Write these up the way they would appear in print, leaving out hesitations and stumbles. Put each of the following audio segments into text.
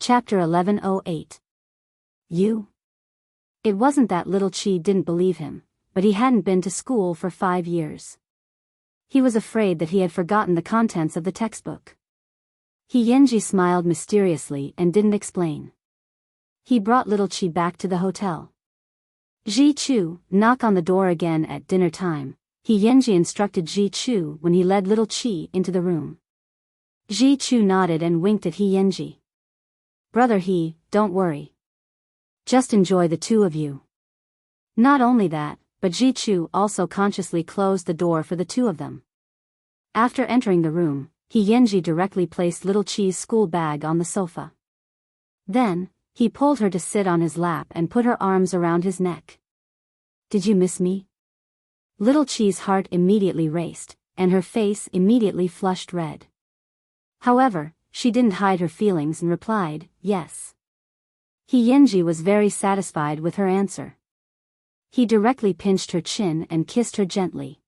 Chapter 1108. You? It wasn't that little Chi didn't believe him, but he hadn't been to school for 5 years. He was afraid that he had forgotten the contents of the textbook. Yenji smiled mysteriously and didn't explain. He brought little Chi back to the hotel. Ji Chu, knock on the door again at dinner time, Yenji instructed Ji Chu when he led little Chi into the room. Ji Chu nodded and winked at Yenji. Brother don't worry. Just enjoy the two of you. Not only that, but Ji Chu also consciously closed the door for the two of them. After entering the room, Yenji directly placed little Chi's school bag on the sofa. Then, he pulled her to sit on his lap and put her arms around his neck. Did you miss me? Little Chi's heart immediately raced, and her face immediately flushed red. However, she didn't hide her feelings and replied, yes. Yenji was very satisfied with her answer. He directly pinched her chin and kissed her gently.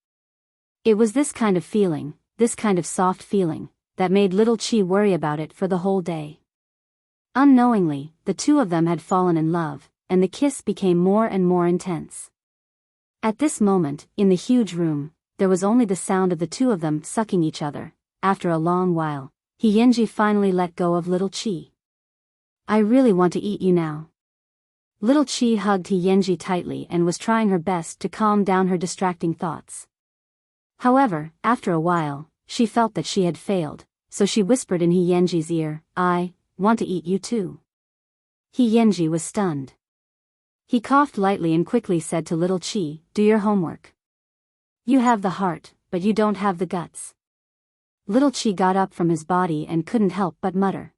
It was this kind of feeling, this kind of soft feeling, that made little Chi worry about it for the whole day. Unknowingly, the two of them had fallen in love, and the kiss became more and more intense. At this moment, in the huge room, there was only the sound of the two of them sucking each other. After a long while, Yenji finally let go of little Chi. I really want to eat you now. Little Chi hugged Yenji tightly and was trying her best to calm down her distracting thoughts. However, after a while, she felt that she had failed, so she whispered in Yenji's ear, I want to eat you too. Yenji was stunned. He coughed lightly and quickly said to little Chi, do your homework. You have the heart, but you don't have the guts. Little Chi got up from his body and couldn't help but mutter.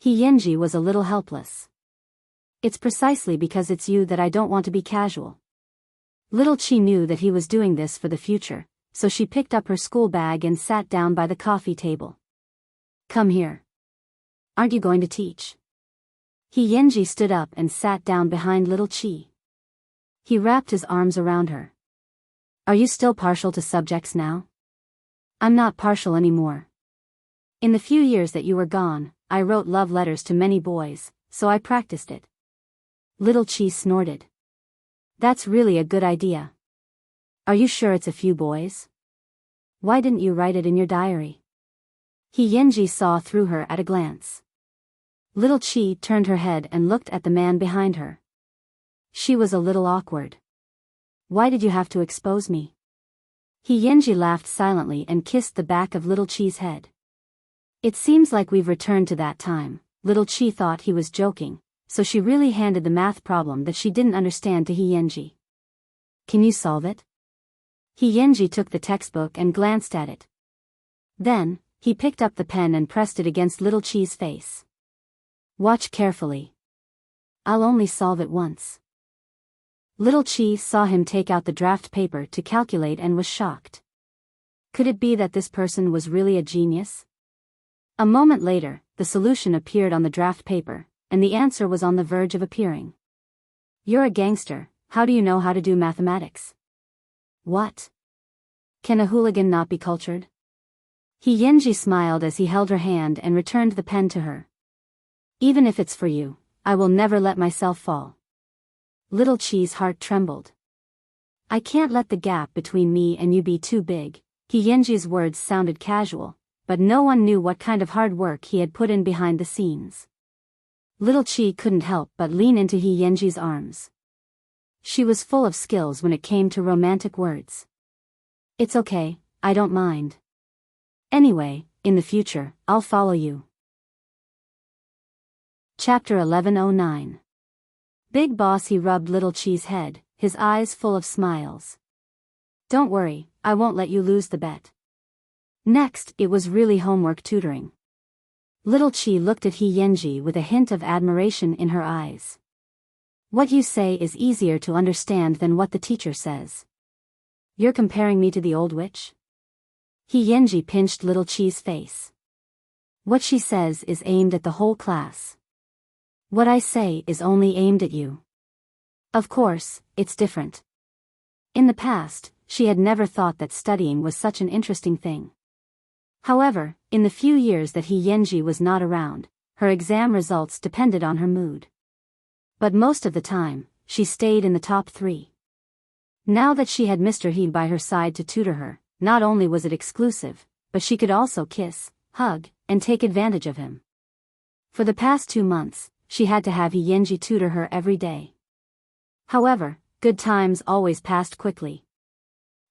Yenji was a little helpless. It's precisely because it's you that I don't want to be casual. Little Chi knew that he was doing this for the future, so she picked up her school bag and sat down by the coffee table. Come here. Aren't you going to teach? Yenji stood up and sat down behind little Chi. He wrapped his arms around her. Are you still partial to subjects now? I'm not partial anymore. In the few years that you were gone, I wrote love letters to many boys, so I practiced it. Little Chi snorted. That's really a good idea. Are you sure it's a few boys? Why didn't you write it in your diary? Yenji saw through her at a glance. Little Chi turned her head and looked at the man behind her. She was a little awkward. Why did you have to expose me? Yenji laughed silently and kissed the back of little Chi's head. It seems like we've returned to that time. Little Chi thought he was joking, so she really handed the math problem that she didn't understand to Yenji. Can you solve it? Yenji took the textbook and glanced at it. Then, he picked up the pen and pressed it against little Chi's face. Watch carefully. I'll only solve it once. Little Chi saw him take out the draft paper to calculate and was shocked. Could it be that this person was really a genius? A moment later, the solution appeared on the draft paper, and the answer was on the verge of appearing. You're a gangster, how do you know how to do mathematics? What? Can a hooligan not be cultured? Yenji smiled as he held her hand and returned the pen to her. Even if it's for you, I will never let myself fall. Little Chi's heart trembled. I can't let the gap between me and you be too big. Yenji's words sounded casual, but no one knew what kind of hard work he had put in behind the scenes. Little Chi couldn't help but lean into Yenji's arms. She was full of skills when it came to romantic words. It's okay, I don't mind. Anyway, in the future, I'll follow you. Chapter 1109. Big Boss. He rubbed little Chi's head, his eyes full of smiles. Don't worry, I won't let you lose the bet. Next, it was really homework tutoring. Little Chi looked at Yenji with a hint of admiration in her eyes. What you say is easier to understand than what the teacher says. You're comparing me to the old witch? Yenji pinched little Chi's face. What she says is aimed at the whole class. What I say is only aimed at you. Of course, it's different. In the past, she had never thought that studying was such an interesting thing. However, in the few years that Yenji was not around, her exam results depended on her mood. But most of the time, she stayed in the top 3. Now that she had Mr. He by her side to tutor her, not only was it exclusive, but she could also kiss, hug, and take advantage of him. For the past 2 months, she had to have He tutor her every day. However, good times always passed quickly.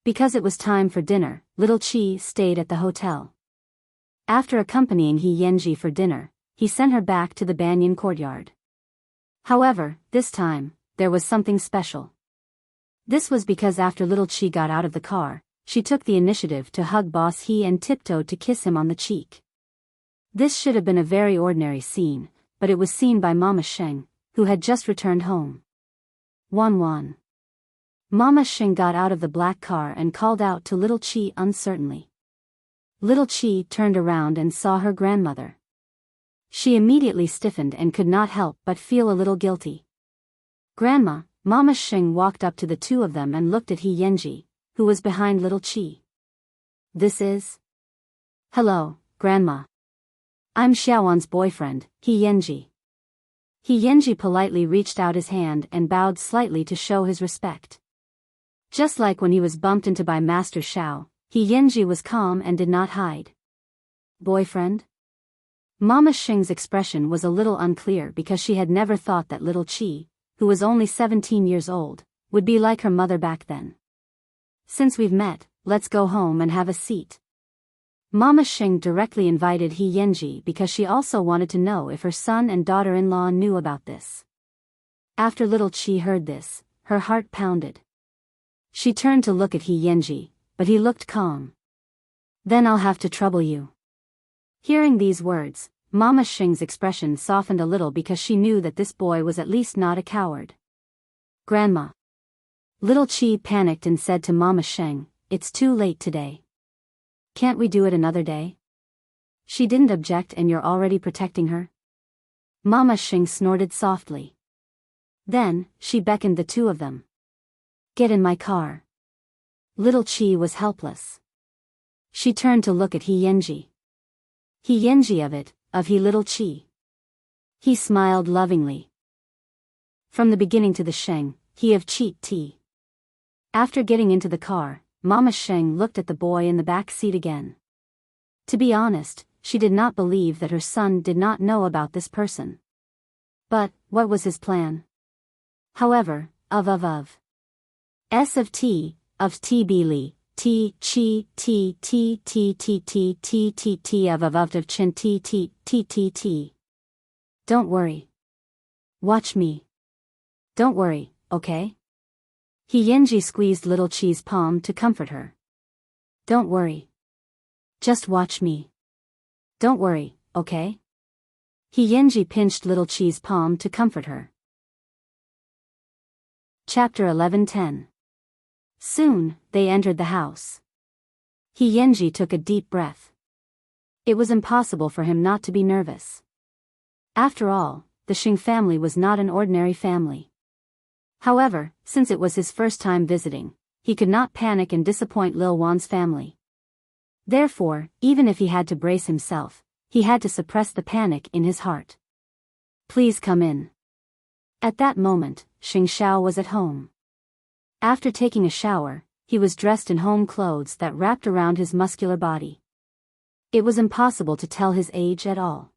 Because it was time for dinner, little Chi stayed at the hotel. After accompanying He for dinner, he sent her back to the banyan courtyard. However, this time, there was something special. This was because after little Chi got out of the car, she took the initiative to hug Boss He and tiptoed to kiss him on the cheek. This should have been a very ordinary scene, but it was seen by Mama Sheng, who had just returned home. Wan. Mama Sheng got out of the black car and called out to little Chi uncertainly. Little Chi turned around and saw her grandmother. She immediately stiffened and could not help but feel a little guilty. Grandma, Mama Sheng walked up to the two of them and looked at He, who was behind little Chi. This is? Hello, Grandma. I'm Xiaowan's boyfriend, He. He politely reached out his hand and bowed slightly to show his respect. Just like when he was bumped into by Master Xiao, He was calm and did not hide. Boyfriend? Mama Sheng's expression was a little unclear because she had never thought that little Chi, who was only 17 years old, would be like her mother back then. Since we've met, let's go home and have a seat. Mama Sheng directly invited He because she also wanted to know if her son and daughter-in-law knew about this. After little Chi heard this, her heart pounded. She turned to look at He, but he looked calm. Then I'll have to trouble you. Hearing these words, Mama Sheng's expression softened a little because she knew that this boy was at least not a coward. Grandma. Little Chi panicked and said to Mama Sheng, "It's too late today. Can't we do it another day?" She didn't object and you're already protecting her? Mama Sheng snorted softly. Then, she beckoned the two of them. Get in my car. Little Chi was helpless. She turned to look at He of he little Chi. He smiled lovingly. From the beginning to the Sheng, he of cheat tea. After getting into the car, Mama Sheng looked at the boy in the back seat again. To be honest, she did not believe that her son did not know about this person. But, what was his plan? However, S of T B Li. T chi T T T T T T T T of chin T T T T T. Don't worry. Watch me. Don't worry, okay? He squeezed little Chi's palm to comfort her. Don't worry. Just watch me. Don't worry, okay? He pinched little Chi's palm to comfort her. Chapter 11:10. Soon, they entered the house. He took a deep breath. It was impossible for him not to be nervous. After all, the Xing family was not an ordinary family. However, since it was his first time visiting, he could not panic and disappoint Lil Wan's family. Therefore, even if he had to brace himself, he had to suppress the panic in his heart. Please come in. At that moment, Xing Xiao was at home. After taking a shower, he was dressed in home clothes that wrapped around his muscular body. It was impossible to tell his age at all.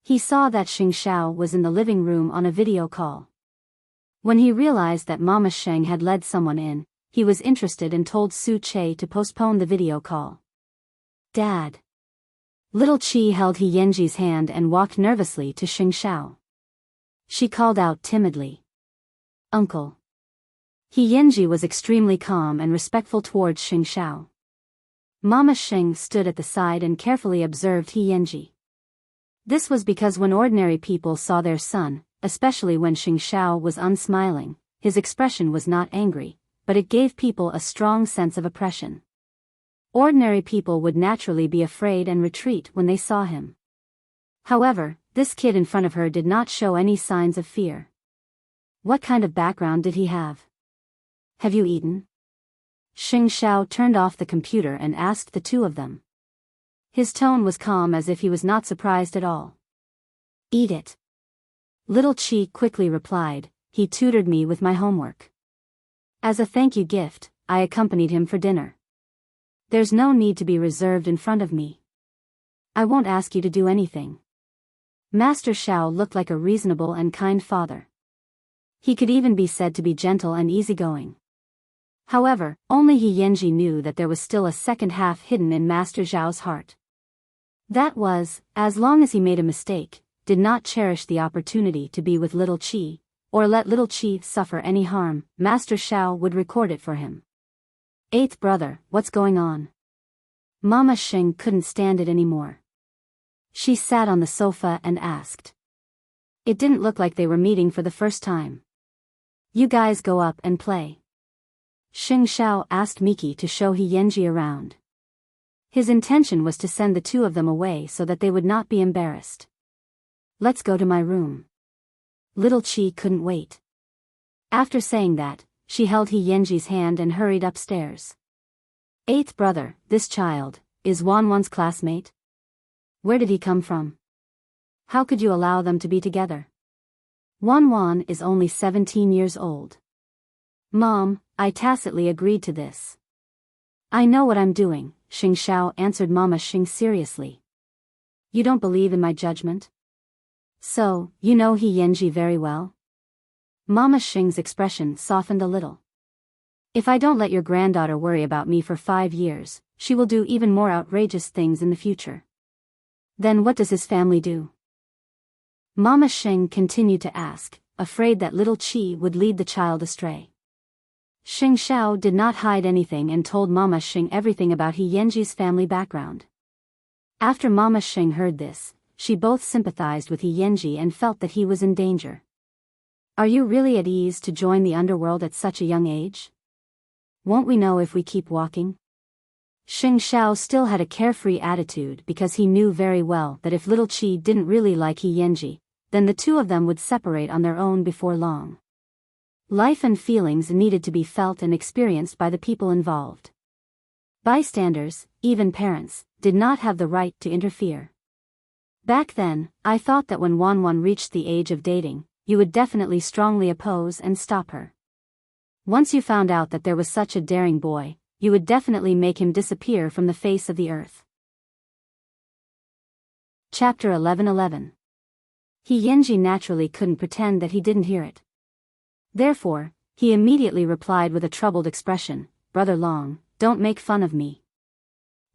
He saw that Xing Xiao was in the living room on a video call. When he realized that Mama Sheng had led someone in, he was interested and told Su Che to postpone the video call. Dad. Little Chi held He hand and walked nervously to Xing Xiao. She called out timidly. Uncle. He was extremely calm and respectful towards Xing Xiao. Mama Sheng stood at the side and carefully observed He. This was because when ordinary people saw their son, especially when Xing Xiao was unsmiling, his expression was not angry, but it gave people a strong sense of oppression. Ordinary people would naturally be afraid and retreat when they saw him. However, this kid in front of her did not show any signs of fear. What kind of background did he have? Have you eaten? Xing Xiao turned off the computer and asked the two of them. His tone was calm as if he was not surprised at all. Eat it. Little Chi quickly replied, he tutored me with my homework. As a thank you gift, I accompanied him for dinner. There's no need to be reserved in front of me. I won't ask you to do anything. Master Xiao looked like a reasonable and kind father. He could even be said to be gentle and easygoing. However, only He Yanji knew that there was still a second half hidden in Master Zhao's heart. That was, as long as he made a mistake, did not cherish the opportunity to be with little Chi, or let little Chi suffer any harm, Master Xiao would record it for him. Eighth brother, what's going on? Mama Xing couldn't stand it anymore. She sat on the sofa and asked. It didn't look like they were meeting for the first time. You guys go up and play. Xing Xiao asked Miki to show He Yanji around. His intention was to send the two of them away so that they would not be embarrassed. Let's go to my room. Little Chi couldn't wait. After saying that, she held He Yanji's hand and hurried upstairs. Eighth brother, this child, is Wanwan's classmate? Where did he come from? How could you allow them to be together? Wanwan is only 17 years old. Mom, I tacitly agreed to this. I know what I'm doing, Xing Xiao answered Mama Xing seriously. You don't believe in my judgment? So, you know He Yanji very well? Mama Xing's expression softened a little. If I don't let your granddaughter worry about me for 5 years, she will do even more outrageous things in the future. Then what does his family do? Mama Xing continued to ask, afraid that little Chi would lead the child astray. Xing Xiao did not hide anything and told Mama Xing everything about He Yanji's family background. After Mama Xing heard this, she both sympathized with He Yanji and felt that he was in danger. Are you really at ease to join the underworld at such a young age? Won't we know if we keep walking? Xing Xiao still had a carefree attitude because he knew very well that if little Chi didn't really like He Yanji, then the two of them would separate on their own before long. Life and feelings needed to be felt and experienced by the people involved. Bystanders, even parents, did not have the right to interfere. Back then, I thought that when Wanwan reached the age of dating, you would definitely strongly oppose and stop her. Once you found out that there was such a daring boy, you would definitely make him disappear from the face of the earth. Chapter 11:11. He Yanji naturally couldn't pretend that he didn't hear it. Therefore, he immediately replied with a troubled expression, Brother Long, don't make fun of me.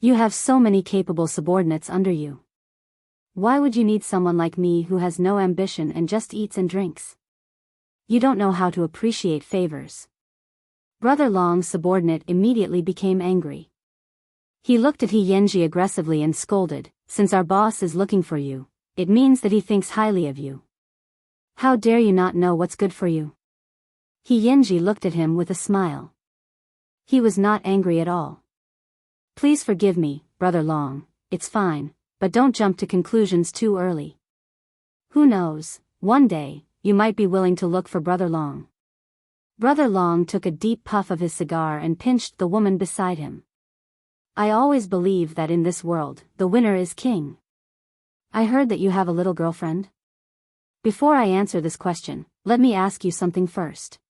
You have so many capable subordinates under you. Why would you need someone like me who has no ambition and just eats and drinks? You don't know how to appreciate favors. Brother Long's subordinate immediately became angry. He looked at He Yanji aggressively and scolded, since our boss is looking for you, it means that he thinks highly of you. How dare you not know what's good for you? He Yanji looked at him with a smile. He was not angry at all. Please forgive me, Brother Long, it's fine, but don't jump to conclusions too early. Who knows, one day, you might be willing to look for Brother Long. Brother Long took a deep puff of his cigar and pinched the woman beside him. I always believe that in this world, the winner is king. I heard that you have a little girlfriend. Before I answer this question, let me ask you something first.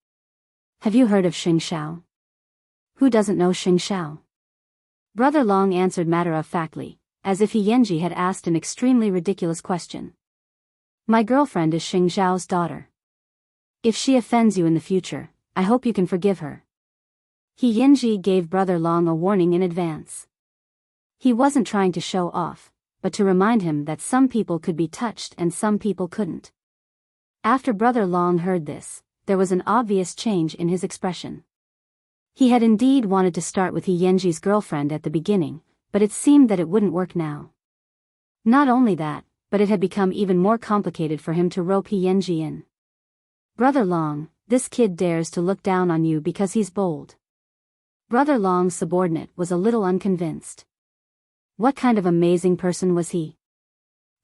Have you heard of Xing Xiao? Who doesn't know Xing Xiao? Brother Long answered matter-of-factly, as if He Yanji had asked an extremely ridiculous question. My girlfriend is Xing Xiao's daughter. If she offends you in the future, I hope you can forgive her. He Yanji gave Brother Long a warning in advance. He wasn't trying to show off, but to remind him that some people could be touched and some people couldn't. After Brother Long heard this, there was an obvious change in his expression. He had indeed wanted to start with He Yanji's girlfriend at the beginning, but it seemed that it wouldn't work now. Not only that, but it had become even more complicated for him to rope He Yanji in. Brother Long, this kid dares to look down on you because he's bold. Brother Long's subordinate was a little unconvinced. What kind of amazing person was he?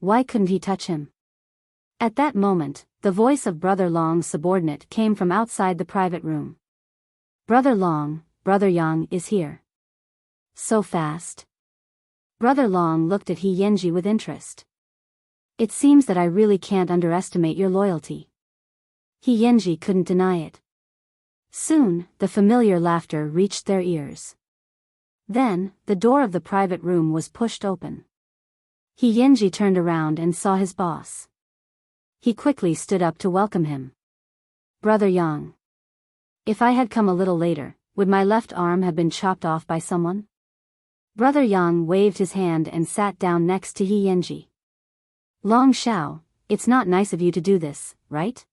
Why couldn't he touch him? At that moment, the voice of Brother Long's subordinate came from outside the private room. Brother Long, Brother Yang is here. So fast? Brother Long looked at He Yanji with interest. It seems that I really can't underestimate your loyalty. He Yenji couldn't deny it. Soon, the familiar laughter reached their ears. Then, the door of the private room was pushed open. He Yenji turned around and saw his boss. He quickly stood up to welcome him. Brother Yang. If I had come a little later, would my left arm have been chopped off by someone? Brother Yang waved his hand and sat down next to He Yenji. Long Xiao, it's not nice of you to do this, right?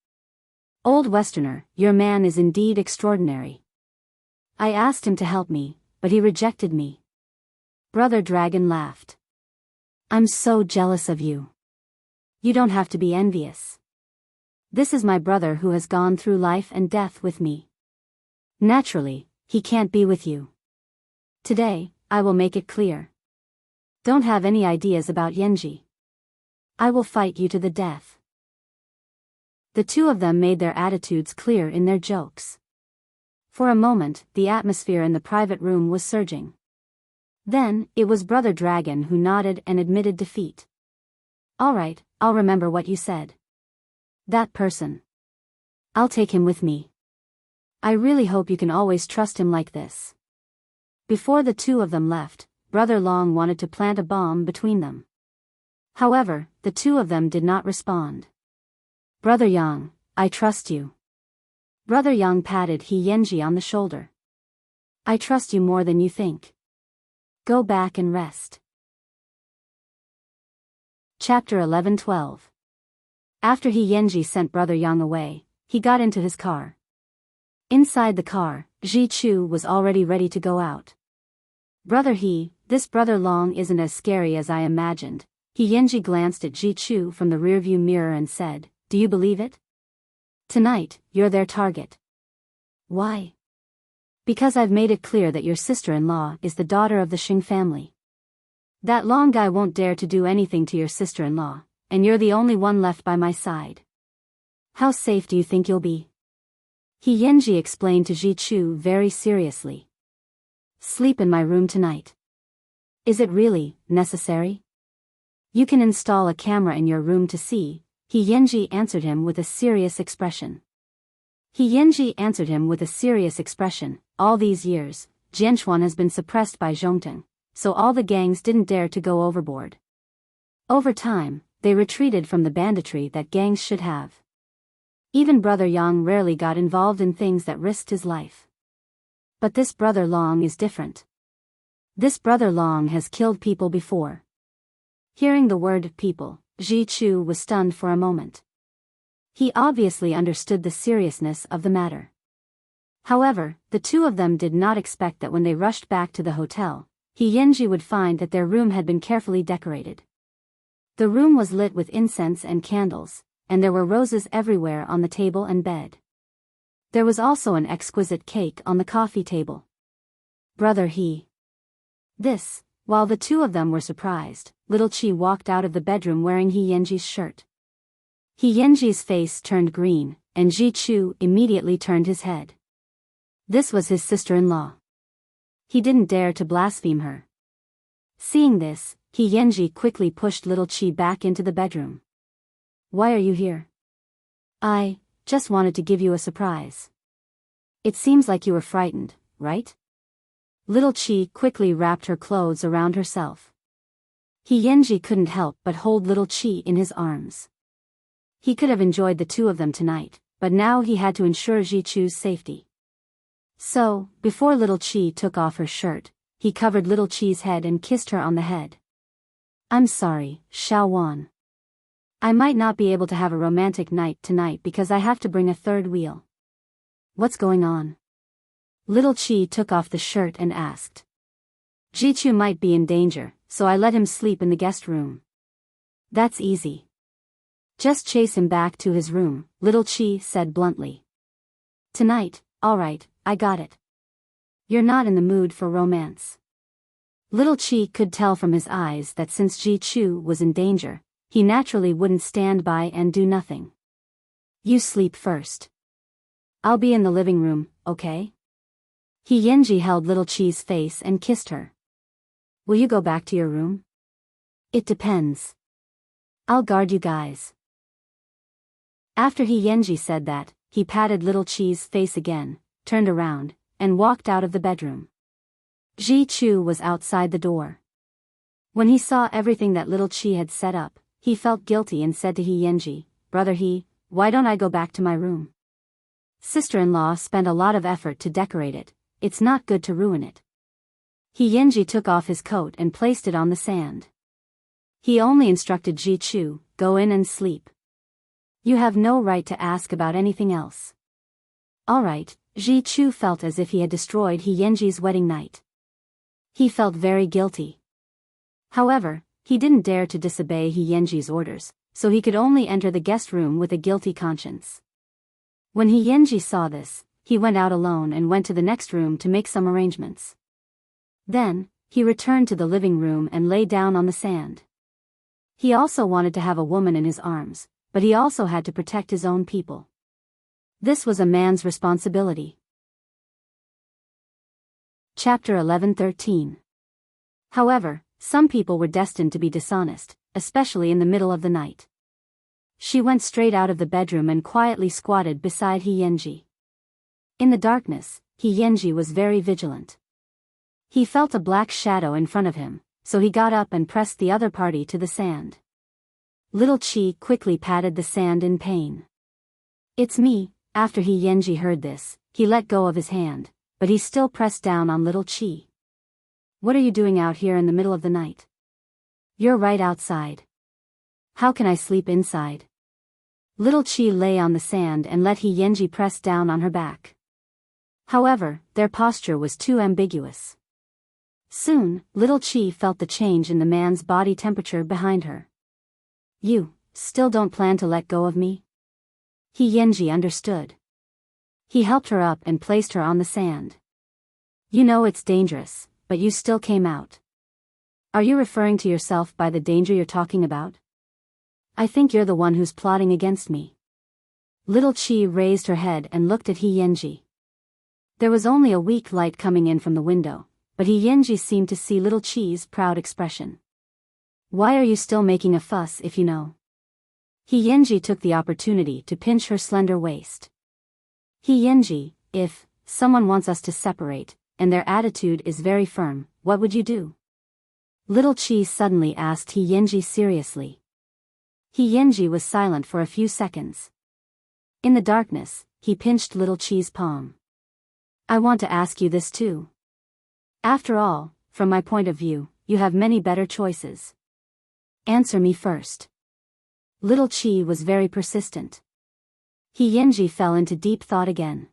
Old Westerner, your man is indeed extraordinary. I asked him to help me, but he rejected me. Brother Dragon laughed. I'm so jealous of you. You don't have to be envious. This is my brother who has gone through life and death with me. Naturally, he can't be with you. Today, I will make it clear. Don't have any ideas about Yenji. I will fight you to the death. The two of them made their attitudes clear in their jokes. For a moment, the atmosphere in the private room was surging. Then, it was Brother Dragon who nodded and admitted defeat. All right, I'll remember what you said. That person. I'll take him with me. I really hope you can always trust him like this. Before the two of them left, Brother Long wanted to plant a bomb between them. However, the two of them did not respond. Brother Yang, I trust you. Brother Yang patted He Yenji on the shoulder. I trust you more than you think. Go back and rest. Chapter 11-12. After He Yenji sent Brother Yang away, he got into his car. Inside the car, Ji Chu was already ready to go out. Brother He, this Brother Long isn't as scary as I imagined. He Yenji glanced at Ji Chu from the rearview mirror and said, do you believe it? Tonight, you're their target. Why? Because I've made it clear that your sister-in-law is the daughter of the Xing family. That Long guy won't dare to do anything to your sister-in-law, and you're the only one left by my side. How safe do you think you'll be? He Yenji explained to Ji Chu very seriously. Sleep in my room tonight. Is it really necessary? You can install a camera in your room to see. He Yenji answered him with a serious expression. All these years, Jianchuan has been suppressed by Zhongteng, so all the gangs didn't dare to go overboard. Over time, they retreated from the banditry that gangs should have. Even Brother Yang rarely got involved in things that risked his life. But this Brother Long is different. This Brother Long has killed people before. Hearing the word people, Ji Chu was stunned for a moment. He obviously understood the seriousness of the matter. However, the two of them did not expect that when they rushed back to the hotel, He Yenji would find that their room had been carefully decorated. The room was lit with incense and candles, and there were roses everywhere on the table and bed. There was also an exquisite cake on the coffee table. Brother He. This. While the two of them were surprised, little Chi walked out of the bedroom wearing He Yenji's shirt. He Yenji's face turned green, and Ji Chu immediately turned his head. This was his sister-in-law. He didn't dare to blaspheme her. Seeing this, He Yenji quickly pushed little Chi back into the bedroom. Why are you here? I just wanted to give you a surprise. It seems like you were frightened, right? Little Chi quickly wrapped her clothes around herself. He Yenji couldn't help but hold little Chi in his arms. He could have enjoyed the two of them tonight, but now he had to ensure Ji Chu's safety. So, before little Chi took off her shirt, he covered little Chi's head and kissed her on the head. I'm sorry, Xiao Wan. I might not be able to have a romantic night tonight because I have to bring a third wheel. What's going on? Little Chi took off the shirt and asked. Ji Chu might be in danger, so I let him sleep in the guest room. That's easy. Just chase him back to his room, Little Chi said bluntly. Tonight, all right, I got it. You're not in the mood for romance. Little Chi could tell from his eyes that since Ji Chu was in danger, he naturally wouldn't stand by and do nothing. You sleep first. I'll be in the living room, okay? He Yenji held little Chi's face and kissed her. Will you go back to your room? It depends. I'll guard you guys. After He Yenji said that, he patted Little Chi's face again, turned around, and walked out of the bedroom. Ji Chu was outside the door. When he saw everything that Little Chi had set up, he felt guilty and said to He Yenji, "Brother He, why don't I go back to my room? Sister-in-law spent a lot of effort to decorate it, it's not good to ruin it." He Yenji took off his coat and placed it on the sand. He only instructed Ji Chu, "Go in and sleep. You have no right to ask about anything else." Alright, Ji Chu felt as if he had destroyed He Yenji's wedding night. He felt very guilty. However, he didn't dare to disobey He Yenji's orders, so he could only enter the guest room with a guilty conscience. When He Yenji saw this, he went out alone and went to the next room to make some arrangements. Then, he returned to the living room and lay down on the sand. He also wanted to have a woman in his arms, but he also had to protect his own people. This was a man's responsibility. Chapter 11:13. However, some people were destined to be dishonest, especially in the middle of the night. She went straight out of the bedroom and quietly squatted beside He Yenji. In the darkness, He Yenji was very vigilant. He felt a black shadow in front of him, so he got up and pressed the other party to the sand. Little Chi quickly patted the sand in pain. "It's me." After He Yenji heard this, he let go of his hand, but he still pressed down on Little Chi. "What are you doing out here in the middle of the night? You're right outside. How can I sleep inside?" Little Chi lay on the sand and let He Yenji press down on her back. However, their posture was too ambiguous. Soon, Little Chi felt the change in the man's body temperature behind her. "You still don't plan to let go of me?" He Yenji understood. He helped her up and placed her on the sand. "You know it's dangerous, but you still came out. Are you referring to yourself by the danger you're talking about? I think you're the one who's plotting against me." Little Chi raised her head and looked at He Yenji. There was only a weak light coming in from the window, but He Yenji seemed to see Little Chi's proud expression. "Why are you still making a fuss if you know?" He Yenji took the opportunity to pinch her slender waist. "He Yenji, if someone wants us to separate, and their attitude is very firm, what would you do?" Little Chi suddenly asked He Yenji seriously. He Yenji was silent for a few seconds. In the darkness, he pinched Little Chi's palm. "I want to ask you this too. After all, from my point of view, you have many better choices. Answer me first." Little Chi was very persistent. He Yenji fell into deep thought again.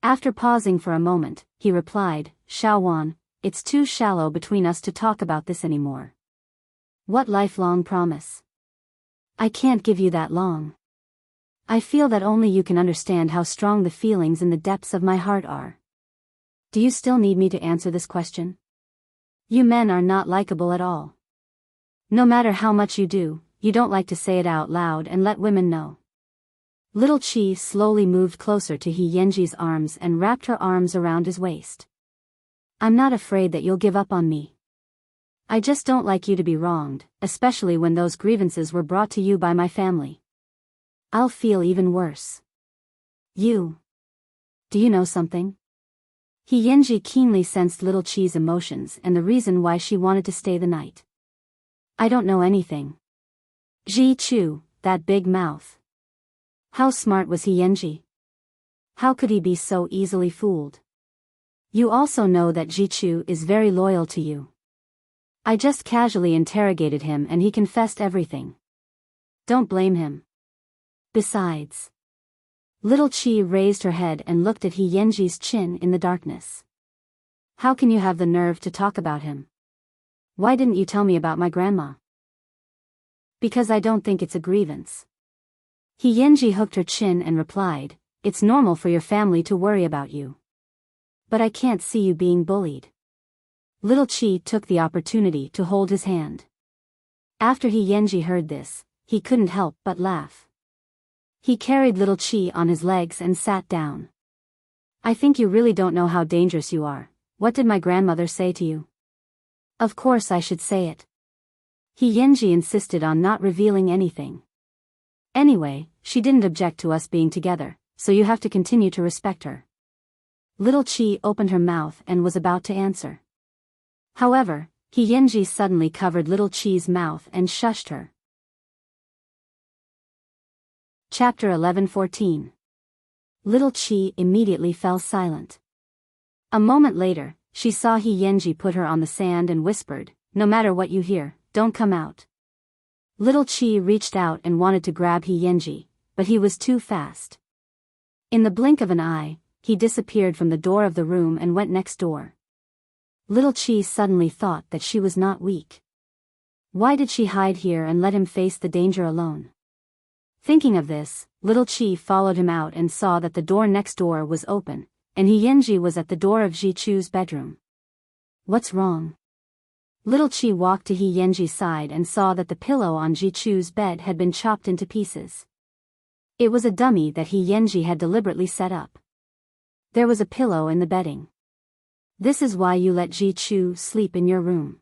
After pausing for a moment, he replied, "Xiaowan, it's too shallow between us to talk about this anymore. What lifelong promise? I can't give you that long. I feel that only you can understand how strong the feelings in the depths of my heart are. Do you still need me to answer this question? You men are not likable at all. No matter how much you do, you don't like to say it out loud and let women know." Little Chi slowly moved closer to He Yenji's arms and wrapped her arms around his waist. "I'm not afraid that you'll give up on me. I just don't like you to be wronged, especially when those grievances were brought to you by my family. I'll feel even worse. Do you know something?" He Yenji keenly sensed Little Chi's emotions and the reason why she wanted to stay the night. "I don't know anything." Ji Chu, that big mouth. How smart was He Yenji? How could he be so easily fooled? "You also know that Ji Chu is very loyal to you. I just casually interrogated him and he confessed everything. Don't blame him. Besides..." Little Chi raised her head and looked at He Yenji's chin in the darkness. "How can you have the nerve to talk about him? Why didn't you tell me about my grandma?" "Because I don't think it's a grievance." He Yenji hooked her chin and replied, "It's normal for your family to worry about you. But I can't see you being bullied." Little Chi took the opportunity to hold his hand. After He Yenji heard this, he couldn't help but laugh. He carried Little Chi on his legs and sat down. "I think you really don't know how dangerous you are. What did my grandmother say to you?" "Of course I should say it." He Yenji insisted on not revealing anything. Anyway, she didn't object to us being together, so you have to continue to respect her. Little Chi opened her mouth and was about to answer. However, He Yenji suddenly covered Little Chi's mouth and shushed her. Chapter 11:14. Little Chi immediately fell silent. A moment later, she saw He Yenji put her on the sand and whispered, "No matter what you hear, don't come out." Little Chi reached out and wanted to grab He Yenji, but he was too fast. In the blink of an eye, he disappeared from the door of the room and went next door. Little Chi suddenly thought that she was not weak. Why did she hide here and let him face the danger alone? Thinking of this, Little Chi followed him out and saw that the door next door was open, and He Yenji was at the door of Ji Chu's bedroom. What's wrong? Little Chi walked to He Yenji's side and saw that the pillow on Ji Chu's bed had been chopped into pieces. It was a dummy that He Yenji had deliberately set up. There was a pillow in the bedding. This is why you let Ji Chu sleep in your room.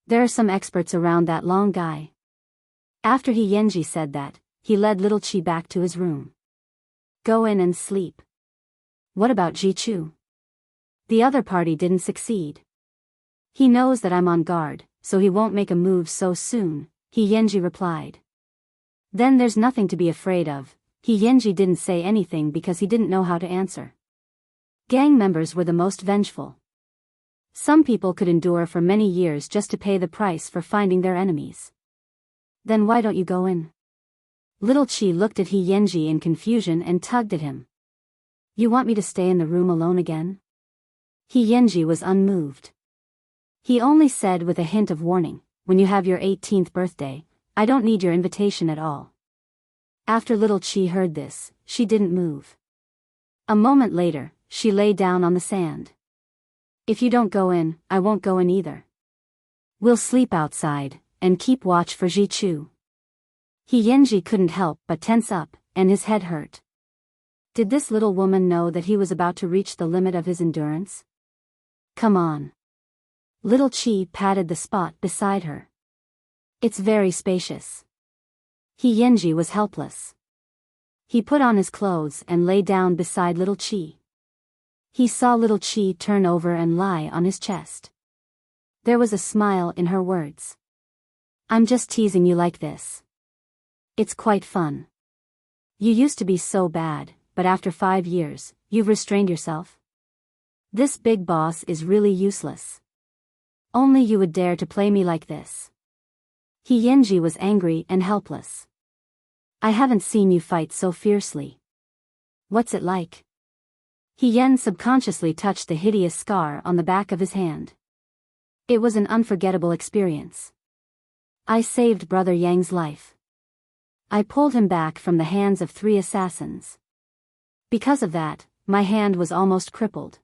There are some experts around that long guy. After He Yenji said that, he led Little Chi back to his room. Go in and sleep. What about Ji Chu? The other party didn't succeed. He knows that I'm on guard, so he won't make a move so soon, He Yenji replied. Then there's nothing to be afraid of. He Yenji didn't say anything because he didn't know how to answer. Gang members were the most vengeful. Some people could endure for many years just to pay the price for finding their enemies. Then why don't you go in? Little Chi looked at He Yenji in confusion and tugged at him. You want me to stay in the room alone again? He Yenji was unmoved. He only said with a hint of warning, when you have your 18th birthday, I don't need your invitation at all. After Little Chi heard this, she didn't move. A moment later, she lay down on the sand. If you don't go in, I won't go in either. We'll sleep outside, and keep watch for Ji Chu. He Yenji couldn't help but tense up, and his head hurt. Did this little woman know that he was about to reach the limit of his endurance? Come on. Little Chi patted the spot beside her. It's very spacious. He Yenji was helpless. He put on his clothes and lay down beside Little Chi. He saw Little Chi turn over and lie on his chest. There was a smile in her words. I'm just teasing you like this. It's quite fun. You used to be so bad, but after 5 years, you've restrained yourself. This big boss is really useless. Only you would dare to play me like this. He Yenji was angry and helpless. I haven't seen you fight so fiercely. What's it like? He Yen subconsciously touched the hideous scar on the back of his hand. It was an unforgettable experience. I saved Brother Yang's life. I pulled him back from the hands of 3 assassins. Because of that, my hand was almost crippled.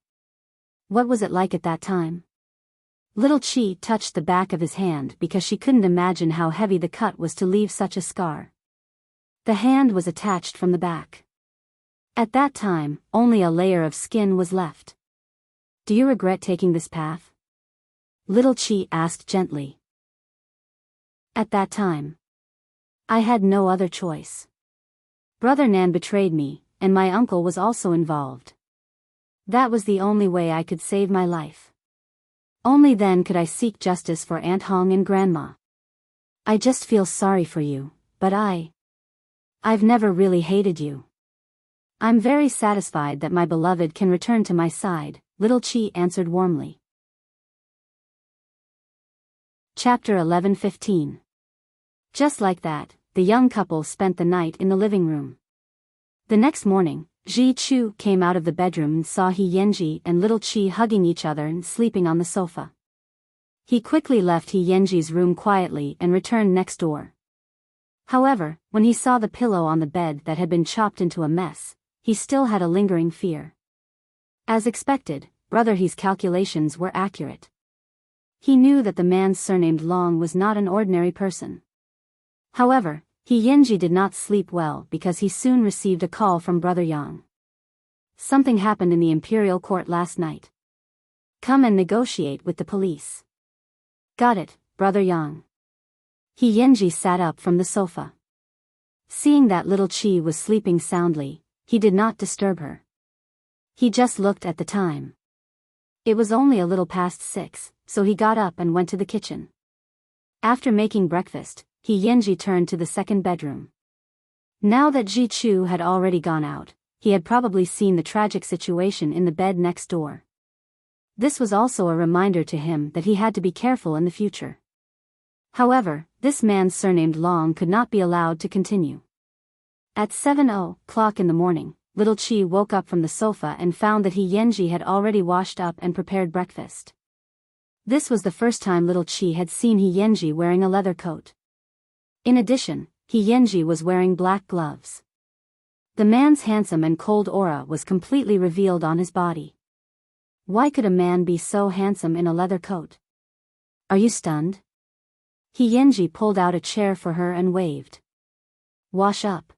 What was it like at that time? Little Chi touched the back of his hand because she couldn't imagine how heavy the cut was to leave such a scar. The hand was attached from the back. At that time, only a layer of skin was left. Do you regret taking this path? Little Chi asked gently. At that time, I had no other choice. Brother Nan betrayed me, and my uncle was also involved. That was the only way I could save my life. Only then could I seek justice for Aunt Hong and Grandma. I just feel sorry for you, but I've never really hated you. I'm very satisfied that my beloved can return to my side, Little Chi answered warmly. Chapter 11:15. Just like that, the young couple spent the night in the living room. The next morning, Ji Chu came out of the bedroom and saw He Yenji and Little Chi hugging each other and sleeping on the sofa. He quickly left He Yenji's room quietly and returned next door. However, when he saw the pillow on the bed that had been chopped into a mess, he still had a lingering fear. As expected, Brother He's calculations were accurate. He knew that the man surnamed Long was not an ordinary person. However, He Yenji did not sleep well because he soon received a call from Brother Yang. Something happened in the imperial court last night. Come and negotiate with the police. Got it, Brother Yang. He Yenji sat up from the sofa. Seeing that little Chi was sleeping soundly, he did not disturb her. He just looked at the time. It was only a little past 6, so he got up and went to the kitchen. After making breakfast, He Yenji turned to the second bedroom. Now that Ji Chu had already gone out, he had probably seen the tragic situation in the bed next door. This was also a reminder to him that he had to be careful in the future. However, this man surnamed Long could not be allowed to continue. At 7:00 in the morning, little Chi woke up from the sofa and found that He Yenji had already washed up and prepared breakfast. This was the first time little Chi had seen He Yenji wearing a leather coat. In addition, He Yenji was wearing black gloves. The man's handsome and cold aura was completely revealed on his body. Why could a man be so handsome in a leather coat? Are you stunned? He Yenji pulled out a chair for her and waved. Wash up.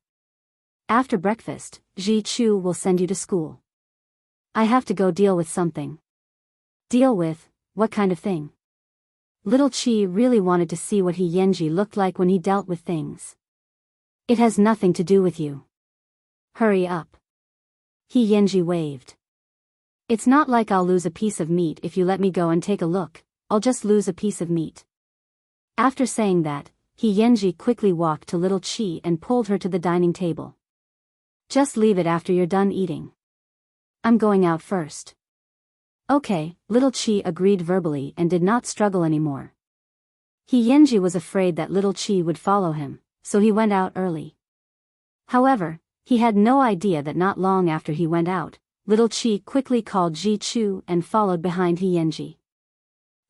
After breakfast, Ji Chu will send you to school. I have to go deal with something. Deal with, what kind of thing? Little Chi really wanted to see what He Yenji looked like when he dealt with things. It has nothing to do with you. Hurry up. He Yenji waved. It's not like I'll lose a piece of meat if you let me go and take a look, I'll just lose a piece of meat. After saying that, He Yenji quickly walked to little Chi and pulled her to the dining table. Just leave it after you're done eating. I'm going out first. Okay, little Chi agreed verbally and did not struggle anymore. He Yenji was afraid that little Chi would follow him, so he went out early. However, he had no idea that not long after he went out, little Chi quickly called Ji Chu and followed behind He Yenji.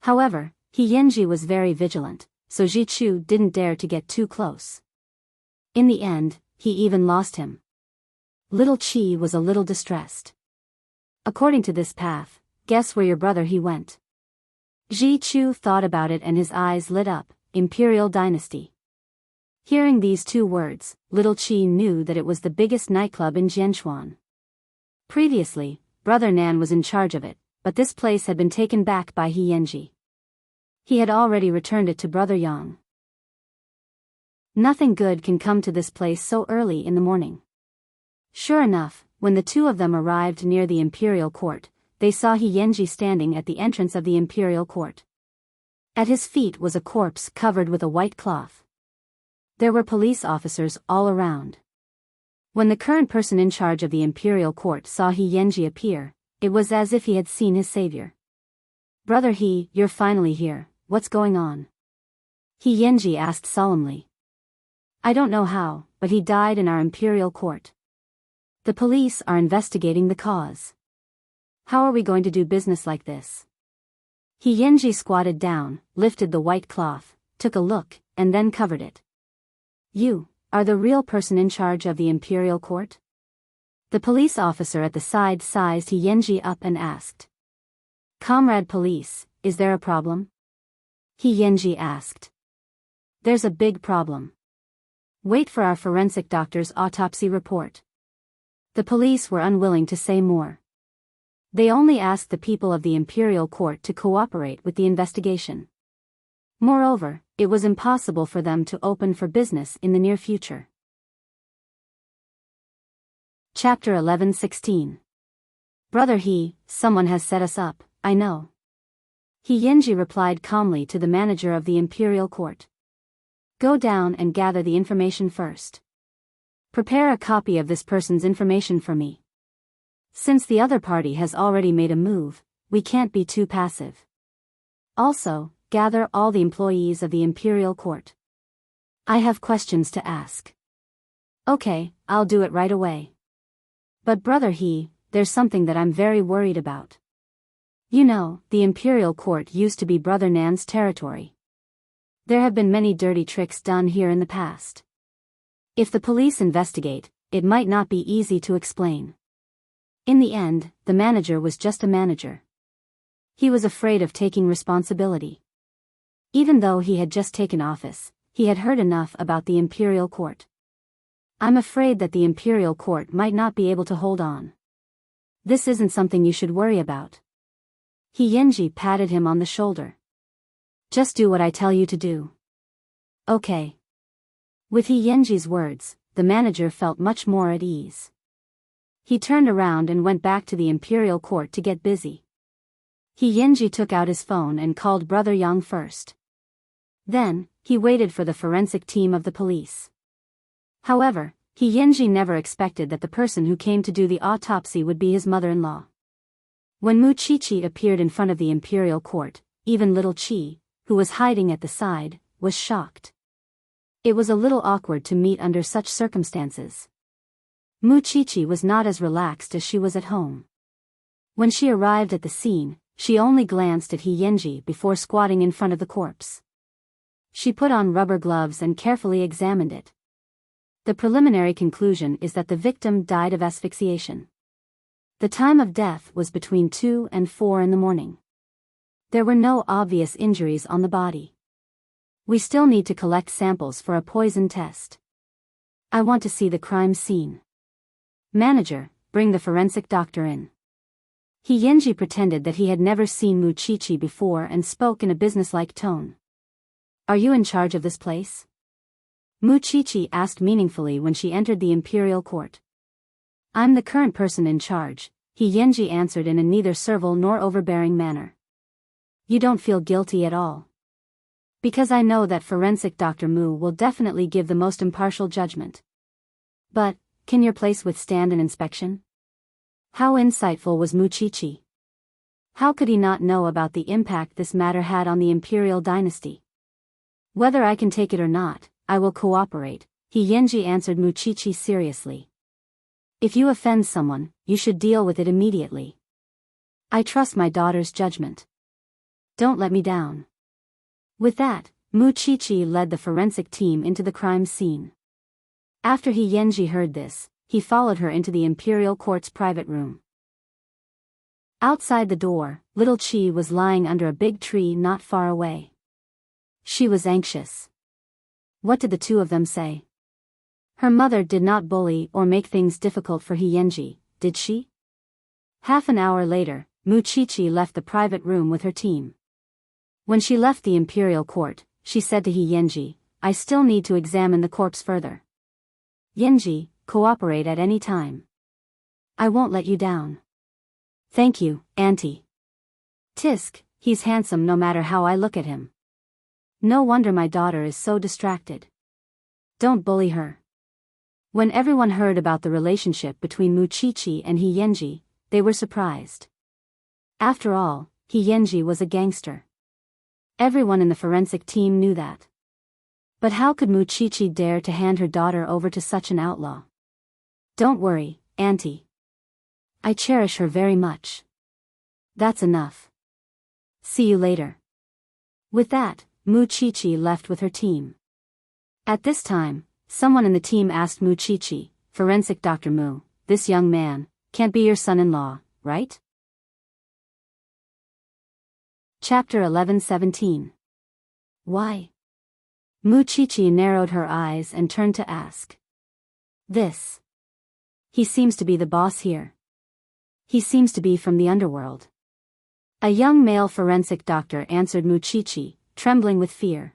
However, He Yenji was very vigilant, so Ji Chu didn't dare to get too close. In the end, he even lost him. Little Chi was a little distressed. According to this path, guess where your brother he went? Ji Chu thought about it and his eyes lit up, Imperial Dynasty. Hearing these two words, little Chi knew that it was the biggest nightclub in Jianchuan. Previously, Brother Nan was in charge of it, but this place had been taken back by He Yenji. He had already returned it to Brother Yang. Nothing good can come to this place so early in the morning. Sure enough, when the two of them arrived near the Imperial Court, they saw He Yenji standing at the entrance of the Imperial Court. At his feet was a corpse covered with a white cloth. There were police officers all around. When the current person in charge of the Imperial Court saw He Yenji appear, it was as if he had seen his savior. Brother He, you're finally here, what's going on? He Yenji asked solemnly. I don't know how, but he died in our Imperial Court. The police are investigating the cause. How are we going to do business like this? He Yenji squatted down, lifted the white cloth, took a look, and then covered it. You are the real person in charge of the Imperial Court? The police officer at the side sized He Yenji up and asked. Comrade Police, is there a problem? He Yenji asked. There's a big problem. Wait for our forensic doctor's autopsy report. The police were unwilling to say more. They only asked the people of the Imperial Court to cooperate with the investigation. Moreover, it was impossible for them to open for business in the near future. Chapter 11:16. Brother He, someone has set us up, I know. He Yenji replied calmly to the manager of the Imperial Court. Go down and gather the information first. Prepare a copy of this person's information for me. Since the other party has already made a move, we can't be too passive. Also, gather all the employees of the Imperial Court. I have questions to ask. Okay, I'll do it right away. But Brother He, there's something that I'm very worried about. You know, the Imperial Court used to be Brother Nan's territory. There have been many dirty tricks done here in the past. If the police investigate, it might not be easy to explain. In the end, the manager was just a manager. He was afraid of taking responsibility. Even though he had just taken office, he had heard enough about the Imperial Court. I'm afraid that the Imperial Court might not be able to hold on. This isn't something you should worry about. He Yenji patted him on the shoulder. Just do what I tell you to do. Okay. With He Yenji's words, the manager felt much more at ease. He turned around and went back to the imperial court to get busy. He Yenji took out his phone and called Brother Yang first. Then, he waited for the forensic team of the police. However, He Yenji never expected that the person who came to do the autopsy would be his mother-in-law. When Mu Chichi appeared in front of the imperial court, even little Chi, who was hiding at the side, was shocked. It was a little awkward to meet under such circumstances. Mu Chichi was not as relaxed as she was at home. When she arrived at the scene, she only glanced at He Yenji before squatting in front of the corpse. She put on rubber gloves and carefully examined it. The preliminary conclusion is that the victim died of asphyxiation. The time of death was between 2 and 4 in the morning. There were no obvious injuries on the body. We still need to collect samples for a poison test. I want to see the crime scene. Manager, bring the forensic doctor in. He Yenji pretended that he had never seen Mu Chichi before and spoke in a businesslike tone. Are you in charge of this place? Mu Chichi asked meaningfully when she entered the imperial court. I'm the current person in charge, He Yenji answered in a neither servile nor overbearing manner. You don't feel guilty at all? Because I know that forensic Dr. Mu will definitely give the most impartial judgment. But, can your place withstand an inspection? How insightful was Mu Chichi? How could he not know about the impact this matter had on the imperial dynasty? Whether I can take it or not, I will cooperate, He Yenji answered Mu Chichi seriously. If you offend someone, you should deal with it immediately. I trust my daughter's judgment. Don't let me down. With that, Mu Chichi led the forensic team into the crime scene. After He Yenji heard this, he followed her into the imperial court's private room. Outside the door, little Chi was lying under a big tree not far away. She was anxious. What did the two of them say? Her mother did not bully or make things difficult for He Yenji, did she? Half an hour later, Mu Chichi left the private room with her team. When she left the imperial court, she said to He Yenji, I still need to examine the corpse further. Yenji, cooperate at any time. I won't let you down. Thank you, Auntie. Tisk, he's handsome no matter how I look at him. No wonder my daughter is so distracted. Don't bully her. When everyone heard about the relationship between Mu Chichi and He Yenji, they were surprised. After all, He Yenji was a gangster. Everyone in the forensic team knew that. But how could Mu Chichi dare to hand her daughter over to such an outlaw? Don't worry, Auntie. I cherish her very much. That's enough. See you later. With that, Mu Chichi left with her team. At this time, someone in the team asked Mu Chichi, Forensic Dr. Mu, this young man can't be your son-in-law, right? Chapter 11:17. Why? Mu Chichi narrowed her eyes and turned to ask. This. He seems to be the boss here. He seems to be from the underworld. A young male forensic doctor answered Mu Chichi, trembling with fear.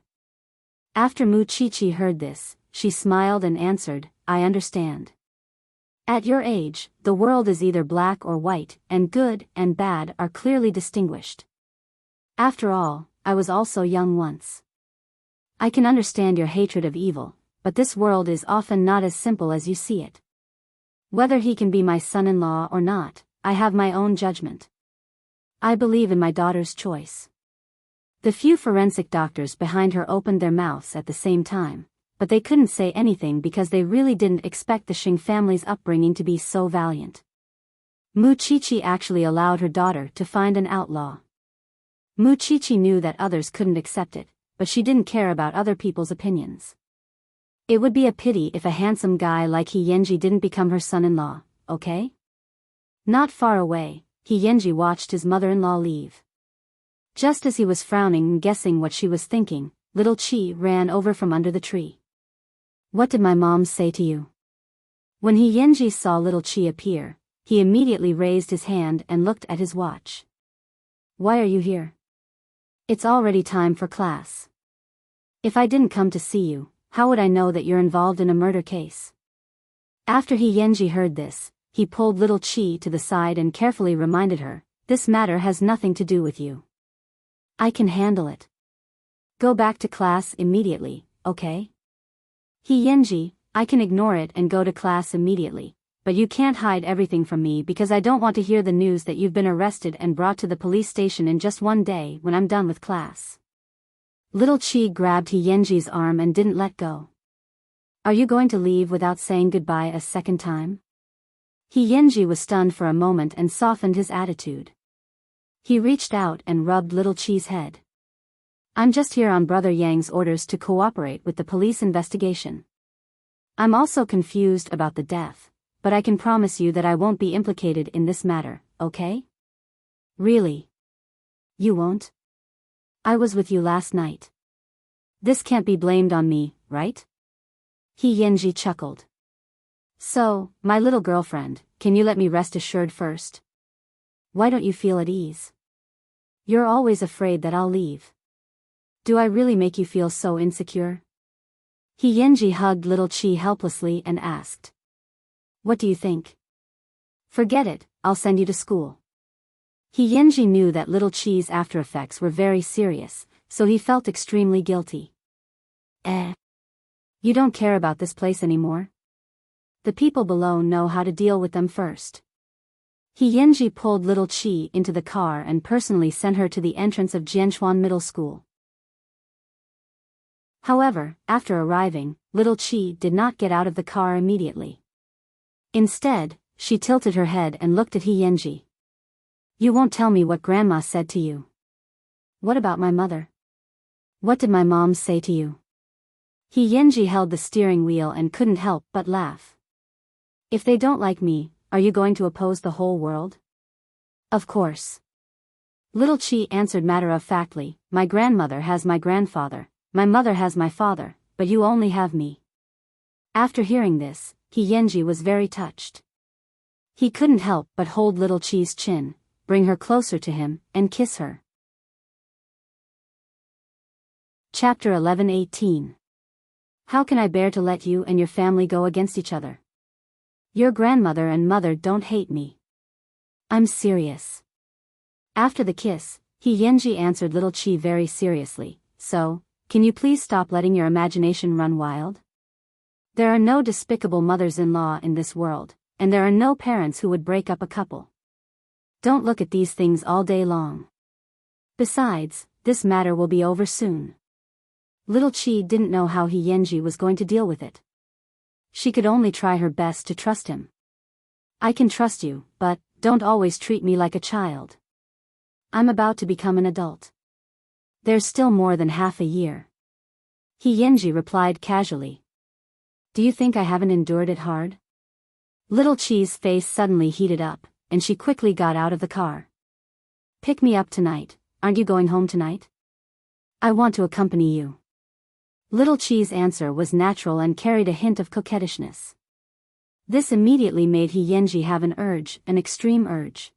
After Mu Chichi heard this, she smiled and answered, I understand. At your age, the world is either black or white, and good and bad are clearly distinguished. After all, I was also young once. I can understand your hatred of evil, but this world is often not as simple as you see it. Whether he can be my son-in-law or not, I have my own judgment. I believe in my daughter's choice. The few forensic doctors behind her opened their mouths at the same time, but they couldn't say anything because they really didn't expect the Xing family's upbringing to be so valiant. Mu Chichi actually allowed her daughter to find an outlaw. Mu Chichi knew that others couldn't accept it, but she didn't care about other people's opinions. It would be a pity if a handsome guy like He Yenji didn't become her son-in-law, okay? Not far away, He Yenji watched his mother-in-law leave. Just as he was frowning and guessing what she was thinking, little Chi ran over from under the tree. What did my mom say to you? When He Yenji saw little Chi appear, he immediately raised his hand and looked at his watch. Why are you here? It's already time for class. If I didn't come to see you, how would I know that you're involved in a murder case? After Yenji heard this, he pulled little Chi to the side and carefully reminded her, this matter has nothing to do with you. I can handle it. Go back to class immediately, okay? Yenji, I can ignore it and go to class immediately, but you can't hide everything from me because I don't want to hear the news that you've been arrested and brought to the police station in just one day when I'm done with class. Little Chi grabbed Yenji's arm and didn't let go. Are you going to leave without saying goodbye a second time? Yenji was stunned for a moment and softened his attitude. He reached out and rubbed little Chi's head. I'm just here on Brother Yang's orders to cooperate with the police investigation. I'm also confused about the death, but I can promise you that I won't be implicated in this matter, okay? Really? You won't? I was with you last night. This can't be blamed on me, right? Yenji chuckled. So, my little girlfriend, can you let me rest assured first? Why don't you feel at ease? You're always afraid that I'll leave. Do I really make you feel so insecure? Yenji hugged little Chi helplessly and asked. What do you think? Forget it, I'll send you to school. Yenji knew that little Chi's after effects were very serious, so he felt extremely guilty. You don't care about this place anymore? The people below know how to deal with them first. Yenji pulled little Chi into the car and personally sent her to the entrance of Jianchuan Middle School. However, after arriving, little Chi did not get out of the car immediately. Instead, she tilted her head and looked at Yenji. You won't tell me what Grandma said to you. What about my mother? What did my mom say to you? Yenji held the steering wheel and couldn't help but laugh. If they don't like me, are you going to oppose the whole world? Of course. Little Chi answered matter-of-factly, my grandmother has my grandfather, my mother has my father, but you only have me. After hearing this, Yenji was very touched. He couldn't help but hold little Chi's chin, bring her closer to him, and kiss her. Chapter 11:18. How can I bear to let you and your family go against each other? Your grandmother and mother don't hate me. I'm serious. After the kiss, Yenji answered little Chi very seriously, so, can you please stop letting your imagination run wild? There are no despicable mothers-in-law in this world, and there are no parents who would break up a couple. Don't look at these things all day long. Besides, this matter will be over soon. Little Chi didn't know how Yenji was going to deal with it. She could only try her best to trust him. I can trust you, but don't always treat me like a child. I'm about to become an adult. There's still more than half a year. Yenji replied casually. Do you think I haven't endured it hard? Little Chi's face suddenly heated up, and she quickly got out of the car. Pick me up tonight, aren't you going home tonight? I want to accompany you. Little Chi's answer was natural and carried a hint of coquettishness. This immediately made Yenji have an extreme urge.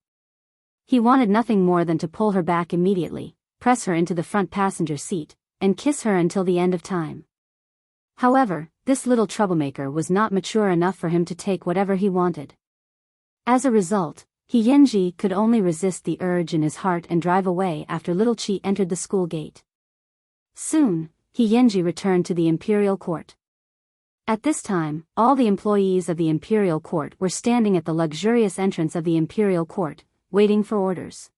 He wanted nothing more than to pull her back immediately, press her into the front passenger seat, and kiss her until the end of time. However, this little troublemaker was not mature enough for him to take whatever he wanted. As a result, Yenji could only resist the urge in his heart and drive away after little Chi entered the school gate. Soon, Yenji returned to the imperial court. At this time, all the employees of the imperial court were standing at the luxurious entrance of the imperial court, waiting for orders.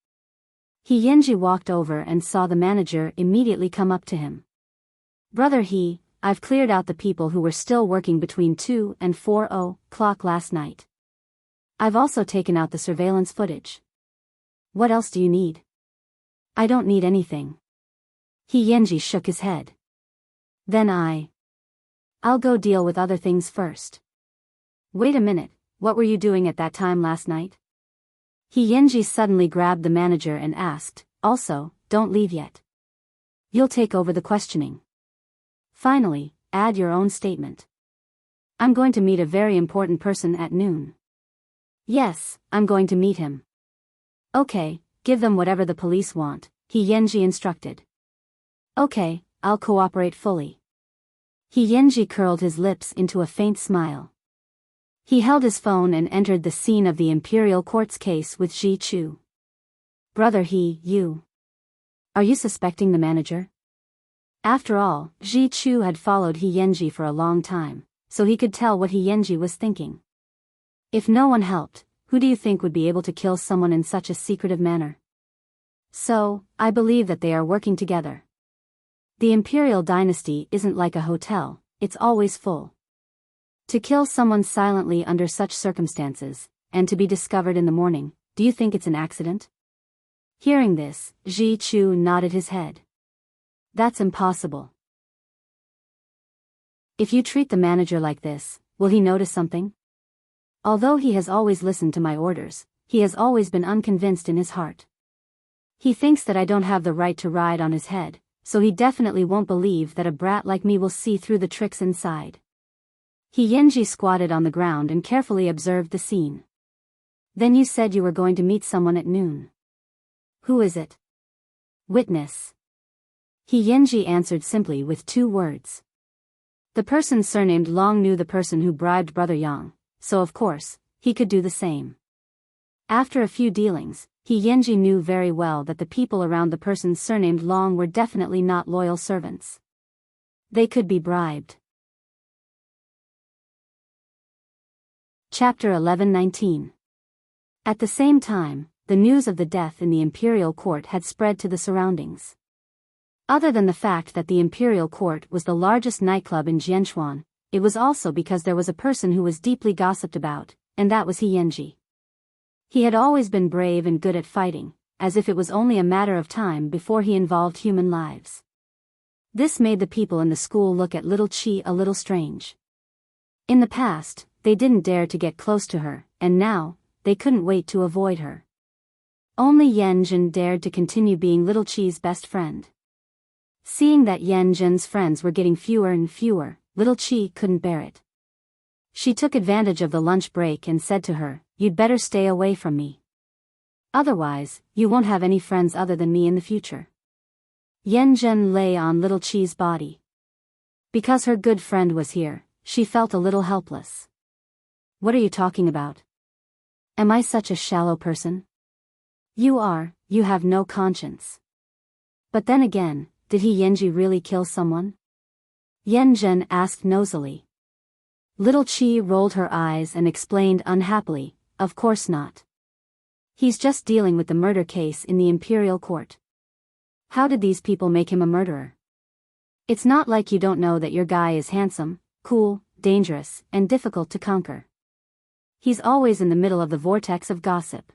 Yenji walked over and saw the manager immediately come up to him. Brother I've cleared out the people who were still working between 2 and 4 o'clock last night. I've also taken out the surveillance footage. What else do you need? I don't need anything. Yenji shook his head. Then I'll go deal with other things first. Wait a minute, what were you doing at that time last night? Yenji suddenly grabbed the manager and asked, also, don't leave yet. You'll take over the questioning. Finally, add your own statement. I'm going to meet a very important person at noon. Yes, I'm going to meet him. Okay, give them whatever the police want, Yenji instructed. Okay, I'll cooperate fully. Yenji curled his lips into a faint smile. He held his phone and entered the scene of the Imperial Court's case with Ji Chu. Brother you. Are you suspecting the manager? After all, Ji Chu had followed Yenji for a long time, so he could tell what Yenji was thinking. If no one helped, who do you think would be able to kill someone in such a secretive manner? So, I believe that they are working together. The Imperial dynasty isn't like a hotel, it's always full. To kill someone silently under such circumstances, and to be discovered in the morning, do you think it's an accident? Hearing this, Ji Chu nodded his head. That's impossible. If you treat the manager like this, will he notice something? Although he has always listened to my orders, he has always been unconvinced in his heart. He thinks that I don't have the right to ride on his head, so he definitely won't believe that a brat like me will see through the tricks inside. Yenji squatted on the ground and carefully observed the scene. Then you said you were going to meet someone at noon. Who is it? Witness. Yenji answered simply with 2 words. The person surnamed Long knew the person who bribed Brother Yang, so of course, he could do the same. After a few dealings, Yenji knew very well that the people around the person surnamed Long were definitely not loyal servants. They could be bribed. Chapter 11:19. At the same time, the news of the death in the Imperial Court had spread to the surroundings. Other than the fact that the Imperial Court was the largest nightclub in Jianchuan, it was also because there was a person who was deeply gossiped about, and that was Yenji. He had always been brave and good at fighting, as if it was only a matter of time before he involved human lives. This made the people in the school look at little Chi a little strange. In the past, they didn't dare to get close to her, and now, they couldn't wait to avoid her. Only Yanjin dared to continue being little Chi's best friend. Seeing that Yanjin's friends were getting fewer and fewer, little Chi couldn't bear it. She took advantage of the lunch break and said to her, "You'd better stay away from me. Otherwise, you won't have any friends other than me in the future." Yanjin lay on little Chi's body. Because her good friend was here, she felt a little helpless. What are you talking about? Am I such a shallow person? You have no conscience. But then again, did Yenji really kill someone? Yanjin asked nosily. Little Chi rolled her eyes and explained unhappily, of course not. He's just dealing with the murder case in the Imperial Court. How did these people make him a murderer? It's not like you don't know that your guy is handsome, cool, dangerous, and difficult to conquer. He's always in the middle of the vortex of gossip.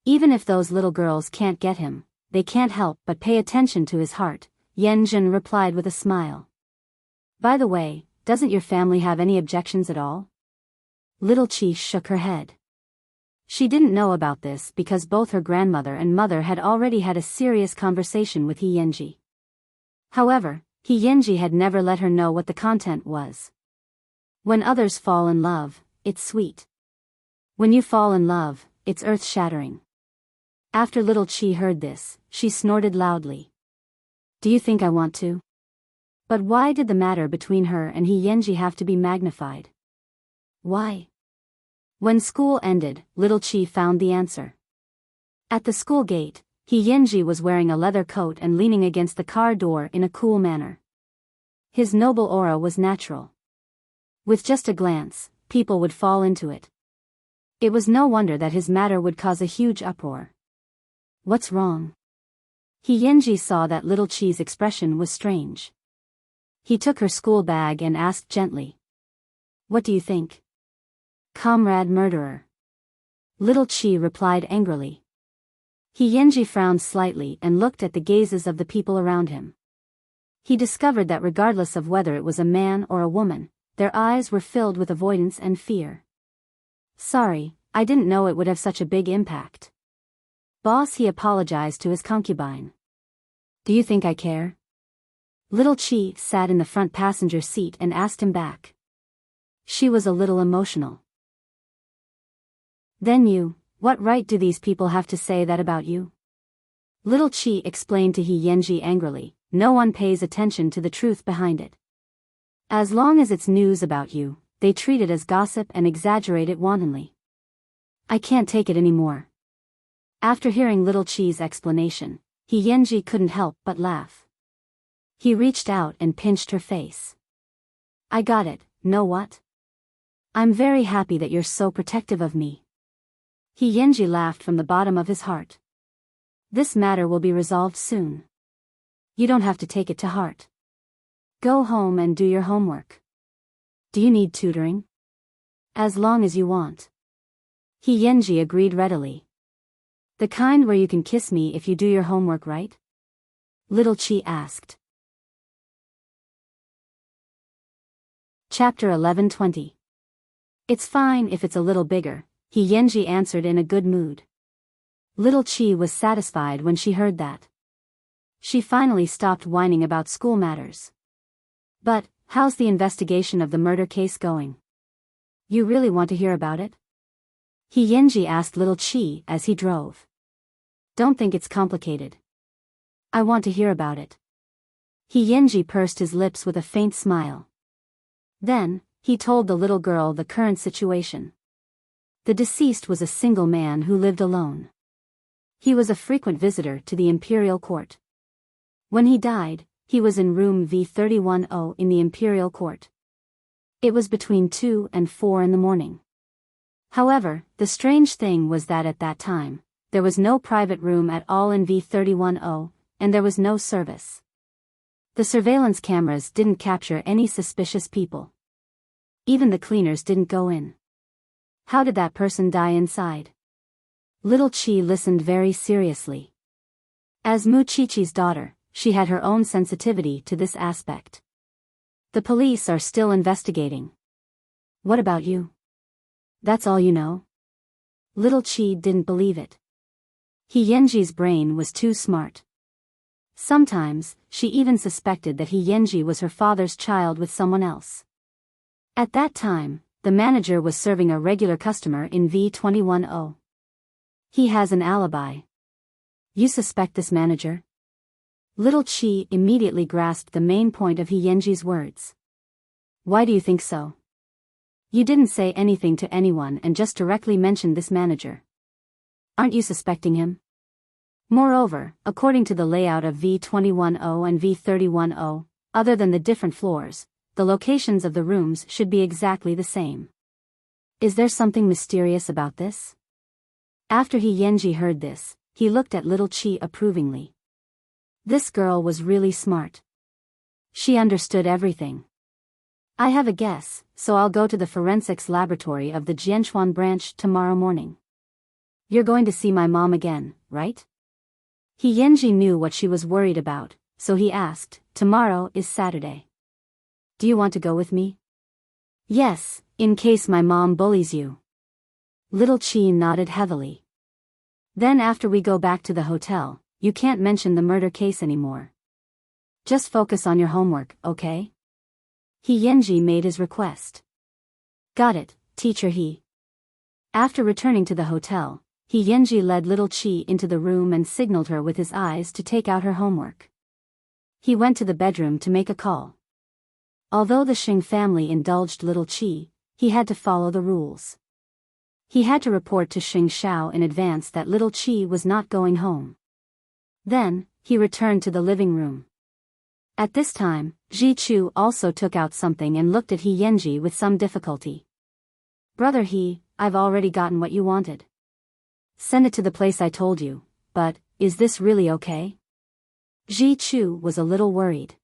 Even if those little girls can't get him, they can't help but pay attention to his heart, Yanjin replied with a smile. By the way, doesn't your family have any objections at all? Little Chi shook her head. She didn't know about this because both her grandmother and mother had already had a serious conversation with Yenji. However, Yenji had never let her know what the content was. When others fall in love, it's sweet. When you fall in love, it's earth-shattering. After little Chi heard this, she snorted loudly. Do you think I want to? But why did the matter between her and Yenji have to be magnified? Why? When school ended, little Chi found the answer. At the school gate, Yenji was wearing a leather coat and leaning against the car door in a cool manner. His noble aura was natural. With just a glance, people would fall into it. It was no wonder that his matter would cause a huge uproar. What's wrong? Yenji saw that little Chi's expression was strange. He took her school bag and asked gently. What do you think? Comrade murderer. Little Chi replied angrily. Yenji frowned slightly and looked at the gazes of the people around him. He discovered that regardless of whether it was a man or a woman, their eyes were filled with avoidance and fear. Sorry, I didn't know it would have such a big impact. Boss, he apologized to his concubine. Do you think I care? Little Chi sat in the front passenger seat and asked him back. She was a little emotional. Then what right do these people have to say that about you? Little Chi explained to He Yenji angrily, no one pays attention to the truth behind it. As long as it's news about you, they treat it as gossip and exaggerate it wantonly. I can't take it anymore. After hearing Little Chi's explanation, He Yenji couldn't help but laugh. He reached out and pinched her face. I got it, know what? I'm very happy that you're so protective of me. He Yenji laughed from the bottom of his heart. This matter will be resolved soon. You don't have to take it to heart. Go home and do your homework. Do you need tutoring? As long as you want. He Yenji agreed readily. The kind where you can kiss me if you do your homework, right? Little Chi asked. Chapter 11:20. It's fine if it's a little bigger, He Yenji answered in a good mood. Little Chi was satisfied when she heard that. She finally stopped whining about school matters. But, how's the investigation of the murder case going? You really want to hear about it? He Yenji asked Little Chi as he drove. Don't think it's complicated. I want to hear about it. He Yenji pursed his lips with a faint smile. Then, he told the little girl the current situation. The deceased was a single man who lived alone. He was a frequent visitor to the imperial court. When he died, he was in room V310 in the imperial court. It was between 2 and 4 in the morning. However, the strange thing was that at that time, there was no private room at all in V310, and there was no service. The surveillance cameras didn't capture any suspicious people. Even the cleaners didn't go in. How did that person die inside? Little Chi listened very seriously. As Mu Chi-Chi's daughter, she had her own sensitivity to this aspect. The police are still investigating. What about you? That's all you know? Little Chi didn't believe it. He Yenji's brain was too smart. Sometimes, she even suspected that He Yenji was her father's child with someone else. At that time, the manager was serving a regular customer in V210. He has an alibi. You suspect this manager? Little Chi immediately grasped the main point of He Yenji's words. Why do you think so? You didn't say anything to anyone and just directly mentioned this manager. Aren't you suspecting him? Moreover, according to the layout of V210 and V310, other than the different floors, the locations of the rooms should be exactly the same. Is there something mysterious about this? After He Yenji heard this, he looked at Little Chi approvingly. This girl was really smart. She understood everything. I have a guess, so I'll go to the forensics laboratory of the Jianchuan branch tomorrow morning. You're going to see my mom again, right? He Yenji knew what she was worried about, so he asked, tomorrow is Saturday. Do you want to go with me? Yes, in case my mom bullies you. Little Chi nodded heavily. Then after we go back to the hotel, you can't mention the murder case anymore. Just focus on your homework, okay? He Yenji made his request. Got it, teacher He. After returning to the hotel, He Yenji led Little Chi into the room and signaled her with his eyes to take out her homework. He went to the bedroom to make a call. Although the Xing family indulged Little Chi, he had to follow the rules. He had to report to Xing Xiao in advance that Little Chi was not going home. Then, he returned to the living room. At this time, Ji Chu also took out something and looked at He Yenji with some difficulty. Brother He, I've already gotten what you wanted. Send it to the place I told you, but, is this really okay? Ji Chu was a little worried.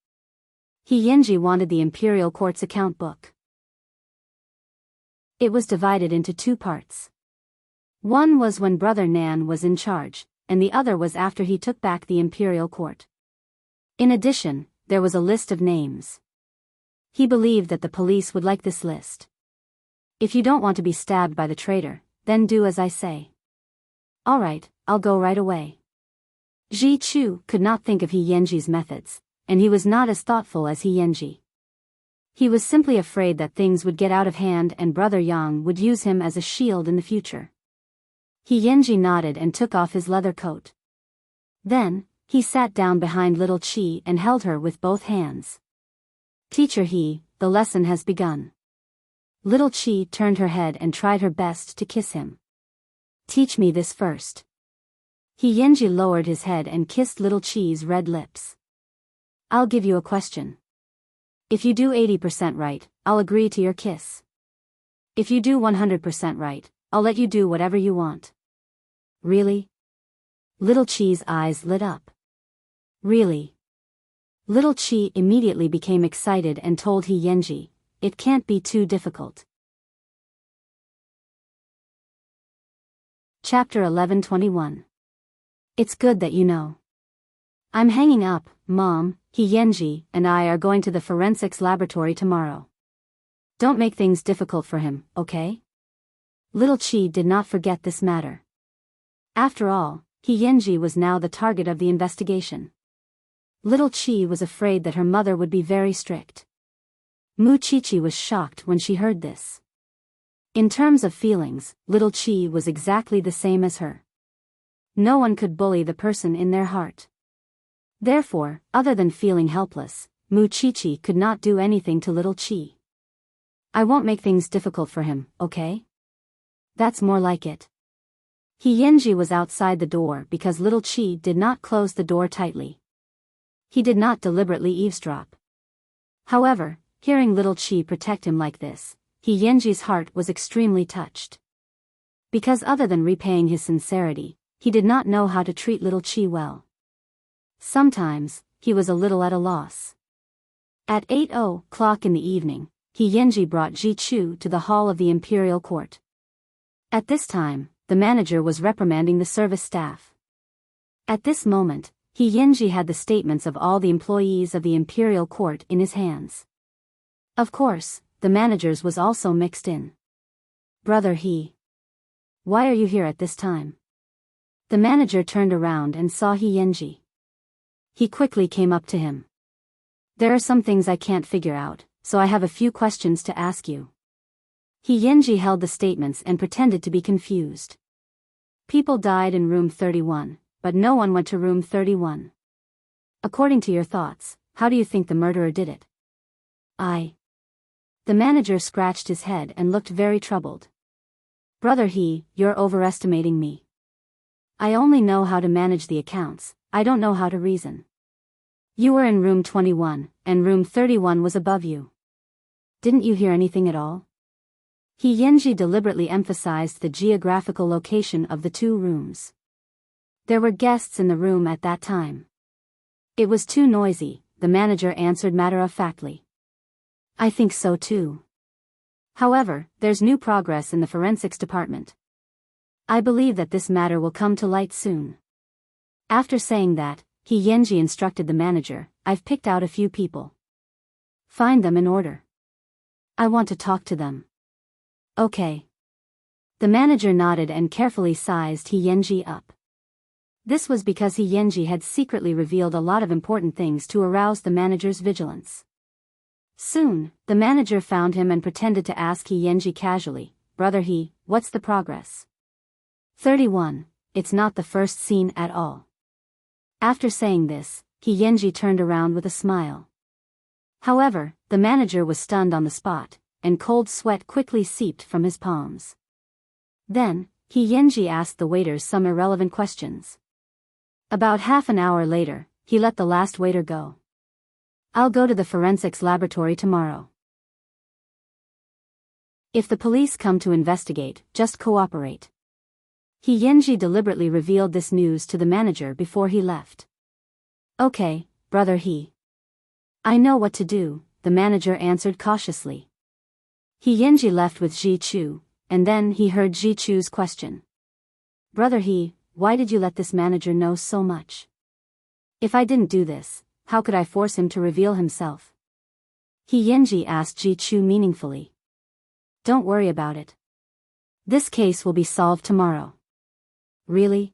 He Yenji wanted the Imperial Court's account book. It was divided into 2 parts. One was when Brother Nan was in charge, and the other was after he took back the Imperial Court. In addition, there was a list of names. He believed that the police would like this list. If you don't want to be stabbed by the traitor, then do as I say. Alright, I'll go right away. Ji Chu could not think of He Yenji's methods, and he was not as thoughtful as He Yenji. He was simply afraid that things would get out of hand and Brother Yang would use him as a shield in the future. He Yenji nodded and took off his leather coat. Then, he sat down behind little Chi and held her with both hands. Teacher, the lesson has begun. Little Chi turned her head and tried her best to kiss him. Teach me this first. Yenji lowered his head and kissed little Chi's red lips. I'll give you a question. If you do 80% right, I'll agree to your kiss. If you do 100% right, I'll let you do whatever you want. Really? Little Chi's eyes lit up. Really? Little Chi immediately became excited and told Yenji, it can't be too difficult. Chapter 11:21. It's good that you know. I'm hanging up, Mom. Yenji and I are going to the forensics laboratory tomorrow. Don't make things difficult for him, okay? Little Chi did not forget this matter. After all, Yenji was now the target of the investigation. Little Chi was afraid that her mother would be very strict. Mu Chichi was shocked when she heard this. In terms of feelings, little Chi was exactly the same as her. No one could bully the person in their heart. Therefore, other than feeling helpless, Mu Chichi could not do anything to little Chi. I won't make things difficult for him, okay? That's more like it. Yenji was outside the door because little Chi did not close the door tightly. He did not deliberately eavesdrop. However, hearing little Chi protect him like this, Yenji's heart was extremely touched. Because other than repaying his sincerity, he did not know how to treat little Chi well. Sometimes, he was a little at a loss. At 8:00 in the evening, Yenji brought Ji Chu to the hall of the imperial court. At this time, the manager was reprimanding the service staff. At this moment, Yenji had the statements of all the employees of the imperial court in his hands. Of course, the manager's was also mixed in. Brother why are you here at this time? The manager turned around and saw Yenji. He quickly came up to him. There are some things I can't figure out, so I have a few questions to ask you. Yenji held the statements and pretended to be confused. People died in room 31, but no one went to room 31. According to your thoughts, how do you think the murderer did it? The manager scratched his head and looked very troubled. Brother you're overestimating me. I only know how to manage the accounts, I don't know how to reason. You were in room 21, and room 31 was above you. Didn't you hear anything at all? Yenji deliberately emphasized the geographical location of the two rooms. There were guests in the room at that time. It was too noisy, the manager answered matter-of-factly. I think so too. However, there's new progress in the forensics department. I believe that this matter will come to light soon. After saying that, Yenji instructed the manager, I've picked out a few people. Find them in order. I want to talk to them. Okay. The manager nodded and carefully sized Yenji up. This was because Yenji had secretly revealed a lot of important things to arouse the manager's vigilance. Soon, the manager found him and pretended to ask Yenji casually, Brother what's the progress? 31, it's not the first scene at all. After saying this, Yenji turned around with a smile. However, the manager was stunned on the spot, and cold sweat quickly seeped from his palms. Then, Yenji asked the waiters some irrelevant questions. About half an hour later, he let the last waiter go. I'll go to the forensics laboratory tomorrow. If the police come to investigate, just cooperate. Yenji deliberately revealed this news to the manager before he left. Okay, brother I know what to do, the manager answered cautiously. Yenji left with Ji Chu, and then he heard Ji Chu's question. Brother why did you let this manager know so much? If I didn't do this, how could I force him to reveal himself? Yenji asked Ji Chu meaningfully. Don't worry about it. This case will be solved tomorrow. Really?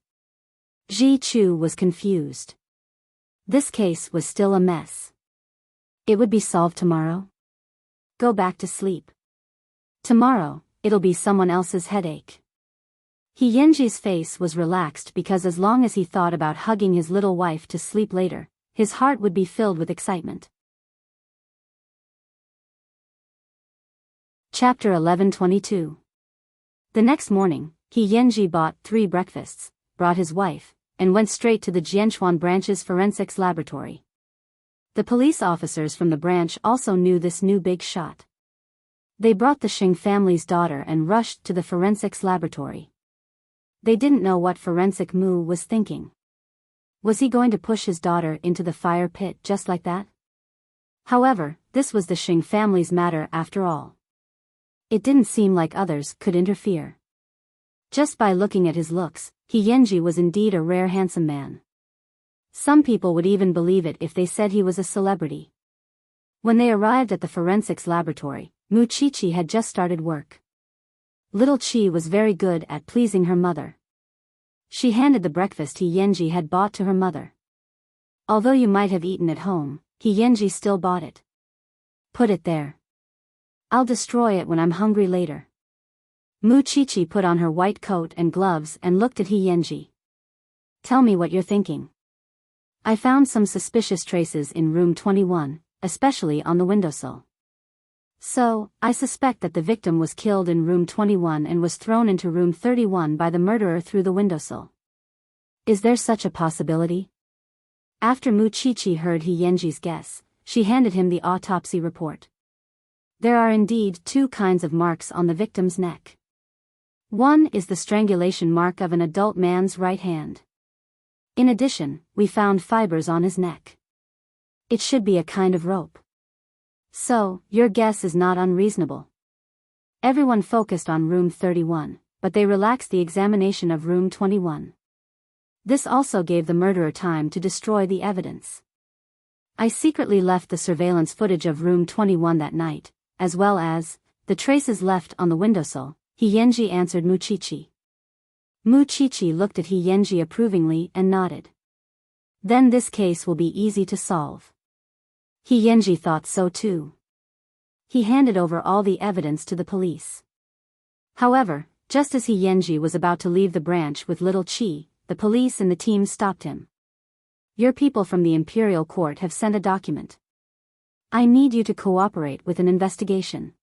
Ji Chu was confused. This case was still a mess. It would be solved tomorrow? Go back to sleep. Tomorrow, it'll be someone else's headache. He Yenji's face was relaxed because as long as he thought about hugging his little wife to sleep later, his heart would be filled with excitement. Chapter 11:22. The next morning, He Yenji bought 3 breakfasts, brought his wife, and went straight to the Jianchuan branch's forensics laboratory. The police officers from the branch also knew this new big shot. They brought the Xing family's daughter and rushed to the forensics laboratory. They didn't know what forensic Mu was thinking. Was he going to push his daughter into the fire pit just like that? However, this was the Xing family's matter after all. It didn't seem like others could interfere. Just by looking at his looks, He Yenji was indeed a rare handsome man. Some people would even believe it if they said he was a celebrity. When they arrived at the forensics laboratory, Mu Qiqi had just started work. Little Qi was very good at pleasing her mother. She handed the breakfast He Yenji had bought to her mother. Although you might have eaten at home, He Yenji still bought it. Put it there. I'll destroy it when I'm hungry later. Mu Qiqi put on her white coat and gloves and looked at He Yenji. Tell me what you're thinking. I found some suspicious traces in room 21, especially on the windowsill. So, I suspect that the victim was killed in room 21 and was thrown into room 31 by the murderer through the windowsill. Is there such a possibility? After Mu Qiqi heard He Yenji's guess, she handed him the autopsy report. There are indeed 2 kinds of marks on the victim's neck. One is the strangulation mark of an adult man's right hand. In addition, we found fibers on his neck. It should be a kind of rope. So, your guess is not unreasonable. Everyone focused on room 31, but they relaxed the examination of room 21. This also gave the murderer time to destroy the evidence. I secretly left the surveillance footage of room 21 that night, as well as the traces left on the windowsill, He Yenji answered Mu Qiqi. Mu Qiqi looked at He Yenji approvingly and nodded. Then this case will be easy to solve. He Yenji thought so too. He handed over all the evidence to the police. However, just as He Yenji was about to leave the branch with little Qi, the police and the team stopped him. Your people from the Imperial Court have sent a document. I need you to cooperate with an investigation.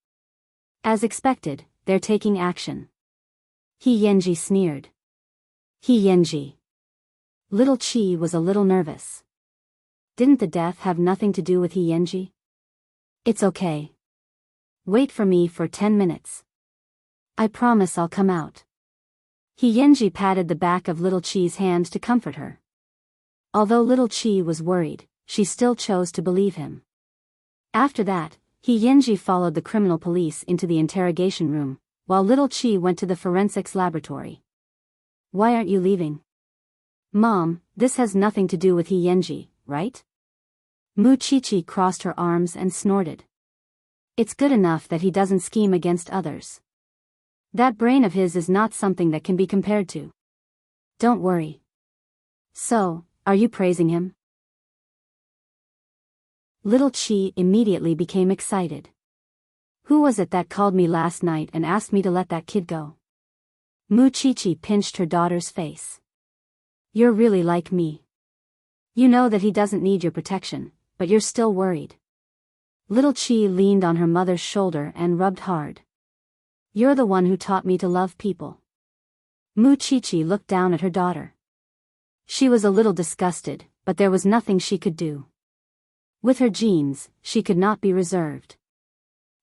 As expected, they're taking action. He Yenji sneered. He Yenji. Little Qi was a little nervous. Didn't the death have nothing to do with He Yenji? It's okay. Wait for me for 10 minutes. I promise I'll come out. He Yenji patted the back of little Qi's hand to comfort her. Although little Qi was worried, she still chose to believe him. After that, He Yenji followed the criminal police into the interrogation room, while little Qi went to the forensics laboratory. Why aren't you leaving? Mom, this has nothing to do with He Yenji, right? Mu Qiqi crossed her arms and snorted. It's good enough that he doesn't scheme against others. That brain of his is not something that can be compared to. Don't worry. So, are you praising him? Little Qi immediately became excited. Who was it that called me last night and asked me to let that kid go? Mu Qiqi pinched her daughter's face. You're really like me. You know that he doesn't need your protection, but you're still worried. Little Qi leaned on her mother's shoulder and rubbed hard. You're the one who taught me to love people. Mu Qiqi looked down at her daughter. She was a little disgusted, but there was nothing she could do. With her genes, she could not be reserved.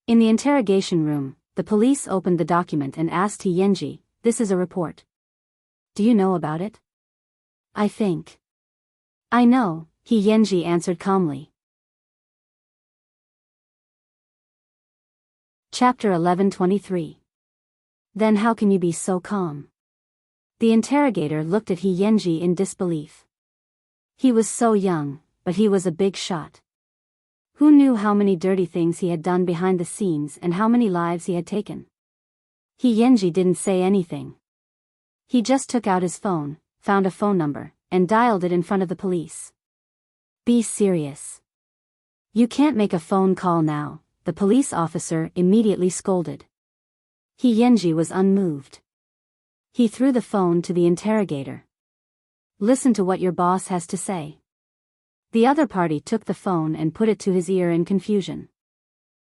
In the interrogation room, the police opened the document and asked He Yenji, "This is a report. Do you know about it?" I think. I know, He Yenji answered calmly. Chapter 11:23. Then how can you be so calm? The interrogator looked at He Yenji in disbelief. He was so young, but he was a big shot. Who knew how many dirty things he had done behind the scenes and how many lives he had taken? He Yenji didn't say anything. He just took out his phone, found a phone number, and dialed it in front of the police. Be serious. You can't make a phone call now, the police officer immediately scolded. He Yenji was unmoved. He threw the phone to the interrogator. Listen to what your boss has to say. The other party took the phone and put it to his ear in confusion.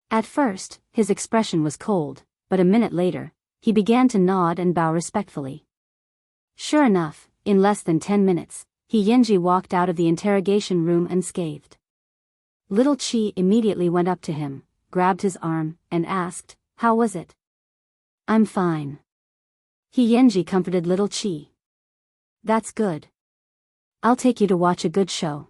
At first, his expression was cold, but a minute later, he began to nod and bow respectfully. Sure enough, in less than 10 minutes, He-Yenji walked out of the interrogation room unscathed. Little Chi immediately went up to him, grabbed his arm, and asked, "How was it?" "I'm fine." He-Yenji comforted Little Chi. "That's good. I'll take you to watch a good show."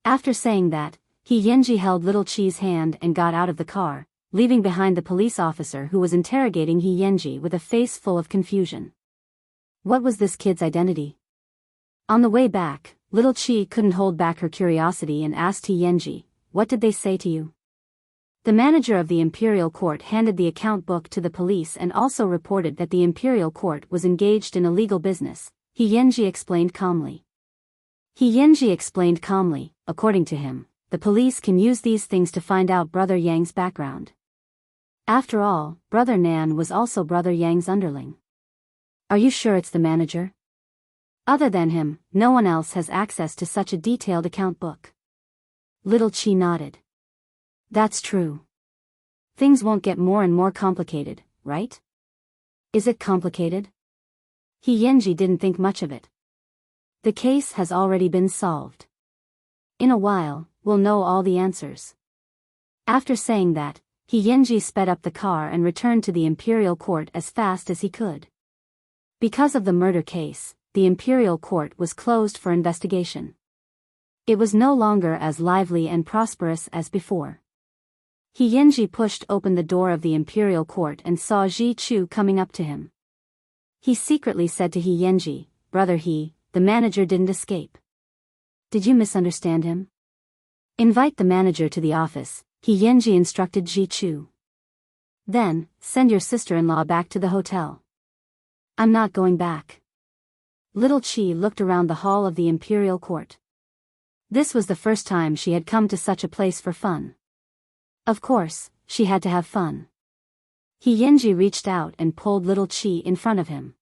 After saying that, He-Yenji held Little Chi's hand and got out of the car, leaving behind the police officer who was interrogating He-Yenji with a face full of confusion. What was this kid's identity? On the way back, Little Chi couldn't hold back her curiosity and asked He-Yenji, "What did they say to you?" The manager of the Imperial Court handed the account book to the police and also reported that the Imperial Court was engaged in illegal business, He-Yenji explained calmly. According to him, the police can use these things to find out Brother Yang's background. After all, Brother Nan was also Brother Yang's underling. Are you sure it's the manager? Other than him, no one else has access to such a detailed account book. Little Chi nodded. That's true. Things won't get more and more complicated, right? Is it complicated? He-Yenji didn't think much of it. The case has already been solved. In a while, we'll know all the answers. After saying that, He-Yenji sped up the car and returned to the Imperial Court as fast as he could. Because of the murder case, the Imperial Court was closed for investigation. It was no longer as lively and prosperous as before. He-Yenji pushed open the door of the Imperial Court and saw Ji Chu coming up to him. He secretly said to He-Yenji, "Brother He, the manager didn't escape. Did you misunderstand him?" "Invite the manager to the office," He-Yenji instructed Ji Chu. "Then, send your sister-in-law back to the hotel." "I'm not going back." Little Chi looked around the hall of the Imperial Court. This was the first time she had come to such a place for fun. Of course, she had to have fun. He-Yenji reached out and pulled Little Chi in front of him.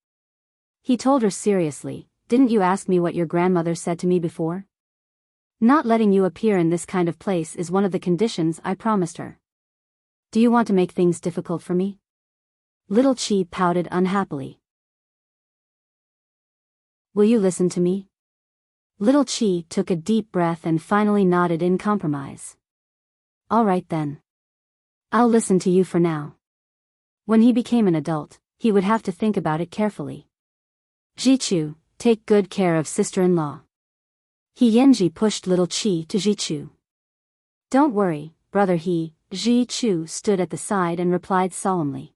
He told her seriously, "Didn't you ask me what your grandmother said to me before? Not letting you appear in this kind of place is one of the conditions I promised her. Do you want to make things difficult for me?" Little Chi pouted unhappily. "Will you listen to me?" Little Chi took a deep breath and finally nodded in compromise. "All right then. I'll listen to you for now." When he became an adult, he would have to think about it carefully. "Ji Chu, take good care of sister-in-law." He-Yenji pushed Little Chi to Ji Chu. "Don't worry, Brother He," Ji Chu stood at the side and replied solemnly.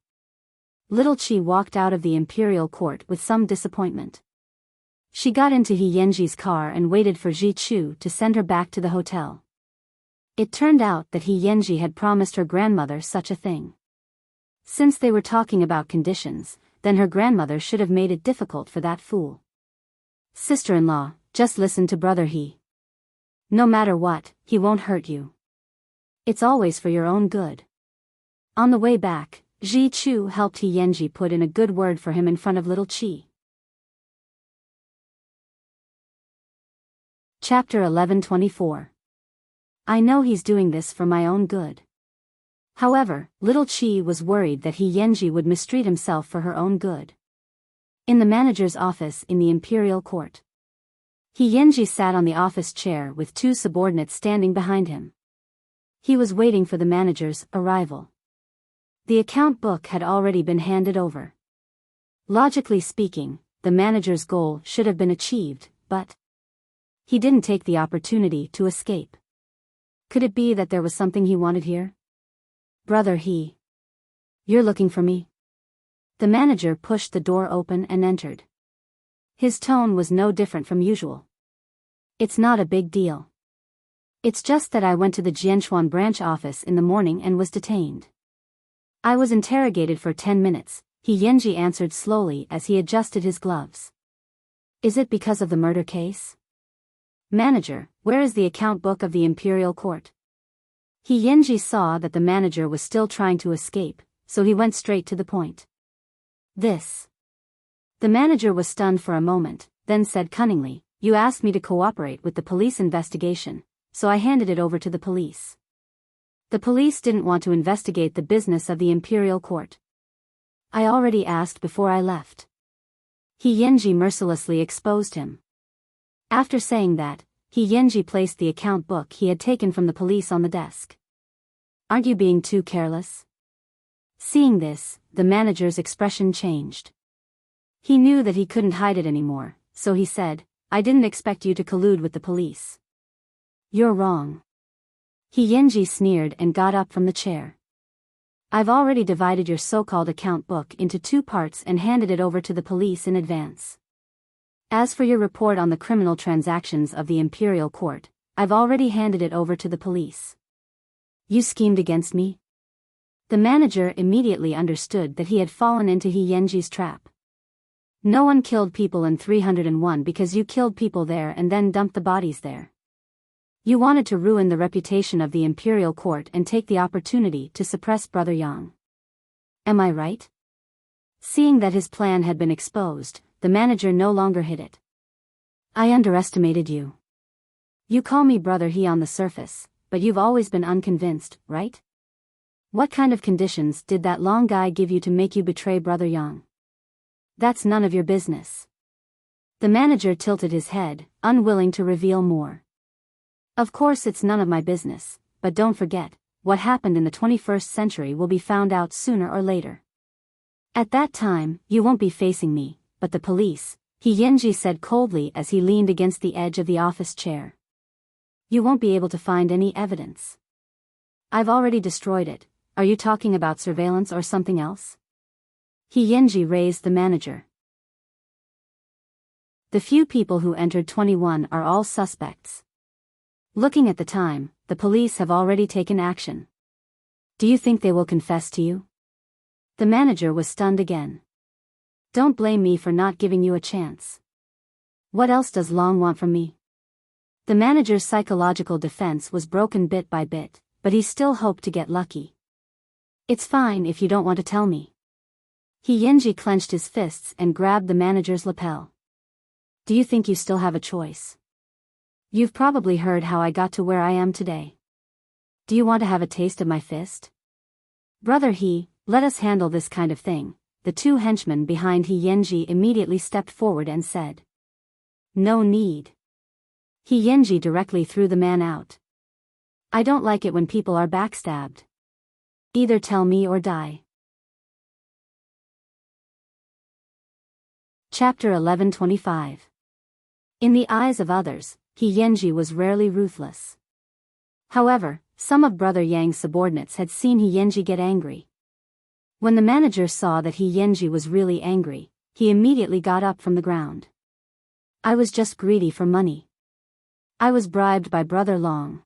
Little Chi walked out of the Imperial Court with some disappointment. She got into He-Yenji's car and waited for Ji Chu to send her back to the hotel. It turned out that He-Yenji had promised her grandmother such a thing. Since they were talking about conditions, then her grandmother should have made it difficult for that fool. "Sister-in-law, just listen to Brother He. No matter what, he won't hurt you. It's always for your own good." On the way back, Ji Chu helped He-Yenji put in a good word for him in front of Little Chi. Chapter 11:24. I know he's doing this for my own good. However, Little Chi was worried that He-Yenji would mistreat himself for her own good. In the manager's office in the Imperial Court, He-Yenji sat on the office chair with two subordinates standing behind him. He was waiting for the manager's arrival. The account book had already been handed over. Logically speaking, the manager's goal should have been achieved, but he didn't take the opportunity to escape. Could it be that there was something he wanted here? "Brother He. You're looking for me?" The manager pushed the door open and entered. His tone was no different from usual. "It's not a big deal. It's just that I went to the Jianchuan branch office in the morning and was detained. I was interrogated for 10 minutes, He-Yenji answered slowly as he adjusted his gloves. "Is it because of the murder case?" "Manager, where is the account book of the Imperial Court?" He-Yenji saw that the manager was still trying to escape, so he went straight to the point. "This." The manager was stunned for a moment, then said cunningly, "You asked me to cooperate with the police investigation, so I handed it over to the police. The police didn't want to investigate the business of the imperial court. I already asked before I left." He Yenji mercilessly exposed him. After saying that, He Yenji placed the account book he had taken from the police on the desk. "Aren't you being too careless?" Seeing this, the manager's expression changed. He knew that he couldn't hide it anymore, so he said, "I didn't expect you to collude with the police." "You're wrong." He Yenji sneered and got up from the chair. "I've already divided your so-called account book into 2 parts and handed it over to the police in advance. As for your report on the criminal transactions of the imperial court, I've already handed it over to the police." "You schemed against me?" The manager immediately understood that he had fallen into He Yenji's trap. "No one killed people in 301 because you killed people there and then dumped the bodies there. You wanted to ruin the reputation of the imperial court and take the opportunity to suppress Brother Yang. Am I right?" Seeing that his plan had been exposed, the manager no longer hid it. "I underestimated you. You call me Brother He on the surface, but you've always been unconvinced, right? What kind of conditions did that long guy give you to make you betray Brother Yang?" "That's none of your business." The manager tilted his head, unwilling to reveal more. "Of course it's none of my business, but don't forget, what happened in the 21st century will be found out sooner or later. At that time, you won't be facing me, but the police," He Yenji said coldly as he leaned against the edge of the office chair. "You won't be able to find any evidence. I've already destroyed it. Are you talking about surveillance or something else?" He Yenji raised the manager. "The few people who entered 21 are all suspects. Looking at the time, the police have already taken action. Do you think they will confess to you?" The manager was stunned again. "Don't blame me for not giving you a chance. What else does Long want from me?" The manager's psychological defense was broken bit by bit, but he still hoped to get lucky. "It's fine if you don't want to tell me." He Yenji clenched his fists and grabbed the manager's lapel. "Do you think you still have a choice? You've probably heard how I got to where I am today. Do you want to have a taste of my fist?" "Brother He, let us handle this kind of thing." The 2 henchmen behind He Yenji immediately stepped forward and said. "No need." He Yenji directly threw the man out. "I don't like it when people are backstabbed. Either tell me or die." Chapter 1125. In the eyes of others, He Yenji was rarely ruthless. However, some of Brother Yang's subordinates had seen He Yenji get angry. When the manager saw that He Yenji was really angry, he immediately got up from the ground. "I was just greedy for money. I was bribed by Brother Long.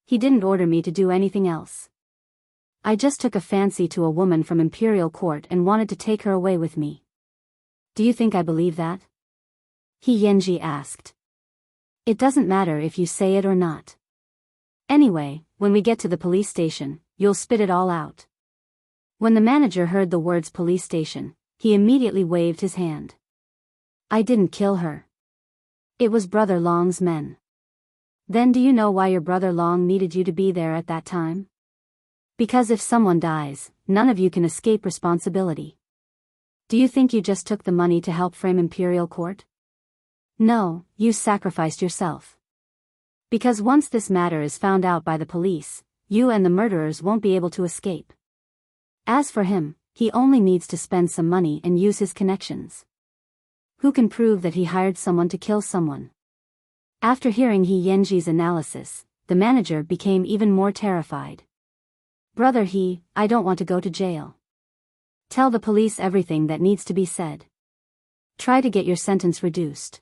He didn't order me to do anything else. I just took a fancy to a woman from Imperial Court and wanted to take her away with me. Do you think I believe that?" He Yenji asked. "It doesn't matter if you say it or not. Anyway, when we get to the police station, you'll spit it all out." When the manager heard the words police station, he immediately waved his hand. "I didn't kill her. It was Brother Long's men." "Then do you know why your Brother Long needed you to be there at that time? Because if someone dies, none of you can escape responsibility. Do you think you just took the money to help frame Imperial Court? No, you sacrificed yourself. Because once this matter is found out by the police, you and the murderers won't be able to escape. As for him, he only needs to spend some money and use his connections. Who can prove that he hired someone to kill someone?" After hearing He Yenji's analysis, the manager became even more terrified. "Brother He, I don't want to go to jail. Tell the police everything that needs to be said. Try to get your sentence reduced."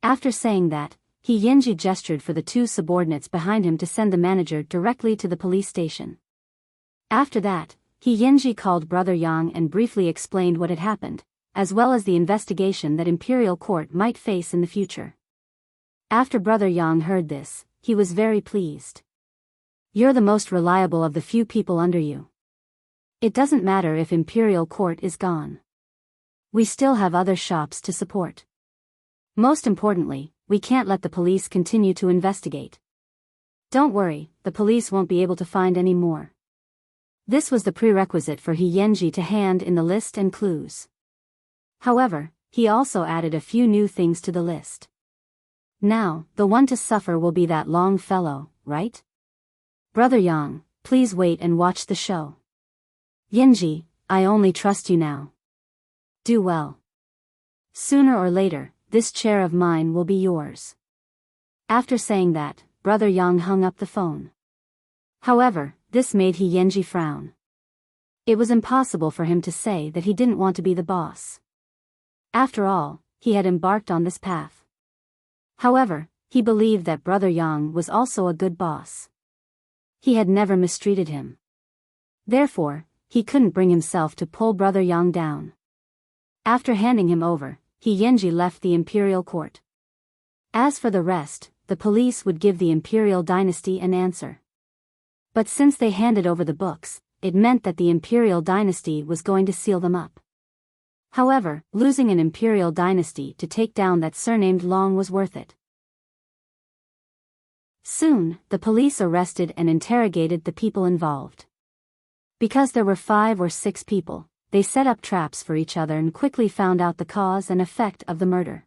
After saying that, He Yenji gestured for the 2 subordinates behind him to send the manager directly to the police station. After that, He Yenji called Brother Yang and briefly explained what had happened, as well as the investigation that Imperial Court might face in the future. After Brother Yang heard this, he was very pleased. "You're the most reliable of the few people under you. It doesn't matter if Imperial Court is gone. We still have other shops to support. Most importantly, we can't let the police continue to investigate. Don't worry, the police won't be able to find any more. This was the prerequisite for He Yanji to hand in the list and clues. However, he also added a few new things to the list. Now, the one to suffer will be that long fellow, right? Brother Yang, please wait and watch the show. Yanji, I only trust you now. Do well. Sooner or later, this chair of mine will be yours. After saying that, Brother Yang hung up the phone. However, this made He Yanji frown. It was impossible for him to say that he didn't want to be the boss. After all, he had embarked on this path. However, he believed that Brother Yang was also a good boss. He had never mistreated him. Therefore, he couldn't bring himself to pull Brother Yang down. After handing him over, He Yanji left the imperial court. As for the rest, the police would give the imperial dynasty an answer. But since they handed over the books, it meant that the imperial dynasty was going to seal them up. However, losing an imperial dynasty to take down that surnamed Long was worth it. Soon, the police arrested and interrogated the people involved. Because there were 5 or 6 people, they set up traps for each other and quickly found out the cause and effect of the murder.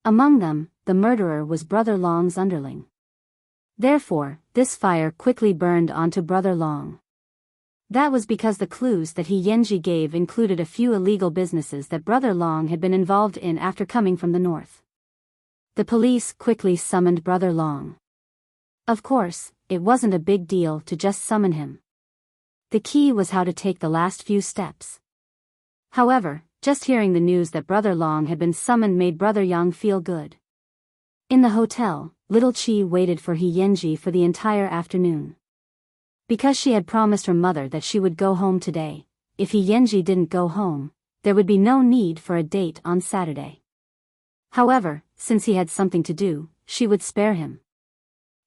Among them, the murderer was Brother Long's underling. Therefore, this fire quickly burned onto Brother Long. That was because the clues that He Yanji gave included a few illegal businesses that Brother Long had been involved in after coming from the north. The police quickly summoned Brother Long. Of course, it wasn't a big deal to just summon him. The key was how to take the last few steps. However, just hearing the news that Brother Long had been summoned made Brother Yang feel good. In the hotel, little Chi waited for He Yanji for the entire afternoon. Because she had promised her mother that she would go home today, if He Yanji didn't go home, there would be no need for a date on Saturday. However, since he had something to do, she would spare him.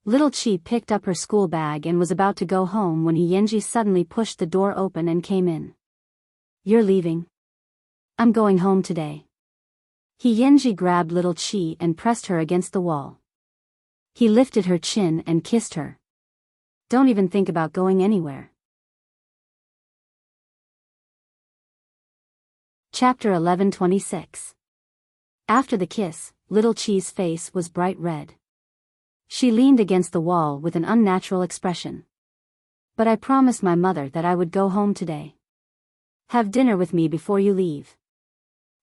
Little Chi picked up her school bag and was about to go home when He Yanji suddenly pushed the door open and came in. You're leaving? I'm going home today. He Yanji grabbed little Chi and pressed her against the wall. He lifted her chin and kissed her. Don't even think about going anywhere. Chapter 11:26. After the kiss, little Chi's face was bright red. She leaned against the wall with an unnatural expression. But I promised my mother that I would go home today. Have dinner with me before you leave.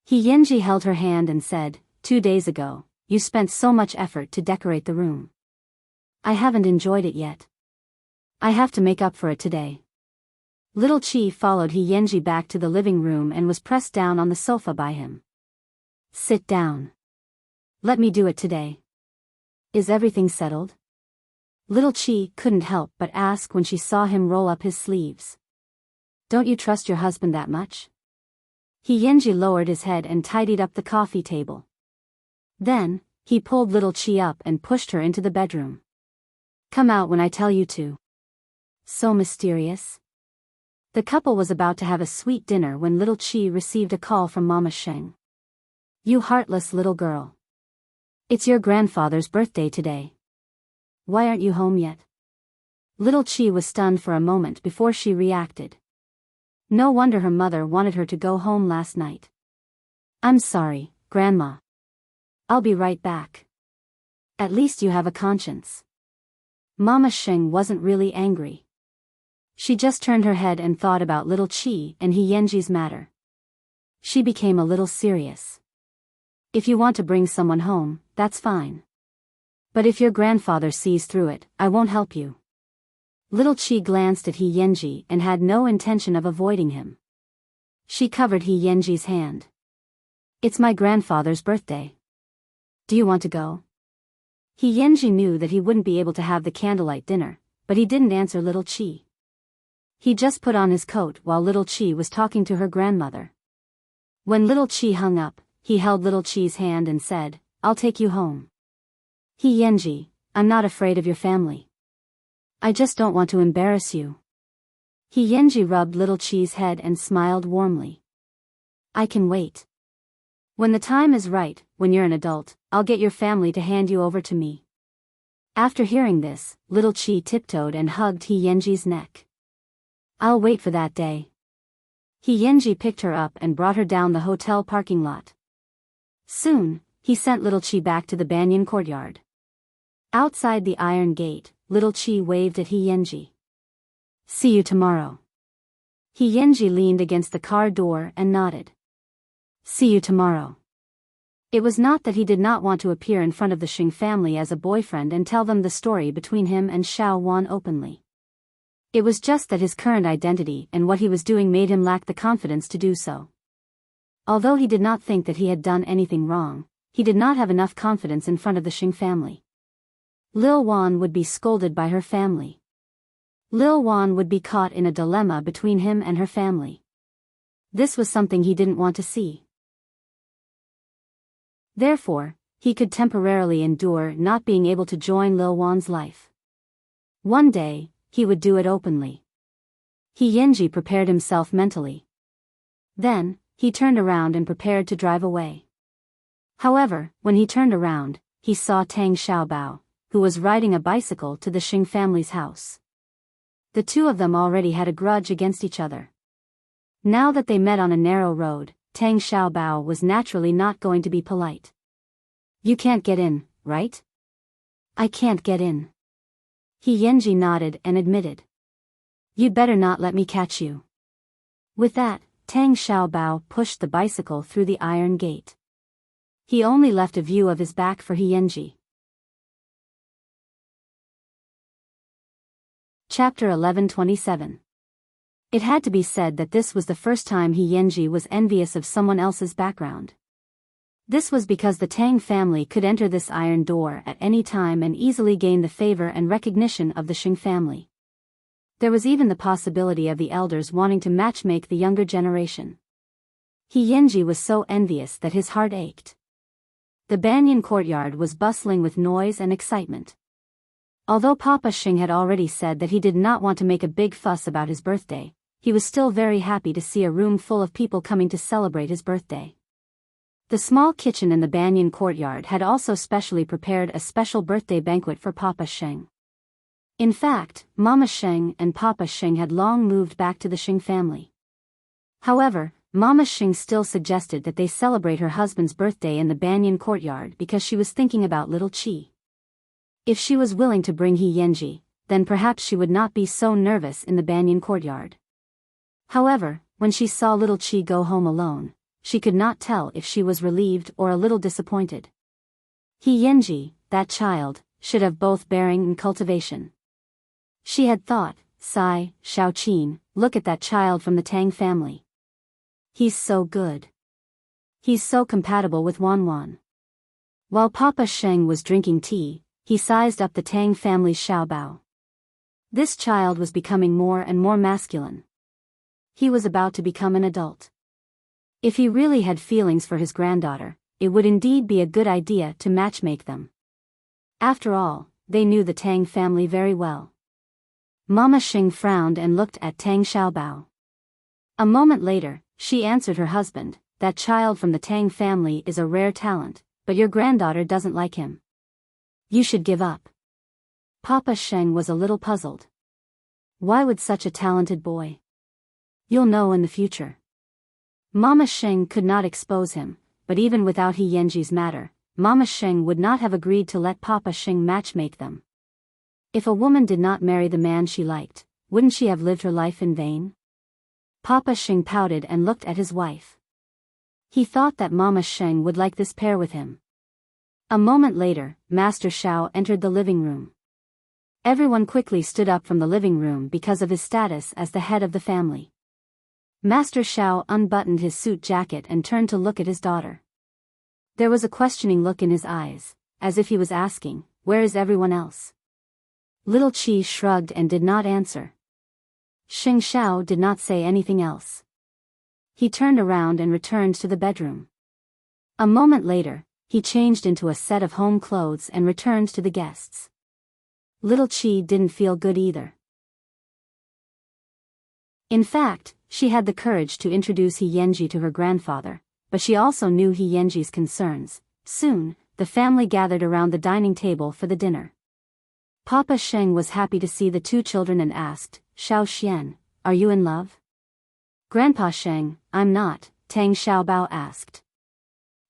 He Yanji held her hand and said, 2 days ago, you spent so much effort to decorate the room. I haven't enjoyed it yet. I have to make up for it today. Little Chi followed He Yanji back to the living room and was pressed down on the sofa by him. Sit down. Let me do it today. Is everything settled? Little Chi couldn't help but ask when she saw him roll up his sleeves. Don't you trust your husband that much? He Yanji lowered his head and tidied up the coffee table. Then, he pulled little Chi up and pushed her into the bedroom. Come out when I tell you to. So mysterious. The couple was about to have a sweet dinner when little Chi received a call from Mama Sheng. You heartless little girl. It's your grandfather's birthday today. Why aren't you home yet? Little Chi was stunned for a moment before she reacted. No wonder her mother wanted her to go home last night. I'm sorry, Grandma. I'll be right back. At least you have a conscience. Mama Sheng wasn't really angry. She just turned her head and thought about little Chi and He Yanji's matter. She became a little serious. If you want to bring someone home, that's fine. But if your grandfather sees through it, I won't help you. Little Chi glanced at He Yanji and had no intention of avoiding him. She covered He Yanji's hand. It's my grandfather's birthday. Do you want to go? He Yanji knew that he wouldn't be able to have the candlelight dinner, but he didn't answer little Chi. He just put on his coat while little Chi was talking to her grandmother. When little Chi hung up, he held little Chi's hand and said, I'll take you home. He Yanji, I'm not afraid of your family. I just don't want to embarrass you. He Yanji rubbed little Chi's head and smiled warmly. I can wait. When the time is right, when you're an adult, I'll get your family to hand you over to me. After hearing this, little Chi tiptoed and hugged He Yenji's neck. I'll wait for that day. He Yenji picked her up and brought her down the hotel parking lot. Soon, he sent little Chi back to the banyan courtyard. Outside the iron gate, little Chi waved at He Yenji. See you tomorrow. He Yenji leaned against the car door and nodded. See you tomorrow. It was not that he did not want to appear in front of the Xing family as a boyfriend and tell them the story between him and Xiao Wan openly. It was just that his current identity and what he was doing made him lack the confidence to do so. Although he did not think that he had done anything wrong, he did not have enough confidence in front of the Xing family. Lil Wan would be scolded by her family. Lil Wan would be caught in a dilemma between him and her family. This was something he didn't want to see. Therefore, he could temporarily endure not being able to join Lil Wan's life. One day, he would do it openly. He Yenji prepared himself mentally. Then, he turned around and prepared to drive away. However, when he turned around, he saw Tang Xiaobao, who was riding a bicycle to the Xing family's house. The two of them already had a grudge against each other. Now that they met on a narrow road, Tang Xiaobao was naturally not going to be polite. You can't get in, right? I can't get in. He Yenji nodded and admitted. You'd better not let me catch you. With that, Tang Xiaobao pushed the bicycle through the iron gate. He only left a view of his back for He Yenji. Chapter 1127. It had to be said that this was the first time He Yenji was envious of someone else's background. This was because the Tang family could enter this iron door at any time and easily gain the favor and recognition of the Xing family. There was even the possibility of the elders wanting to matchmake the younger generation. He Yenji was so envious that his heart ached. The banyan courtyard was bustling with noise and excitement. Although Papa Xing had already said that he did not want to make a big fuss about his birthday, he was still very happy to see a room full of people coming to celebrate his birthday. The small kitchen in the banyan courtyard had also specially prepared a special birthday banquet for Papa Xing. In fact, Mama Xing and Papa Xing had long moved back to the Xing family. However, Mama Xing still suggested that they celebrate her husband's birthday in the banyan courtyard because she was thinking about little Chi. If she was willing to bring He Yenji, then perhaps she would not be so nervous in the banyan courtyard. However, when she saw little Chi go home alone, she could not tell if she was relieved or a little disappointed. He Yenji, that child, should have both bearing and cultivation. She had thought, sigh, Xiaoqin, look at that child from the Tang family. He's so good. He's so compatible with Wanwan. While Papa Xing was drinking tea, he sized up the Tang family's Xiaobao. This child was becoming more and more masculine. He was about to become an adult. If he really had feelings for his granddaughter, it would indeed be a good idea to matchmake them. After all, they knew the Tang family very well. Mama Xing frowned and looked at Tang Xiaobao. A moment later, she answered her husband, that child from the Tang family is a rare talent, but your granddaughter doesn't like him. You should give up. Papa Xing was a little puzzled. Why would such a talented boy? You'll know in the future. Mama Xing could not expose him, but even without He Yenji's matter, Mama Xing would not have agreed to let Papa Xing matchmake them. If a woman did not marry the man she liked, wouldn't she have lived her life in vain? Papa Xing pouted and looked at his wife. He thought that Mama Xing would like this pair with him. A moment later, Master Xiao entered the living room. Everyone quickly stood up from the living room because of his status as the head of the family. Master Xiao unbuttoned his suit jacket and turned to look at his daughter. There was a questioning look in his eyes, as if he was asking, where is everyone else? Little Chi shrugged and did not answer. Xing Xiao did not say anything else. He turned around and returned to the bedroom. A moment later, he changed into a set of home clothes and returned to the guests. Little Chi didn't feel good either. In fact, she had the courage to introduce He Yanji to her grandfather, but she also knew He Yanji's concerns. Soon, the family gathered around the dining table for the dinner. Papa Sheng was happy to see the two children and asked, "Xiao Xian, are you in love?" "Grandpa Sheng, I'm not," Tang Xiaobao asked.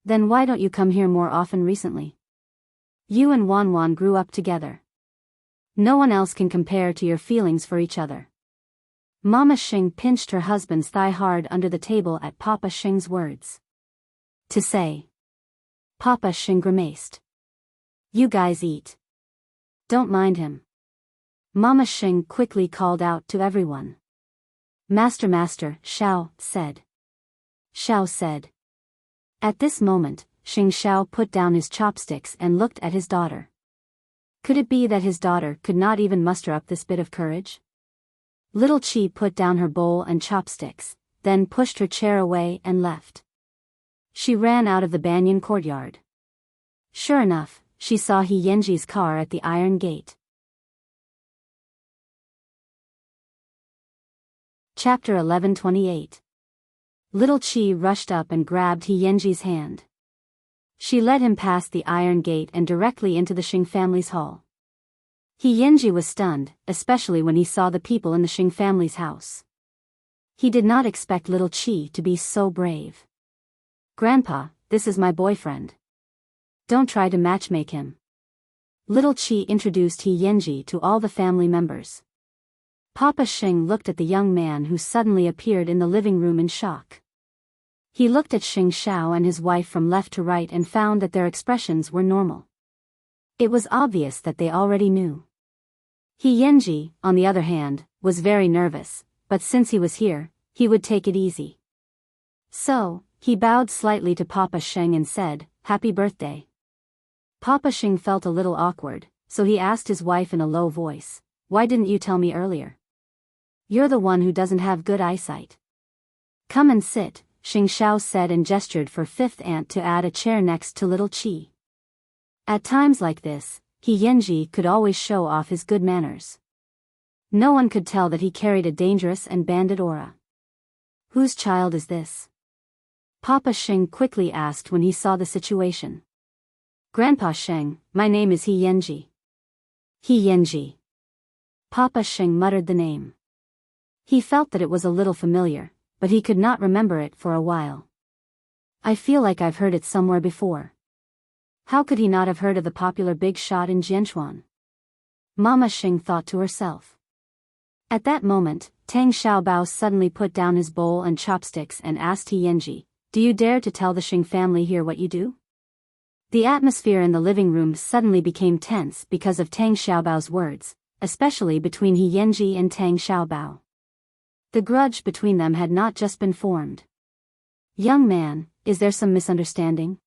"Then why don't you come here more often recently? You and Wanwan grew up together. No one else can compare to your feelings for each other." Mama Sheng pinched her husband's thigh hard under the table at Papa Sheng's words. "To say." Papa Sheng grimaced. "You guys eat. Don't mind him." Mama Sheng quickly called out to everyone. Master, Xiao said. Xiao said. At this moment, Xing Xiao put down his chopsticks and looked at his daughter. Could it be that his daughter could not even muster up this bit of courage? Little Chi put down her bowl and chopsticks, then pushed her chair away and left. She ran out of the banyan courtyard. Sure enough, she saw He Yanji's car at the iron gate. Chapter 11:28. Little Chi rushed up and grabbed He Yanji's hand. She led him past the iron gate and directly into the Xing family's hall. He Yanji was stunned, especially when he saw the people in the Xing family's house. He did not expect little Chi to be so brave. "Grandpa, this is my boyfriend. Don't try to matchmake him." Little Chi introduced He Yanji to all the family members. Papa Xing looked at the young man who suddenly appeared in the living room in shock. He looked at Xing Xiao and his wife from left to right and found that their expressions were normal. It was obvious that they already knew. He Yanji, on the other hand, was very nervous, but since he was here, he would take it easy. So, he bowed slightly to Papa Sheng and said, "Happy birthday." Papa Sheng felt a little awkward, so he asked his wife in a low voice, "Why didn't you tell me earlier? You're the one who doesn't have good eyesight." "Come and sit," Xing Xiao said and gestured for fifth aunt to add a chair next to little Chi. At times like this, He Yanji could always show off his good manners. No one could tell that he carried a dangerous and bandit aura. "Whose child is this?" Papa Sheng quickly asked when he saw the situation. "Grandpa Sheng, my name is He Yanji." He Yanji. Papa Sheng muttered the name. He felt that it was a little familiar, but he could not remember it for a while. "I feel like I've heard it somewhere before." How could he not have heard of the popular big shot in Jianchuan? Mama Xing thought to herself. At that moment, Tang Xiaobao suddenly put down his bowl and chopsticks and asked He Yanji, "Do you dare to tell the Xing family here what you do?" The atmosphere in the living room suddenly became tense because of Tang Xiaobao's words, especially between He Yanji and Tang Xiaobao. The grudge between them had not just been formed. "Young man, is there some misunderstanding?"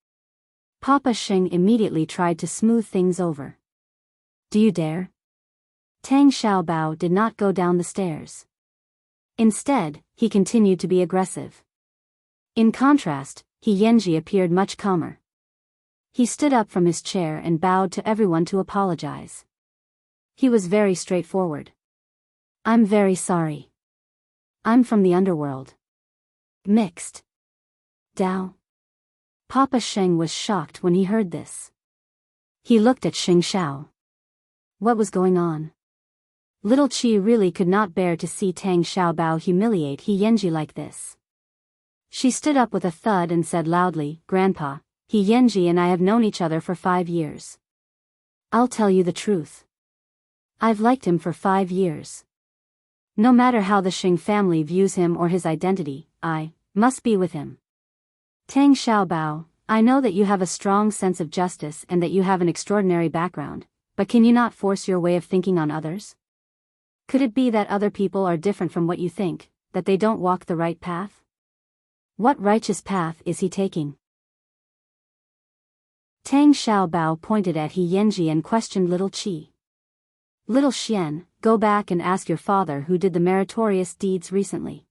Papa Xing immediately tried to smooth things over. "Do you dare?" Tang Xiaobao did not go down the stairs. Instead, he continued to be aggressive. In contrast, He Yanji appeared much calmer. He stood up from his chair and bowed to everyone to apologize. He was very straightforward. "I'm very sorry. I'm from the underworld." Mixed. Dao. Papa Sheng was shocked when he heard this. He looked at Xing Xiao. What was going on? Little Chi really could not bear to see Tang Xiaobao humiliate He Yanji like this. She stood up with a thud and said loudly, "Grandpa, He Yanji and I have known each other for 5 years. I'll tell you the truth. I've liked him for 5 years. No matter how the Xing family views him or his identity, I must be with him." Tang Xiaobao, I know that you have a strong sense of justice and that you have an extraordinary background, but can you not force your way of thinking on others? Could it be that other people are different from what you think, that they don't walk the right path? What righteous path is he taking? Tang Xiaobao pointed at He Yanji and questioned little Chi. "Little Xian, go back and ask your father who did the meritorious deeds recently."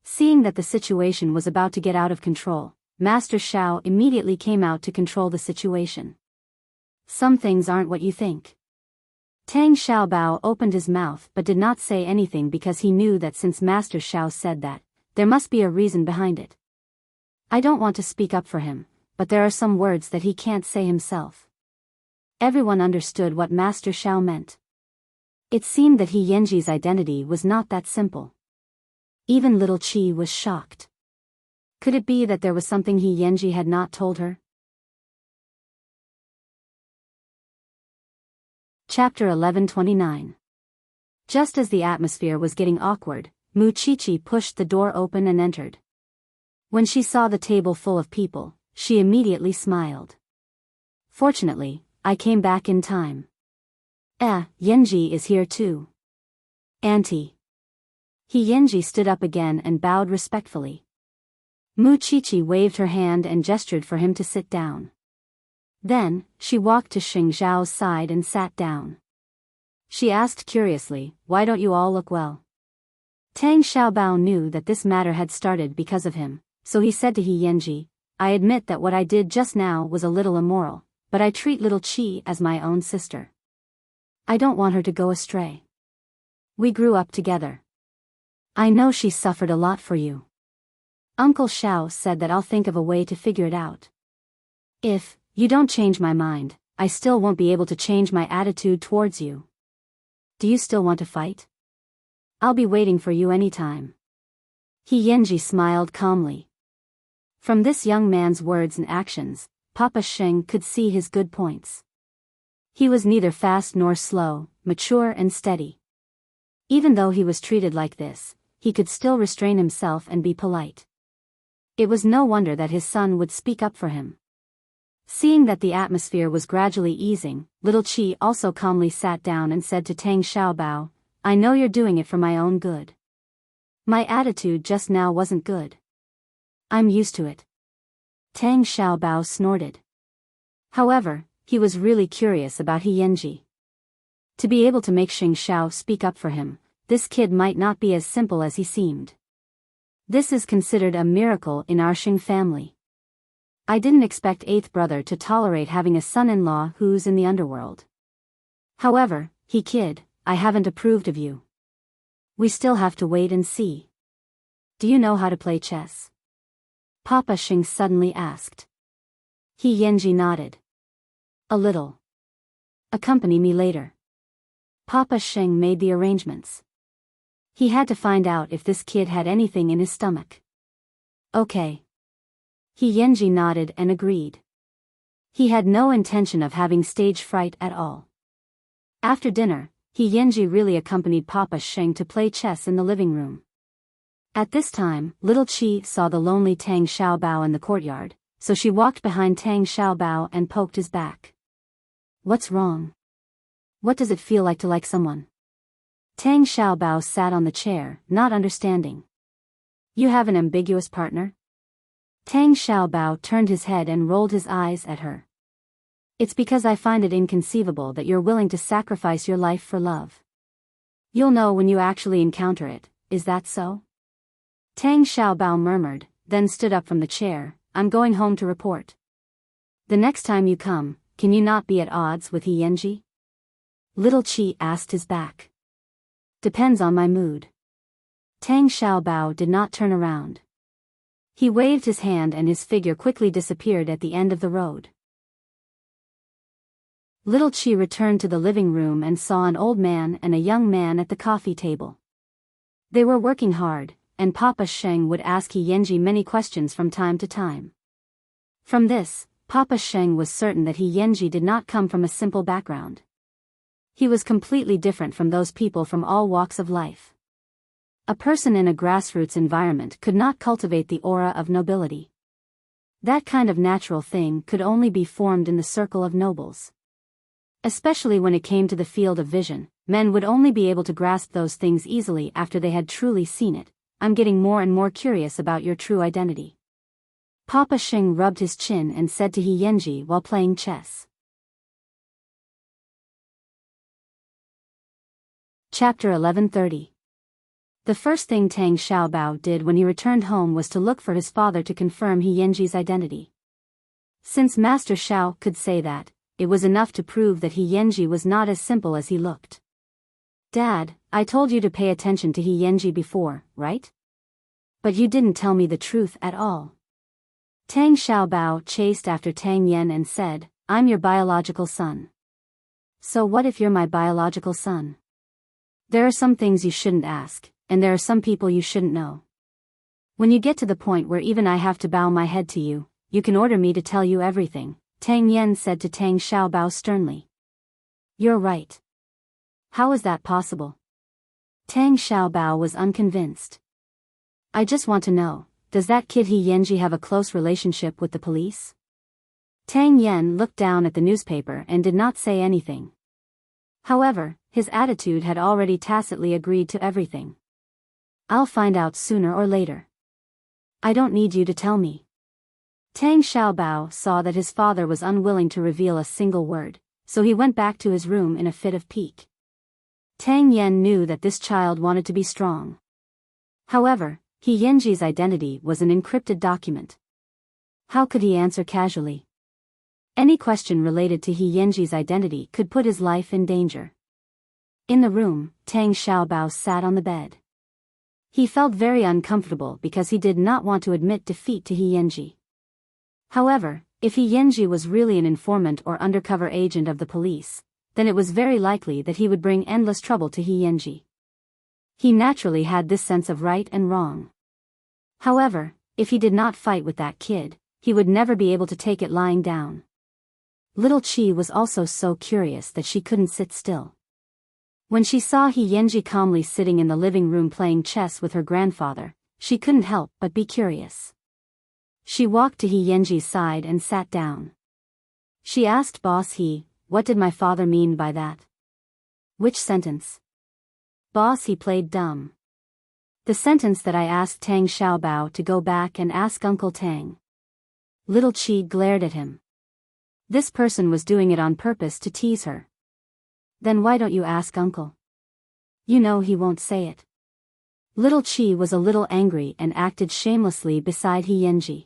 Seeing that the situation was about to get out of control, Master Xiao immediately came out to control the situation. "Some things aren't what you think." Tang Xiaobao opened his mouth but did not say anything because he knew that since Master Xiao said that, there must be a reason behind it. I don't want to speak up for him, but there are some words that he can't say himself. Everyone understood what Master Xiao meant. It seemed that He Yanji's identity was not that simple. Even little Qi was shocked. Could it be that there was something He Yanji had not told her? Chapter 1129. Just as the atmosphere was getting awkward, Mu Qiqi pushed the door open and entered. When she saw the table full of people, she immediately smiled. Fortunately, I came back in time. Yanji is here too. Auntie. He Yanji stood up again and bowed respectfully. Mu Qiqi waved her hand and gestured for him to sit down. Then, she walked to Xing Zhao's side and sat down. She asked curiously, "Why don't you all look well?" Tang Xiaobao knew that this matter had started because of him, so he said to He Yanji, "I admit that what I did just now was a little immoral, but I treat little Qi as my own sister. I don't want her to go astray. We grew up together. I know she suffered a lot for you. Uncle Xiao said that I'll think of a way to figure it out. If you don't change my mind, I still won't be able to change my attitude towards you. Do you still want to fight? I'll be waiting for you anytime." He Yanji smiled calmly. From this young man's words and actions, Papa Sheng could see his good points. He was neither fast nor slow, mature and steady. Even though he was treated like this, he could still restrain himself and be polite. It was no wonder that his son would speak up for him. Seeing that the atmosphere was gradually easing, little Qi also calmly sat down and said to Tang Xiaobao, "I know you're doing it for my own good. My attitude just now wasn't good. I'm used to it." Tang Xiaobao snorted. However, he was really curious about He Yanji. To be able to make Xing Xiao speak up for him, this kid might not be as simple as he seemed. This is considered a miracle in our Xing family. I didn't expect eighth brother to tolerate having a son-in-law who's in the underworld. However, He kid, I haven't approved of you. We still have to wait and see. Do you know how to play chess? Papa Xing suddenly asked. He Yanji nodded. A little. Accompany me later. Papa Sheng made the arrangements. He had to find out if this kid had anything in his stomach. Okay. He Yanji nodded and agreed. He had no intention of having stage fright at all. After dinner, He Yanji really accompanied Papa Sheng to play chess in the living room. At this time, little Qi saw the lonely Tang Xiaobao in the courtyard, so she walked behind Tang Xiaobao and poked his back. What's wrong? What does it feel like to like someone? Tang Xiaobao sat on the chair, not understanding. You have an ambiguous partner? Tang Xiaobao turned his head and rolled his eyes at her. It's because I find it inconceivable that you're willing to sacrifice your life for love. You'll know when you actually encounter it, is that so? Tang Xiaobao murmured, then stood up from the chair. I'm going home to report. The next time you come, can you not be at odds with He Yanji? Little Qi asked his back. Depends on my mood. Tang Xiaobao did not turn around. He waved his hand and his figure quickly disappeared at the end of the road. Little Qi returned to the living room and saw an old man and a young man at the coffee table. They were working hard, and Papa Sheng would ask He Yanji many questions from time to time. From this, Papa Sheng was certain that He Yanji did not come from a simple background. He was completely different from those people from all walks of life. A person in a grassroots environment could not cultivate the aura of nobility. That kind of natural thing could only be formed in the circle of nobles. Especially when it came to the field of vision, men would only be able to grasp those things easily after they had truly seen it. I'm getting more and more curious about your true identity. Papa Sheng rubbed his chin and said to He Yanji while playing chess. Chapter 1130. The first thing Tang Xiaobao did when he returned home was to look for his father to confirm He Yanji's identity. Since Master Xiao could say that, it was enough to prove that He Yenji was not as simple as he looked. Dad, I told you to pay attention to He Yenji before, right? But you didn't tell me the truth at all. Tang Xiaobao chased after Tang Yen and said, I'm your biological son. So what if you're my biological son? There are some things you shouldn't ask, and there are some people you shouldn't know. When you get to the point where even I have to bow my head to you, you can order me to tell you everything, Tang Yen said to Tang Xiaobao sternly. You're right. How is that possible? Tang Xiaobao was unconvinced. I just want to know, does that kid He Yenji have a close relationship with the police? Tang Yen looked down at the newspaper and did not say anything. However, his attitude had already tacitly agreed to everything. I'll find out sooner or later. I don't need you to tell me. Tang Xiaobao saw that his father was unwilling to reveal a single word, so he went back to his room in a fit of pique. Tang Yen knew that this child wanted to be strong. However, He Yenji's identity was an encrypted document. How could he answer casually? Any question related to He Yenji's identity could put his life in danger. In the room, Tang Xiaobao sat on the bed. He felt very uncomfortable because he did not want to admit defeat to He Yenji. However, if He Yenji was really an informant or undercover agent of the police, then it was very likely that he would bring endless trouble to He Yenji. He naturally had this sense of right and wrong. However, if he did not fight with that kid, he would never be able to take it lying down. Little Chi was also so curious that she couldn't sit still. When she saw He Yenji calmly sitting in the living room playing chess with her grandfather, she couldn't help but be curious. She walked to He Yenji's side and sat down. She asked Boss He, what did my father mean by that? Which sentence? Boss He played dumb. The sentence that I asked Tang Xiaobao to go back and ask Uncle Tang. Little Chi glared at him. This person was doing it on purpose to tease her. Then why don't you ask Uncle? You know he won't say it. Little Chi was a little angry and acted shamelessly beside He Yenji.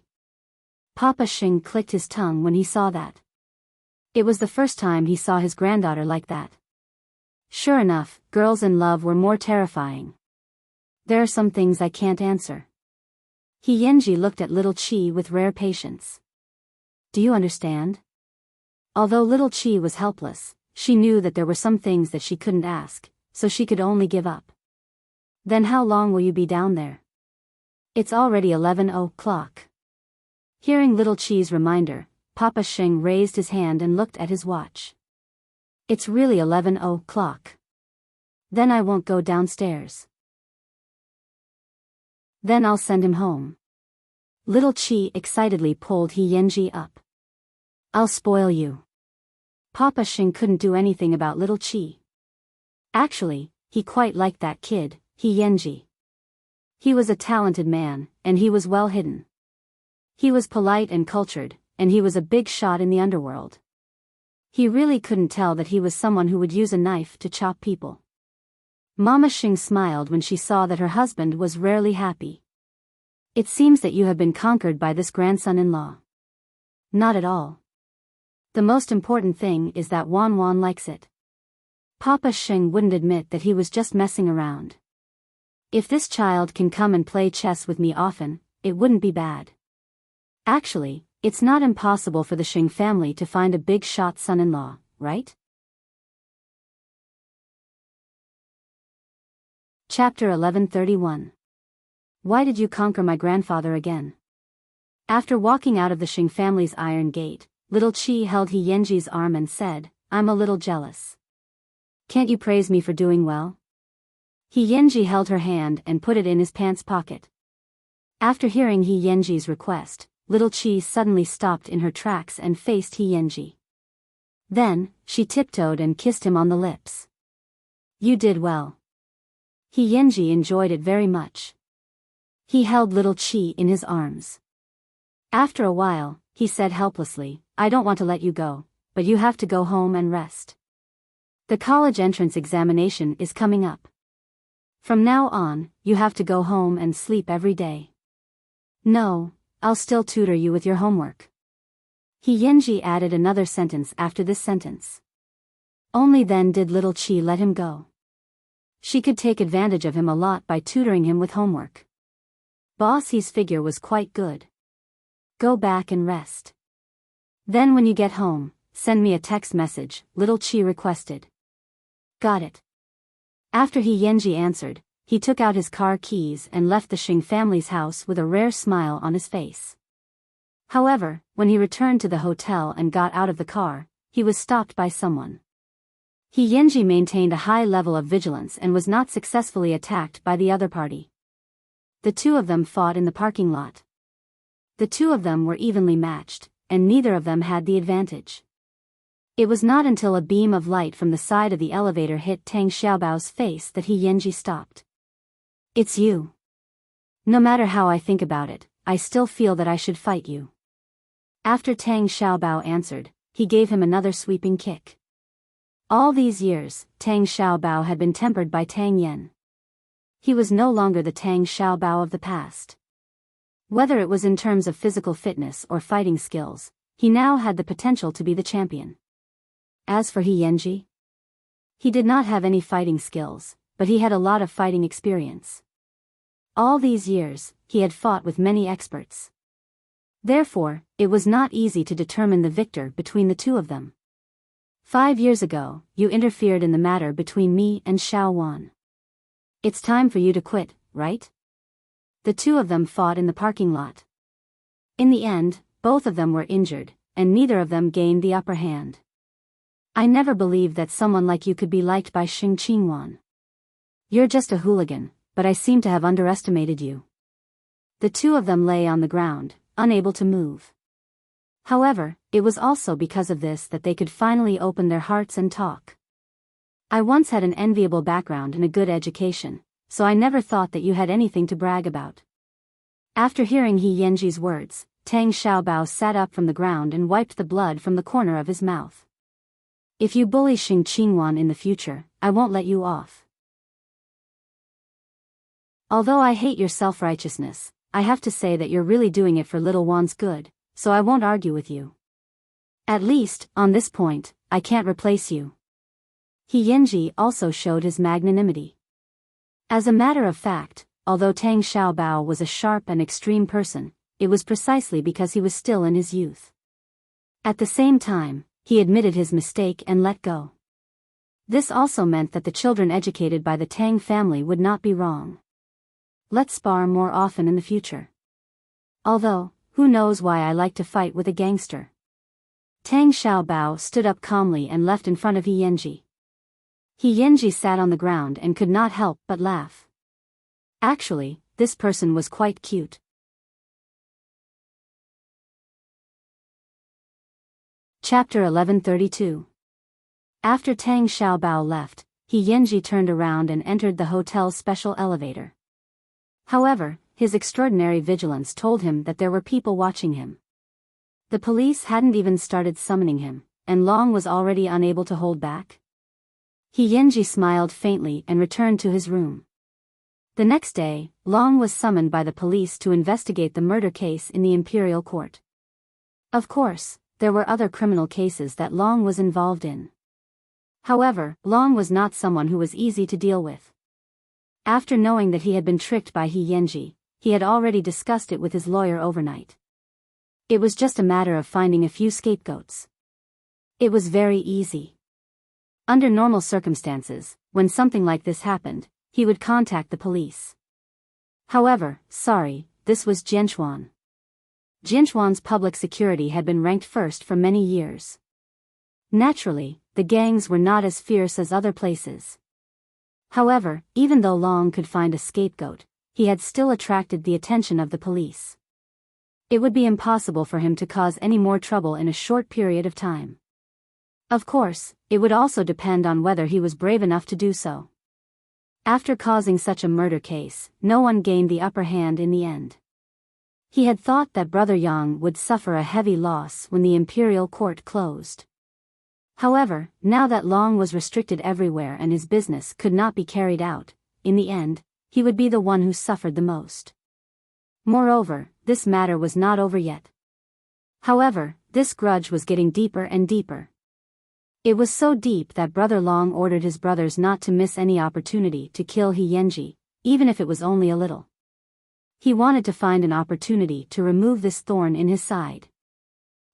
Papa Xing clicked his tongue when he saw that. It was the first time he saw his granddaughter like that. Sure enough, girls in love were more terrifying. There are some things I can't answer. He Yenji looked at Little Chi with rare patience. Do you understand? Although Little Chi was helpless, she knew that there were some things that she couldn't ask, so she could only give up. Then how long will you be down there? It's already 11 o'clock. Hearing Little Chi's reminder, Papa Xing raised his hand and looked at his watch. It's really 11 o'clock. Then I won't go downstairs. Then I'll send him home. Little Chi excitedly pulled He Yenji up. I'll spoil you. Papa Xing couldn't do anything about Little Chi. Actually, he quite liked that kid, He Yenji. He was a talented man, and he was well hidden. He was polite and cultured, and he was a big shot in the underworld. He really couldn't tell that he was someone who would use a knife to chop people. Mama Xing smiled when she saw that her husband was rarely happy. It seems that you have been conquered by this grandson-in-law. Not at all. The most important thing is that Wan Wan likes it. Papa Xing wouldn't admit that he was just messing around. If this child can come and play chess with me often, it wouldn't be bad. Actually, it's not impossible for the Xing family to find a big shot son-in-law, right? Chapter 1131. Why did you conquer my grandfather again? After walking out of the Xing family's iron gate, Little Chi held He Yenji's arm and said, I'm a little jealous. Can't you praise me for doing well? He Yenji held her hand and put it in his pants pocket. After hearing He Yenji's request, Little Chi suddenly stopped in her tracks and faced He Yenji. Then, she tiptoed and kissed him on the lips. You did well. He Yenji enjoyed it very much. He held Little Chi in his arms. After a while, he said helplessly, I don't want to let you go, but you have to go home and rest. The college entrance examination is coming up. From now on, you have to go home and sleep every day. No, I'll still tutor you with your homework. He Yenji added another sentence after this sentence. Only then did little Chi let him go. She could take advantage of him a lot by tutoring him with homework. Boss He's figure was quite good. Go back and rest. Then when you get home, send me a text message, little Chi requested. Got it. After He Yenji answered, he took out his car keys and left the Xing family's house with a rare smile on his face. However, when he returned to the hotel and got out of the car, he was stopped by someone. He Yenji maintained a high level of vigilance and was not successfully attacked by the other party. The two of them fought in the parking lot. The two of them were evenly matched, and neither of them had the advantage. It was not until a beam of light from the side of the elevator hit Tang Xiaobao's face that He Yenji stopped. It's you. No matter how I think about it, I still feel that I should fight you. After Tang Xiaobao answered, he gave him another sweeping kick. All these years, Tang Xiaobao had been tempered by Tang Yan. He was no longer the Tang Xiaobao of the past. Whether it was in terms of physical fitness or fighting skills, he now had the potential to be the champion. As for He Yenji, he did not have any fighting skills, but he had a lot of fighting experience. All these years, he had fought with many experts. Therefore, it was not easy to determine the victor between the two of them. 5 years ago, you interfered in the matter between me and Xiao Wan. It's time for you to quit, right? The two of them fought in the parking lot. In the end, both of them were injured, and neither of them gained the upper hand. I never believed that someone like you could be liked by Xing Qingwan. You're just a hooligan, but I seem to have underestimated you. The two of them lay on the ground, unable to move. However, it was also because of this that they could finally open their hearts and talk. I once had an enviable background and a good education, so I never thought that you had anything to brag about. After hearing He Yenji's words, Tang Xiaobao sat up from the ground and wiped the blood from the corner of his mouth. If you bully Xing Qingwan in the future, I won't let you off. Although I hate your self-righteousness, I have to say that you're really doing it for little Wan's good, so I won't argue with you. At least, on this point, I can't replace you. He Yenji also showed his magnanimity. As a matter of fact, although Tang Xiaobao was a sharp and extreme person, it was precisely because he was still in his youth. At the same time, he admitted his mistake and let go. This also meant that the children educated by the Tang family would not be wrong. Let's spar more often in the future. Although, who knows why I like to fight with a gangster. Tang Xiaobao stood up calmly and left in front of He Yenji. He Yenji sat on the ground and could not help but laugh. Actually, this person was quite cute. Chapter 1132. After Tang Xiaobao left, He Yenji turned around and entered the hotel's special elevator. However, his extraordinary vigilance told him that there were people watching him. The police hadn't even started summoning him, and Long was already unable to hold back. He Yenji smiled faintly and returned to his room. The next day, Long was summoned by the police to investigate the murder case in the imperial court. Of course, there were other criminal cases that Long was involved in. However, Long was not someone who was easy to deal with. After knowing that he had been tricked by He Yenji, he had already discussed it with his lawyer overnight. It was just a matter of finding a few scapegoats. It was very easy. Under normal circumstances, when something like this happened, he would contact the police. However, this was Jianchuan. Jianchuan's public security had been ranked first for many years. Naturally, the gangs were not as fierce as other places. However, even though Long could find a scapegoat, he had still attracted the attention of the police. It would be impossible for him to cause any more trouble in a short period of time. Of course, it would also depend on whether he was brave enough to do so. After causing such a murder case, no one gained the upper hand in the end. He had thought that Brother Yang would suffer a heavy loss when the imperial court closed. However, now that Long was restricted everywhere and his business could not be carried out, in the end, he would be the one who suffered the most. Moreover, this matter was not over yet. However, this grudge was getting deeper and deeper. It was so deep that Brother Long ordered his brothers not to miss any opportunity to kill He Yenji, even if it was only a little. He wanted to find an opportunity to remove this thorn in his side.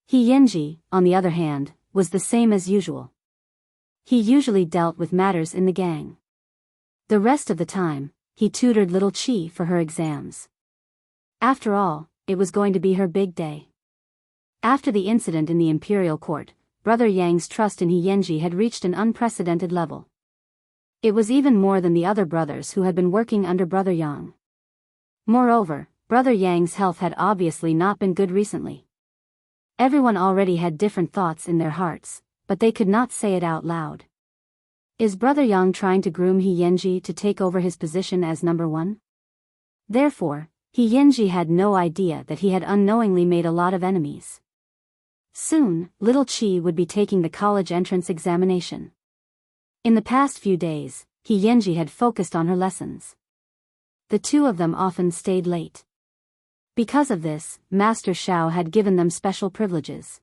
He Yenji, on the other hand, was the same as usual. He usually dealt with matters in the gang. The rest of the time, he tutored little Chi for her exams. After all, it was going to be her big day. After the incident in the imperial court, Brother Yang's trust in He Yenji had reached an unprecedented level. It was even more than the other brothers who had been working under Brother Yang. Moreover, Brother Yang's health had obviously not been good recently. Everyone already had different thoughts in their hearts, but they could not say it out loud. Is Brother Yang trying to groom He Yenji to take over his position as number one? Therefore, He Yenji had no idea that he had unknowingly made a lot of enemies. Soon, little Chi would be taking the college entrance examination. In the past few days, He Yenji had focused on her lessons. The two of them often stayed late. Because of this, Master Xiao had given them special privileges.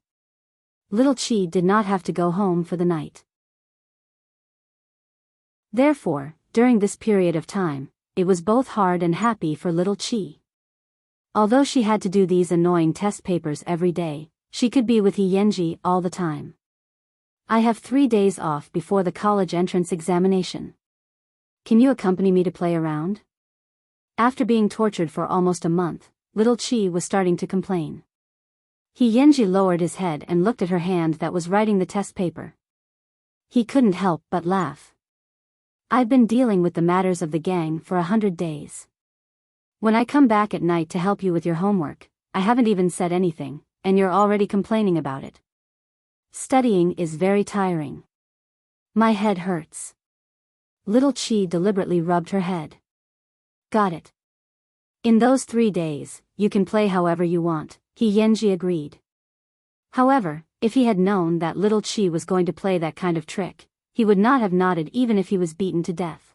Little Chi did not have to go home for the night. Therefore, during this period of time, it was both hard and happy for little Chi. Although she had to do these annoying test papers every day, she could be with He Yenji all the time. I have 3 days off before the college entrance examination. Can you accompany me to play around? After being tortured for almost a month, little Chi was starting to complain. He Yenji lowered his head and looked at her hand that was writing the test paper. He couldn't help but laugh. I've been dealing with the matters of the gang for 100 days. When I come back at night to help you with your homework, I haven't even said anything, and you're already complaining about it. Studying is very tiring. My head hurts. Little Chi deliberately rubbed her head. Got it. In those 3 days, you can play however you want, He Yenji agreed. However, if he had known that little Chi was going to play that kind of trick, he would not have nodded even if he was beaten to death.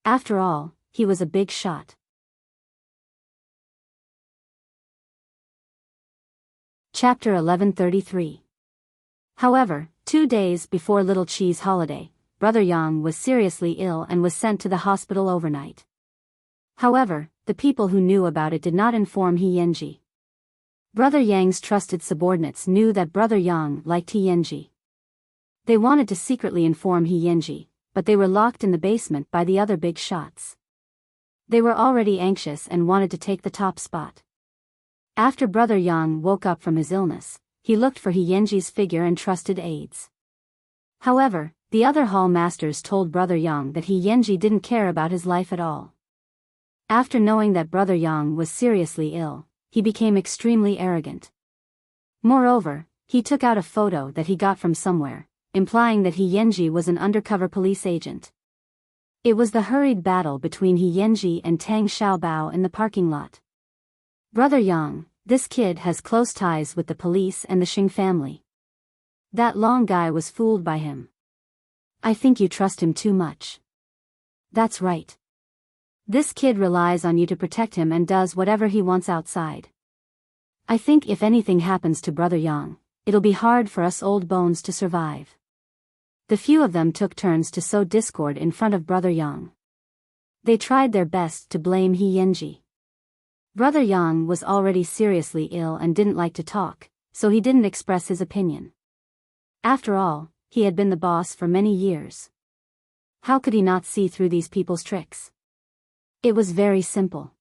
After all, he was a big shot. Chapter 1133. However, 2 days before little Chi's holiday, Brother Yang was seriously ill and was sent to the hospital overnight. However, the people who knew about it did not inform He Yenji. Brother Yang's trusted subordinates knew that Brother Yang liked He Yenji. They wanted to secretly inform He Yenji, but they were locked in the basement by the other big shots. They were already anxious and wanted to take the top spot. After Brother Yang woke up from his illness, he looked for He Yenji's figure and trusted aides. However, the other hall masters told Brother Yang that He Yenji didn't care about his life at all. After knowing that Brother Yang was seriously ill, he became extremely arrogant. Moreover, he took out a photo that he got from somewhere, implying that He Yenji was an undercover police agent. It was the hurried battle between He Yenji and Tang Xiaobao in the parking lot. Brother Yang, this kid has close ties with the police and the Xing family. That long guy was fooled by him. I think you trust him too much. That's right. This kid relies on you to protect him and does whatever he wants outside. I think if anything happens to Brother Yang, it'll be hard for us old bones to survive. The few of them took turns to sow discord in front of Brother Yang. They tried their best to blame He Yenji. Brother Yang was already seriously ill and didn't like to talk, so he didn't express his opinion. After all, he had been the boss for many years. How could he not see through these people's tricks? It was very simple.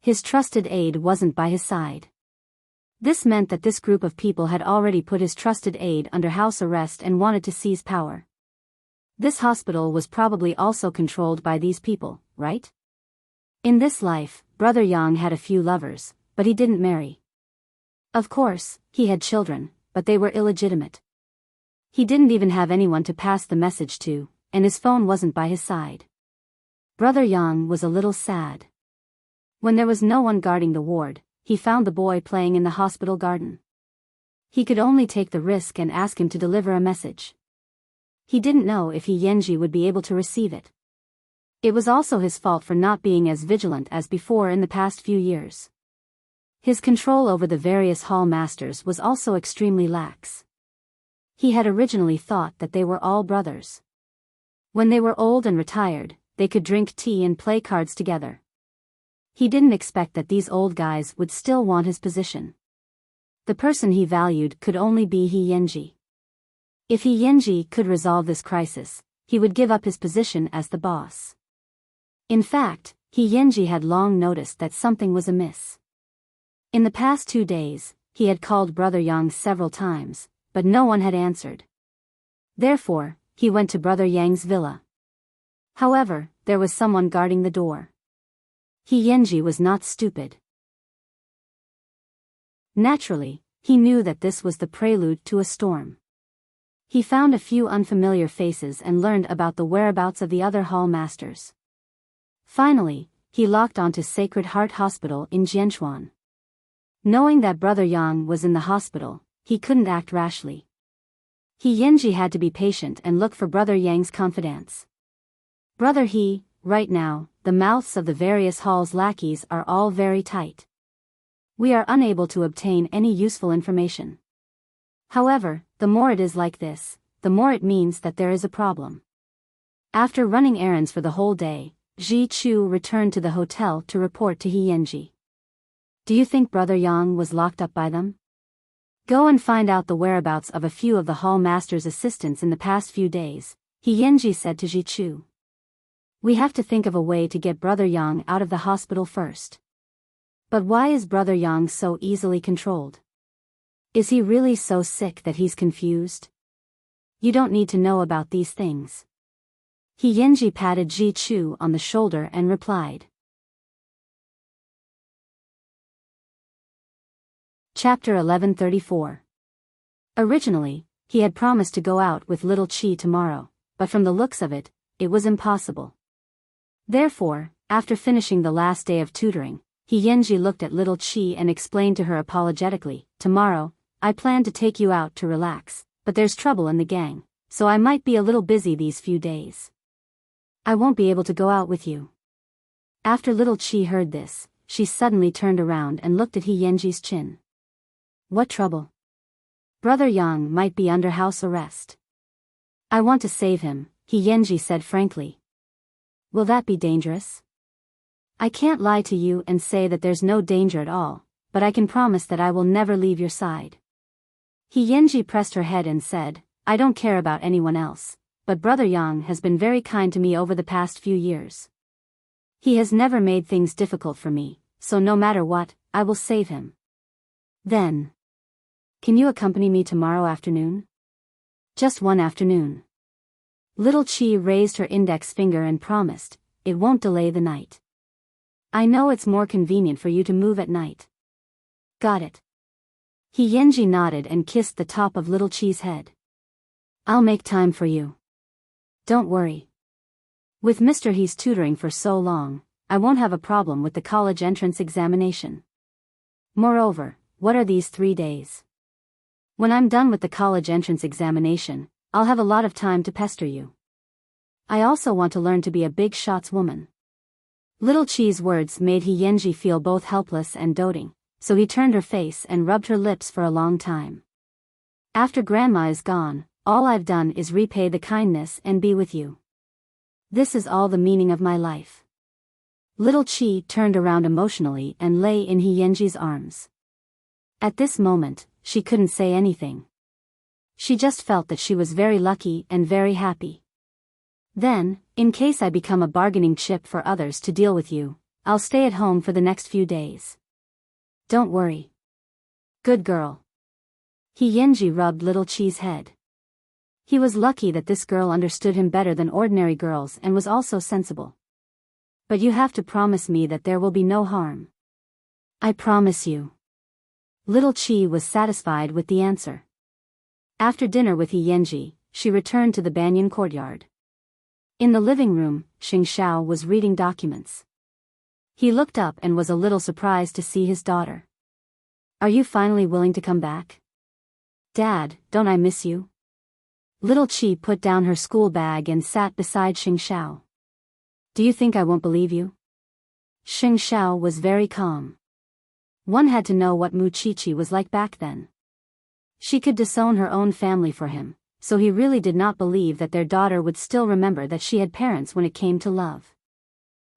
His trusted aide wasn't by his side. This meant that this group of people had already put his trusted aide under house arrest and wanted to seize power. This hospital was probably also controlled by these people, right? In this life, Brother Yang had a few lovers, but he didn't marry. Of course, he had children, but they were illegitimate. He didn't even have anyone to pass the message to, and his phone wasn't by his side. Brother Yang was a little sad. When there was no one guarding the ward, he found the boy playing in the hospital garden. He could only take the risk and ask him to deliver a message. He didn't know if He Yenji would be able to receive it. It was also his fault for not being as vigilant as before in the past few years. His control over the various hall masters was also extremely lax. He had originally thought that they were all brothers. When they were old and retired, they could drink tea and play cards together. He didn't expect that these old guys would still want his position. The person he valued could only be He Yenji. If He Yenji could resolve this crisis, he would give up his position as the boss. In fact, He Yenji had long noticed that something was amiss. In the past 2 days, he had called Brother Yang several times, but no one had answered. Therefore, he went to Brother Yang's villa. However, there was someone guarding the door. He Yenji was not stupid. Naturally, he knew that this was the prelude to a storm. He found a few unfamiliar faces and learned about the whereabouts of the other hall masters. Finally, he locked onto Sacred Heart Hospital in Jianchuan. Knowing that Brother Yang was in the hospital, he couldn't act rashly. He Yenji had to be patient and look for Brother Yang's confidants. Brother He, right now, the mouths of the various hall's lackeys are all very tight. We are unable to obtain any useful information. However, the more it is like this, the more it means that there is a problem. After running errands for the whole day, Ji Chu returned to the hotel to report to He Yenji. Do you think Brother Yang was locked up by them? Go and find out the whereabouts of a few of the hall master's assistants in the past few days, He Yenji said to Ji Chu. We have to think of a way to get Brother Yang out of the hospital first. But why is Brother Yang so easily controlled? Is he really so sick that he's confused? You don't need to know about these things. He Yenji patted Ji Chu on the shoulder and replied. Chapter 1134. Originally, he had promised to go out with little Chi tomorrow, but from the looks of it, it was impossible. Therefore, after finishing the last day of tutoring, He Yenji looked at little Chi and explained to her apologetically, tomorrow, I plan to take you out to relax, but there's trouble in the gang, so I might be a little busy these few days. I won't be able to go out with you. After little Chi heard this, she suddenly turned around and looked at He Yenji's chin. What trouble? Brother Yang might be under house arrest. I want to save him, He Yenji said frankly. Will that be dangerous? I can't lie to you and say that there's no danger at all, but I can promise that I will never leave your side. He Yenji pressed her head and said, I don't care about anyone else, but Brother Yang has been very kind to me over the past few years. He has never made things difficult for me, so no matter what, I will save him. Then, can you accompany me tomorrow afternoon? Just one afternoon. Little Chi raised her index finger and promised, it won't delay the night. I know it's more convenient for you to move at night. Got it. He Yenji nodded and kissed the top of little Chi's head. I'll make time for you. Don't worry. With Mr. He's tutoring for so long, I won't have a problem with the college entrance examination. Moreover, what are these 3 days? When I'm done with the college entrance examination, I'll have a lot of time to pester you. I also want to learn to be a big shots woman. Little Chi's words made He Yenji feel both helpless and doting, so he turned her face and rubbed her lips for a long time. After Grandma is gone, all I've done is repay the kindness and be with you. This is all the meaning of my life. Little Chi turned around emotionally and lay in He Yenji's arms. At this moment, she couldn't say anything. She just felt that she was very lucky and very happy. Then, in case I become a bargaining chip for others to deal with you, I'll stay at home for the next few days. Don't worry. Good girl. He Yenji rubbed little Chi's head. He was lucky that this girl understood him better than ordinary girls and was also sensible. But you have to promise me that there will be no harm. I promise you. Little Chi was satisfied with the answer. After dinner with He Yenji, she returned to the banyan courtyard. In the living room, Xing Xiao was reading documents. He looked up and was a little surprised to see his daughter. Are you finally willing to come back? Dad, don't I miss you? Little Chi put down her school bag and sat beside Xing Xiao. Do you think I won't believe you? Xing Xiao was very calm. One had to know what Muchichi was like back then. She could disown her own family for him, so he really did not believe that their daughter would still remember that she had parents when it came to love.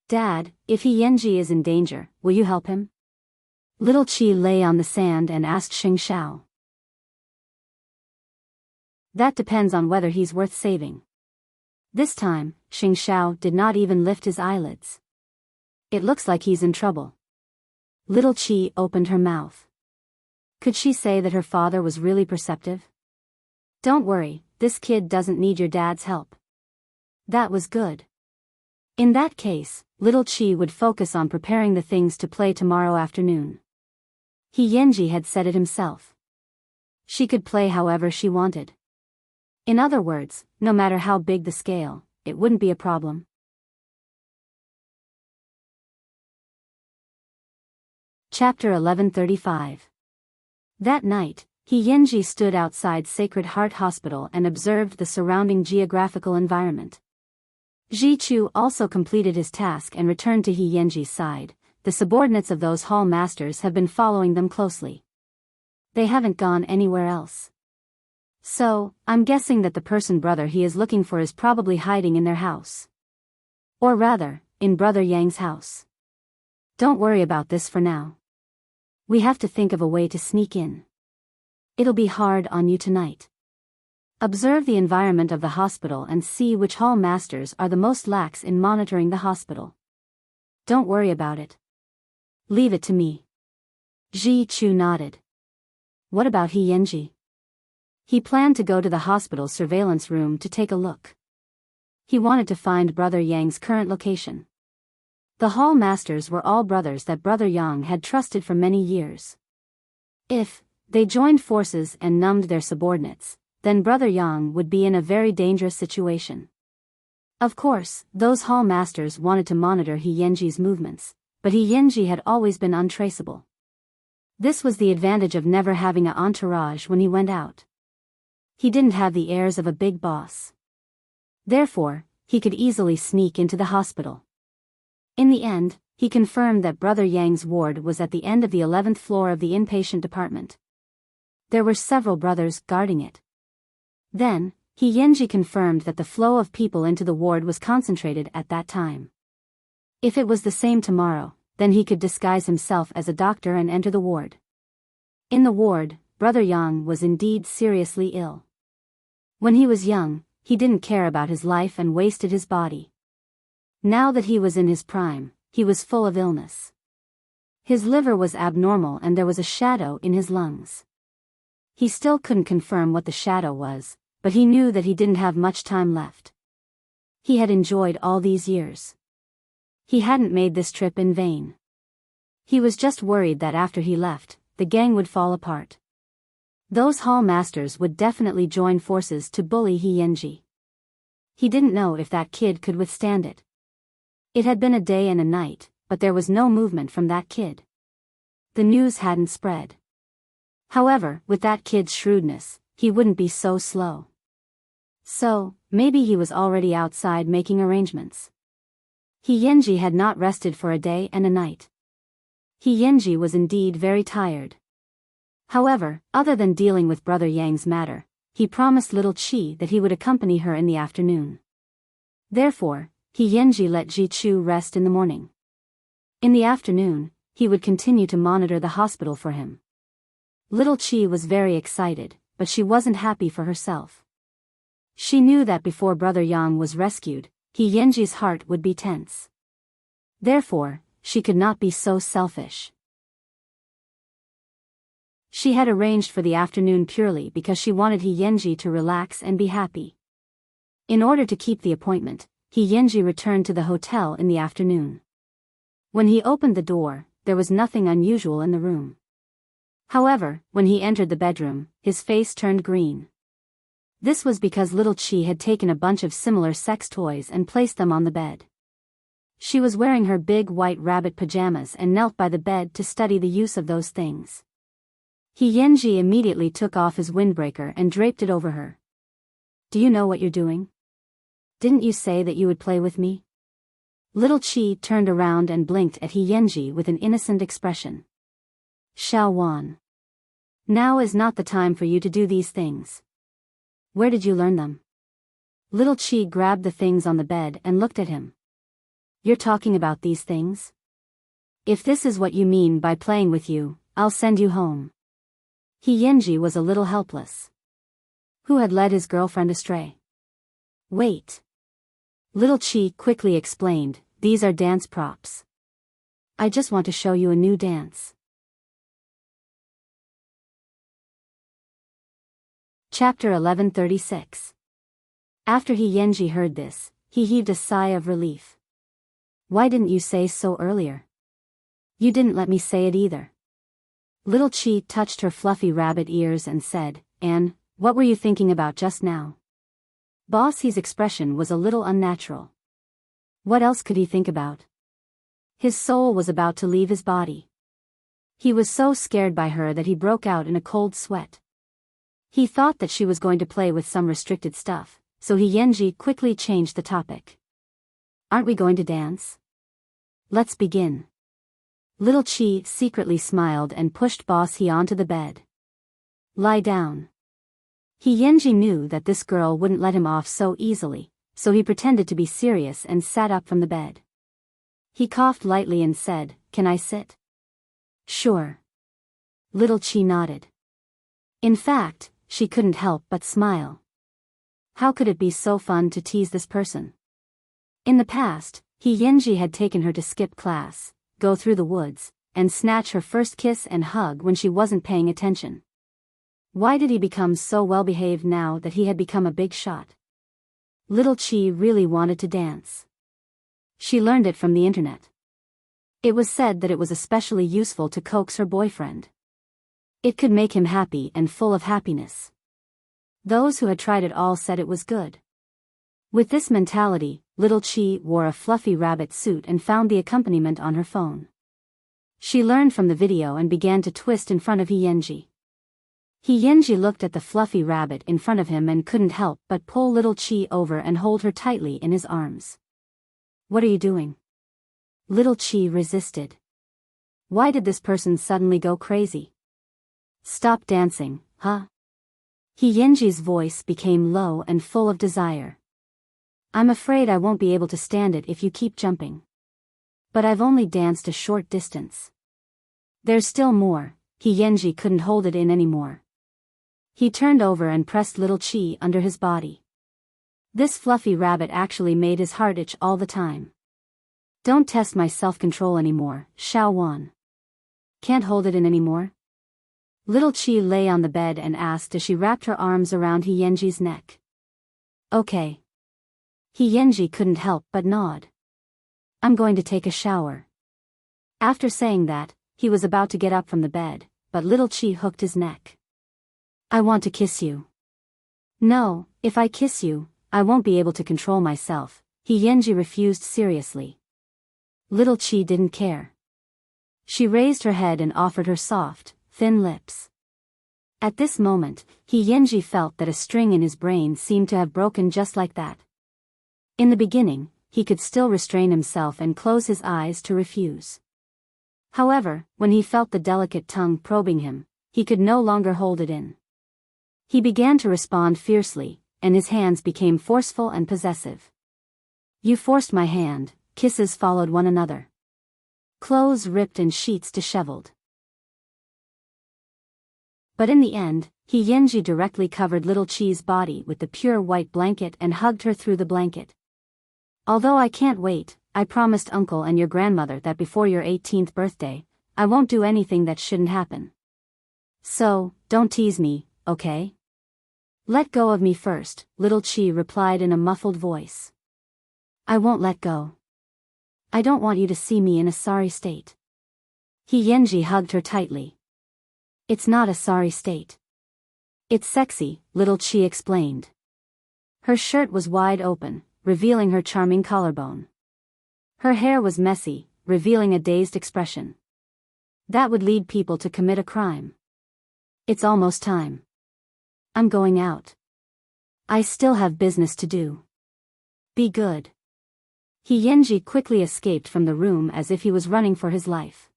Dad, if Yenji is in danger, will you help him? Little Chi lay on the sand and asked Xing Xiao. That depends on whether he's worth saving. This time, Xing Xiao did not even lift his eyelids. It looks like he's in trouble. Little Chi opened her mouth. Could she say that her father was really perceptive? Don't worry, this kid doesn't need your dad's help. That was good. In that case, little Chi would focus on preparing the things to play tomorrow afternoon. Yenji had said it himself. She could play however she wanted. In other words, no matter how big the scale, it wouldn't be a problem. Chapter 1135. That night, Yenji stood outside Sacred Heart Hospital and observed the surrounding geographical environment. Ji Chu also completed his task and returned to Yenji's side. The subordinates of those hall masters have been following them closely. They haven't gone anywhere else. So, I'm guessing that the person brother he is looking for is probably hiding in their house. Or rather, in Brother Yang's house. Don't worry about this for now. We have to think of a way to sneak in. It'll be hard on you tonight. Observe the environment of the hospital and see which hall masters are the most lax in monitoring the hospital. Don't worry about it. Leave it to me. Ji Chu nodded. What about Yenji? He planned to go to the hospital surveillance room to take a look. He wanted to find Brother Yang's current location. The hall masters were all brothers that Brother Yang had trusted for many years. If they joined forces and numbed their subordinates, then Brother Yang would be in a very dangerous situation. Of course, those hall masters wanted to monitor Yenji's movements, but Yenji had always been untraceable. This was the advantage of never having an entourage when he went out. He didn't have the airs of a big boss. Therefore, he could easily sneak into the hospital. In the end, he confirmed that Brother Yang's ward was at the end of the 11th floor of the inpatient department. There were several brothers guarding it. Then, Yenji confirmed that the flow of people into the ward was concentrated at that time. If it was the same tomorrow, then he could disguise himself as a doctor and enter the ward. In the ward, Brother Yang was indeed seriously ill. When he was young, he didn't care about his life and wasted his body. Now that he was in his prime, he was full of illness. His liver was abnormal and there was a shadow in his lungs. He still couldn't confirm what the shadow was, but he knew that he didn't have much time left. He had enjoyed all these years. He hadn't made this trip in vain. He was just worried that after he left, the gang would fall apart. Those hall masters would definitely join forces to bully Yenji. He didn't know if that kid could withstand it. It had been a day and a night, but there was no movement from that kid. The news hadn't spread. However, with that kid's shrewdness, he wouldn't be so slow. So, maybe he was already outside making arrangements. Yenji had not rested for a day and a night. Yenji was indeed very tired. However, other than dealing with Brother Yang's matter, he promised little Chi that he would accompany her in the afternoon. Therefore, Yenji let Ji Chu rest in the morning. In the afternoon, he would continue to monitor the hospital for him. Little Chi was very excited, but she wasn't happy for herself. She knew that before Brother Yang was rescued, Yenji's heart would be tense. Therefore, she could not be so selfish. She had arranged for the afternoon purely because she wanted Yenji to relax and be happy. In order to keep the appointment, Yenji returned to the hotel in the afternoon. When he opened the door, there was nothing unusual in the room. However, when he entered the bedroom, his face turned green. This was because little Chi had taken a bunch of similar sex toys and placed them on the bed. She was wearing her big white rabbit pajamas and knelt by the bed to study the use of those things. Yenji immediately took off his windbreaker and draped it over her. Do you know what you're doing? Didn't you say that you would play with me? Little Chi turned around and blinked at Yenji with an innocent expression. Xiao Wan. Now is not the time for you to do these things. Where did you learn them? Little Chi grabbed the things on the bed and looked at him. You're talking about these things? If this is what you mean by playing with you, I'll send you home. He Yenji was a little helpless. Who had led his girlfriend astray? Wait. Little Chi quickly explained, these are dance props. I just want to show you a new dance. Chapter 1136. After He Yenji heard this, he heaved a sigh of relief. Why didn't you say so earlier? You didn't let me say it either. Little Chi touched her fluffy rabbit ears and said, Anne, what were you thinking about just now? Boss He's expression was a little unnatural. What else could he think about? His soul was about to leave his body. He was so scared by her that he broke out in a cold sweat. He thought that she was going to play with some restricted stuff, so He Yenji quickly changed the topic. Aren't we going to dance? Let's begin. Little Chi secretly smiled and pushed Boss He onto the bed. Lie down. He Yenji knew that this girl wouldn't let him off so easily, so he pretended to be serious and sat up from the bed. He coughed lightly and said, Can I sit? Sure. Little Chi nodded. In fact, she couldn't help but smile. How could it be so fun to tease this person? In the past, He Yenji had taken her to skip class, go through the woods, and snatch her first kiss and hug when she wasn't paying attention. Why did he become so well-behaved now that he had become a big shot? Little Chi really wanted to dance. She learned it from the internet. It was said that it was especially useful to coax her boyfriend. It could make him happy and full of happiness. Those who had tried it all said it was good. With this mentality, Little Chi wore a fluffy rabbit suit and found the accompaniment on her phone. She learned from the video and began to twist in front of He Yenji. He Yenji looked at the fluffy rabbit in front of him and couldn't help but pull Little Chi over and hold her tightly in his arms. What are you doing? Little Chi resisted. Why did this person suddenly go crazy? Stop dancing, huh? He Yenji's voice became low and full of desire. I'm afraid I won't be able to stand it if you keep jumping. But I've only danced a short distance. There's still more. He Yenji couldn't hold it in anymore. He turned over and pressed Little Chi under his body. This fluffy rabbit actually made his heart itch all the time. Don't test my self-control anymore, Xiao Wan. Can't hold it in anymore? Little Chi lay on the bed and asked as she wrapped her arms around He Yenji's neck. Okay. He Yenji couldn't help but nod. I'm going to take a shower. After saying that, he was about to get up from the bed, but Little Chi hooked his neck. I want to kiss you. No, if I kiss you, I won't be able to control myself, He Yenji refused seriously. Little Chi didn't care. She raised her head and offered her soft, thin lips. At this moment, He Yenji felt that a string in his brain seemed to have broken just like that. In the beginning, he could still restrain himself and close his eyes to refuse. However, when he felt the delicate tongue probing him, he could no longer hold it in. He began to respond fiercely, and his hands became forceful and possessive. You forced my hand, kisses followed one another. Clothes ripped and sheets disheveled. But in the end, He Yenji directly covered Little Chi's body with the pure white blanket and hugged her through the blanket. Although I can't wait, I promised Uncle and your grandmother that before your 18th birthday, I won't do anything that shouldn't happen. So, don't tease me, okay? Let go of me first, Little Chi replied in a muffled voice. I won't let go. I don't want you to see me in a sorry state. He Yenji hugged her tightly. It's not a sorry state. It's sexy, Little Chi explained. Her shirt was wide open, revealing her charming collarbone. Her hair was messy, revealing a dazed expression. That would lead people to commit a crime. It's almost time. I'm going out. I still have business to do. Be good. He Yenji quickly escaped from the room as if he was running for his life.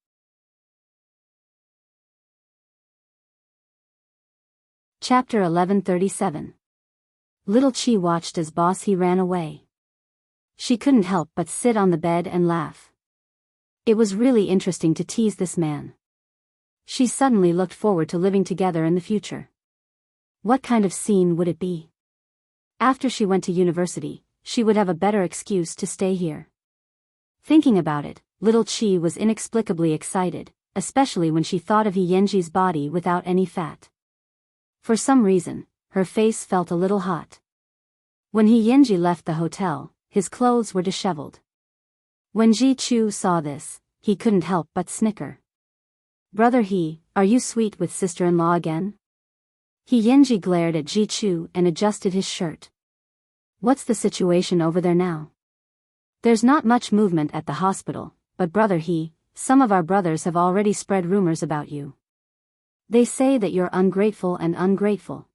Chapter 1137. Little Chi watched as Boss He ran away. She couldn't help but sit on the bed and laugh. It was really interesting to tease this man. She suddenly looked forward to living together in the future. What kind of scene would it be? After she went to university, she would have a better excuse to stay here. Thinking about it, little Chi was inexplicably excited, especially when she thought of Yenji's body without any fat. For some reason, her face felt a little hot. When Yenji left the hotel, his clothes were disheveled. When Ji-Chu saw this, he couldn't help but snicker. "Brother He, are you sweet with sister-in-law again?" Yenji glared at Ji-Chu and adjusted his shirt. "What's the situation over there now?" "There's not much movement at the hospital, but Brother He, some of our brothers have already spread rumors about you. They say that you're ungrateful and ungrateful."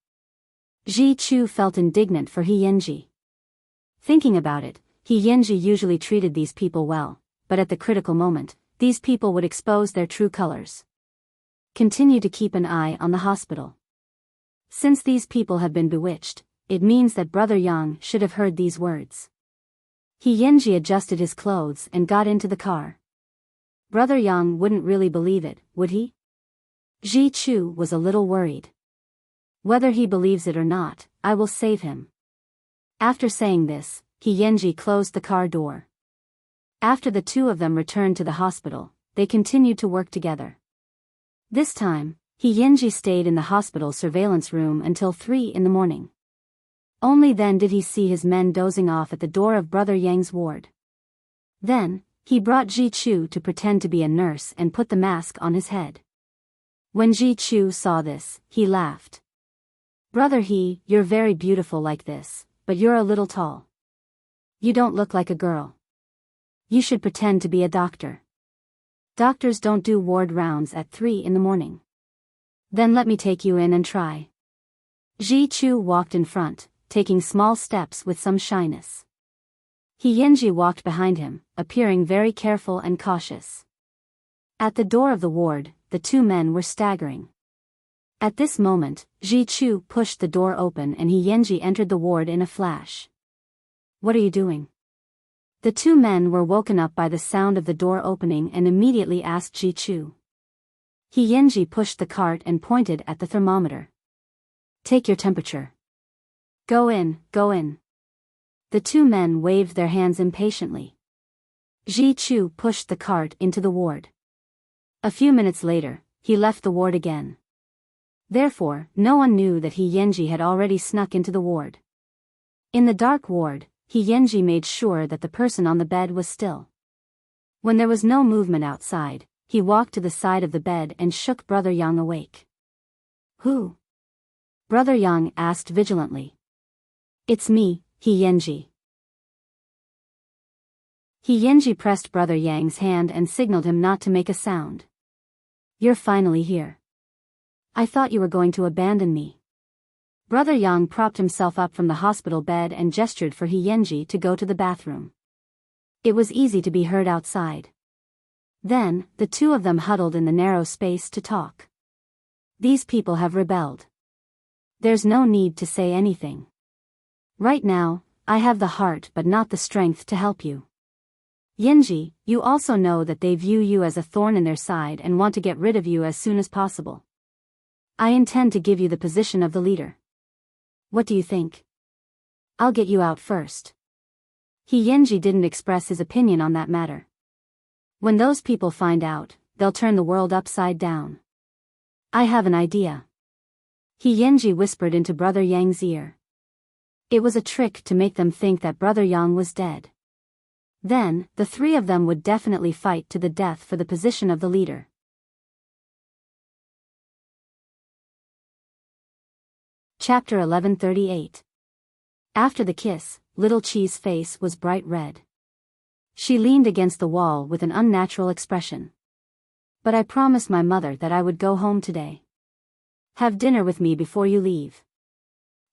Ji-Chu felt indignant for Yenji. Thinking about it, Yenji usually treated these people well, but at the critical moment, these people would expose their true colors. Continue to keep an eye on the hospital. Since these people have been bewitched, it means that Brother Yang should have heard these words. Yenji adjusted his clothes and got into the car. Brother Yang wouldn't really believe it, would he? Ji-Chu was a little worried. "Whether he believes it or not, I will save him." After saying this, Yenji closed the car door. After the two of them returned to the hospital, they continued to work together. This time, Yenji stayed in the hospital surveillance room until 3 in the morning. Only then did he see his men dozing off at the door of Brother Yang's ward. Then, he brought Ji-Chu to pretend to be a nurse and put the mask on his head. When Ji-Chu saw this, he laughed. "Brother He, you're very beautiful like this, but you're a little tall. You don't look like a girl. You should pretend to be a doctor. Doctors don't do ward rounds at 3 in the morning. Then let me take you in and try." Ji-Chu walked in front, taking small steps with some shyness. Yenji walked behind him, appearing very careful and cautious. At the door of the ward, the two men were staggering. At this moment, Ji-Chu pushed the door open and Yenji entered the ward in a flash. "What are you doing?" The two men were woken up by the sound of the door opening and immediately asked Ji-Chu. Yenji pushed the cart and pointed at the thermometer. "Take your temperature. Go in, go in." The two men waved their hands impatiently. Ji-Chu pushed the cart into the ward. A few minutes later, he left the ward again. Therefore, no one knew that Yenji had already snuck into the ward. In the dark ward, Yenji made sure that the person on the bed was still. When there was no movement outside, he walked to the side of the bed and shook Brother Yang awake. "Who?" Brother Yang asked vigilantly. "It's me, Yenji." Yenji pressed Brother Yang's hand and signaled him not to make a sound. "You're finally here. I thought you were going to abandon me." Brother Yang propped himself up from the hospital bed and gestured for Yenji to go to the bathroom. It was easy to be heard outside. Then, the two of them huddled in the narrow space to talk. "These people have rebelled. There's no need to say anything. Right now, I have the heart but not the strength to help you. Yenji, you also know that they view you as a thorn in their side and want to get rid of you as soon as possible. I intend to give you the position of the leader. What do you think? I'll get you out first." Yenji didn't express his opinion on that matter. When those people find out, they'll turn the world upside down. "I have an idea." Yenji whispered into Brother Yang's ear. It was a trick to make them think that Brother Yang was dead. Then, the three of them would definitely fight to the death for the position of the leader. Chapter 1138. After the kiss, little Chi's face was bright red. She leaned against the wall with an unnatural expression. "But I promised my mother that I would go home today. Have dinner with me before you leave."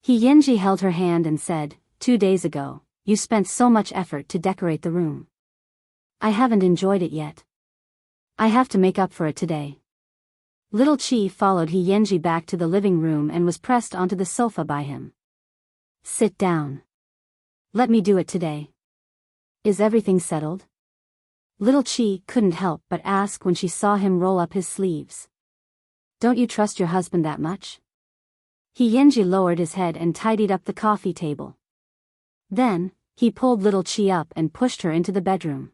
Yenji held her hand and said, "2 days ago, you spent so much effort to decorate the room. I haven't enjoyed it yet. I have to make up for it today." Little Chi followed He Yenji back to the living room and was pressed onto the sofa by him. Sit down. Let me do it today. Is everything settled? Little Chi couldn't help but ask when she saw him roll up his sleeves. Don't you trust your husband that much? He Yenji lowered his head and tidied up the coffee table. Then, he pulled Little Chi up and pushed her into the bedroom.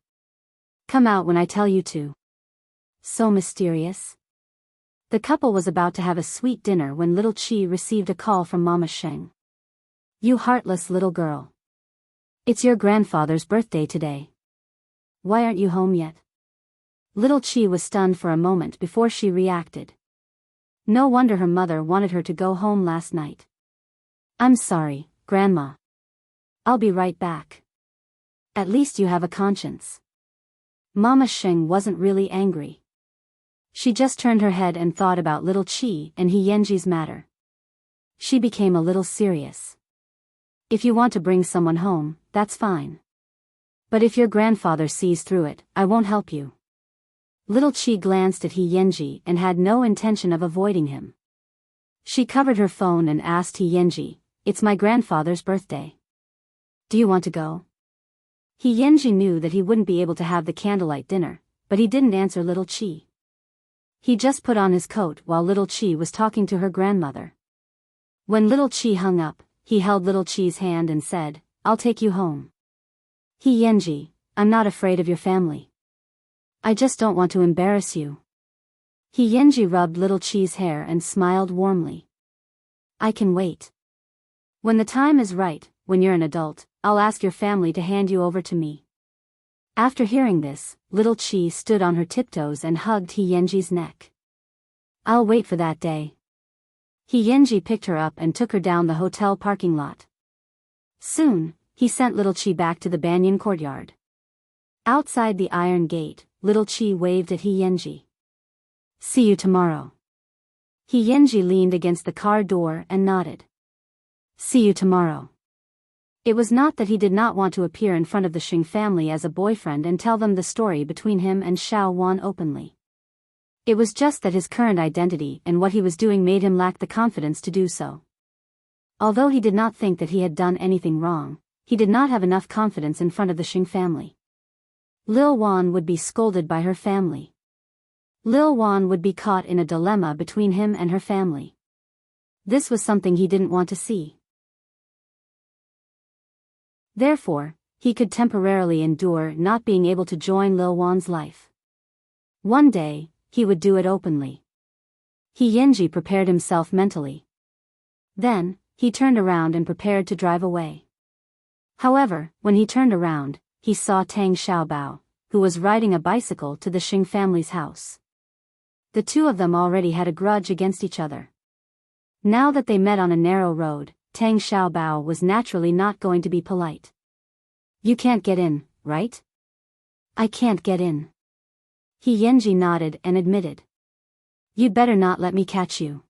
Come out when I tell you to. So mysterious. The couple was about to have a sweet dinner when Little Chi received a call from Mama Sheng. You heartless little girl. It's your grandfather's birthday today. Why aren't you home yet? Little Chi was stunned for a moment before she reacted. No wonder her mother wanted her to go home last night. I'm sorry, Grandma. I'll be right back. At least you have a conscience. Mama Sheng wasn't really angry. She just turned her head and thought about Little Chi and He Yenji's matter. She became a little serious. If you want to bring someone home, that's fine. But if your grandfather sees through it, I won't help you. Little Chi glanced at He Yenji and had no intention of avoiding him. She covered her phone and asked He Yenji, It's my grandfather's birthday. Do you want to go? He Yenji knew that he wouldn't be able to have the candlelight dinner, but he didn't answer Little Chi. He just put on his coat while Little Chi was talking to her grandmother. When Little Chi hung up, he held Little Chi's hand and said, I'll take you home. He Yenji, I'm not afraid of your family. I just don't want to embarrass you. He Yenji rubbed Little Chi's hair and smiled warmly. I can wait. When the time is right, when you're an adult, I'll ask your family to hand you over to me. After hearing this, Little Chi stood on her tiptoes and hugged He Yenji's neck. I'll wait for that day. He Yenji picked her up and took her down the hotel parking lot. Soon, he sent Little Chi back to the banyan courtyard. Outside the iron gate, Little Chi waved at He Yenji. See you tomorrow. He Yenji leaned against the car door and nodded. See you tomorrow. It was not that he did not want to appear in front of the Shing family as a boyfriend and tell them the story between him and Xiao Wan openly. It was just that his current identity and what he was doing made him lack the confidence to do so. Although he did not think that he had done anything wrong, he did not have enough confidence in front of the Shing family. Lil Wan would be scolded by her family. Lil Wan would be caught in a dilemma between him and her family. This was something he didn't want to see. Therefore, he could temporarily endure not being able to join Lil Wan's life. One day, he would do it openly. He Yenji prepared himself mentally. Then, he turned around and prepared to drive away. However, when he turned around, he saw Tang Xiaobao, who was riding a bicycle to the Shing family's house. The two of them already had a grudge against each other. Now that they met on a narrow road, Tang Xiaobao was naturally not going to be polite. You can't get in, right? I can't get in. He Yenji nodded and admitted. You'd better not let me catch you.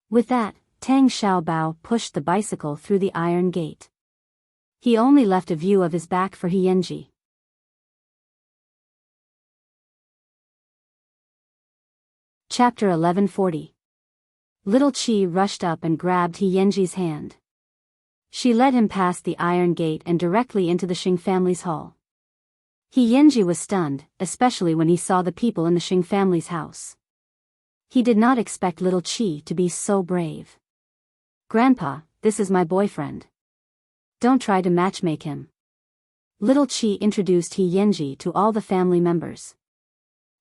With that, Tang Xiaobao pushed the bicycle through the iron gate. He only left a view of his back for He Yenji. Chapter 1140. Little Chi rushed up and grabbed He Yenji's hand. She led him past the iron gate and directly into the Shing family's hall. He Yenji was stunned, especially when he saw the people in the Shing family's house. He did not expect Little Chi to be so brave. Grandpa, this is my boyfriend. Don't try to matchmake him. Little Chi introduced He Yenji to all the family members.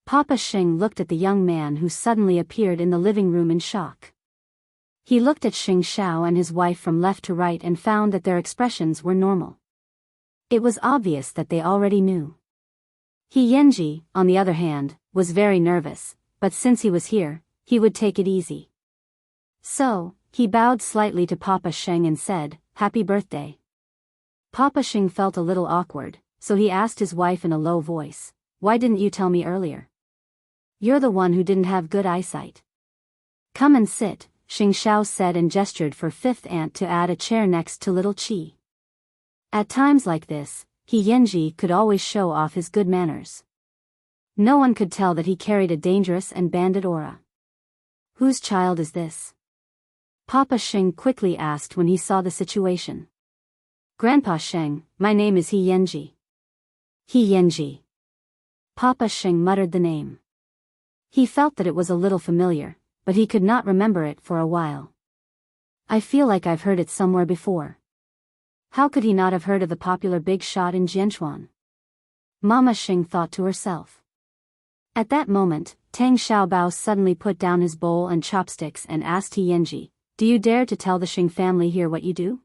Papa Shing looked at the young man who suddenly appeared in the living room in shock. He looked at Shing Xiao and his wife from left to right and found that their expressions were normal. It was obvious that they already knew. He Yenji, on the other hand, was very nervous, but since he was here, he would take it easy. So, he bowed slightly to Papa Shing and said, Happy birthday. Papa Shing felt a little awkward, so he asked his wife in a low voice, Why didn't you tell me earlier? You're the one who didn't have good eyesight. Come and sit, Shing Xiao said and gestured for fifth aunt to add a chair next to Little Chi. At times like this, He Yenji could always show off his good manners. No one could tell that he carried a dangerous and bandit aura. Whose child is this? Papa Sheng quickly asked when he saw the situation. Grandpa Sheng, my name is He Yenji. He Yenji. Papa Sheng muttered the name. He felt that it was a little familiar, but he could not remember it for a while. I feel like I've heard it somewhere before. How could he not have heard of the popular big shot in Jianchuan? Mama Sheng thought to herself. At that moment, Tang Xiaobao suddenly put down his bowl and chopsticks and asked He Yenji, "Do you dare to tell the Sheng family here what you do?"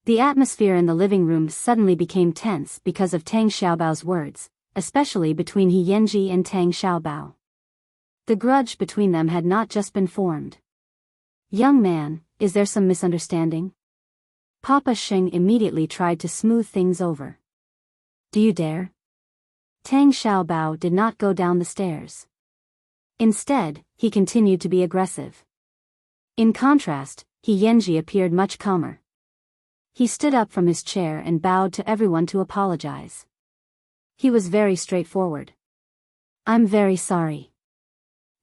The atmosphere in the living room suddenly became tense because of Tang Xiaobao's words, especially between He Yenji and Tang Xiaobao. The grudge between them had not just been formed. "Young man, is there some misunderstanding?" Papa Sheng immediately tried to smooth things over. "Do you dare?" Tang Xiaobao did not go down the stairs. Instead, he continued to be aggressive. In contrast, He Yenji appeared much calmer. He stood up from his chair and bowed to everyone to apologize. He was very straightforward. "I'm very sorry.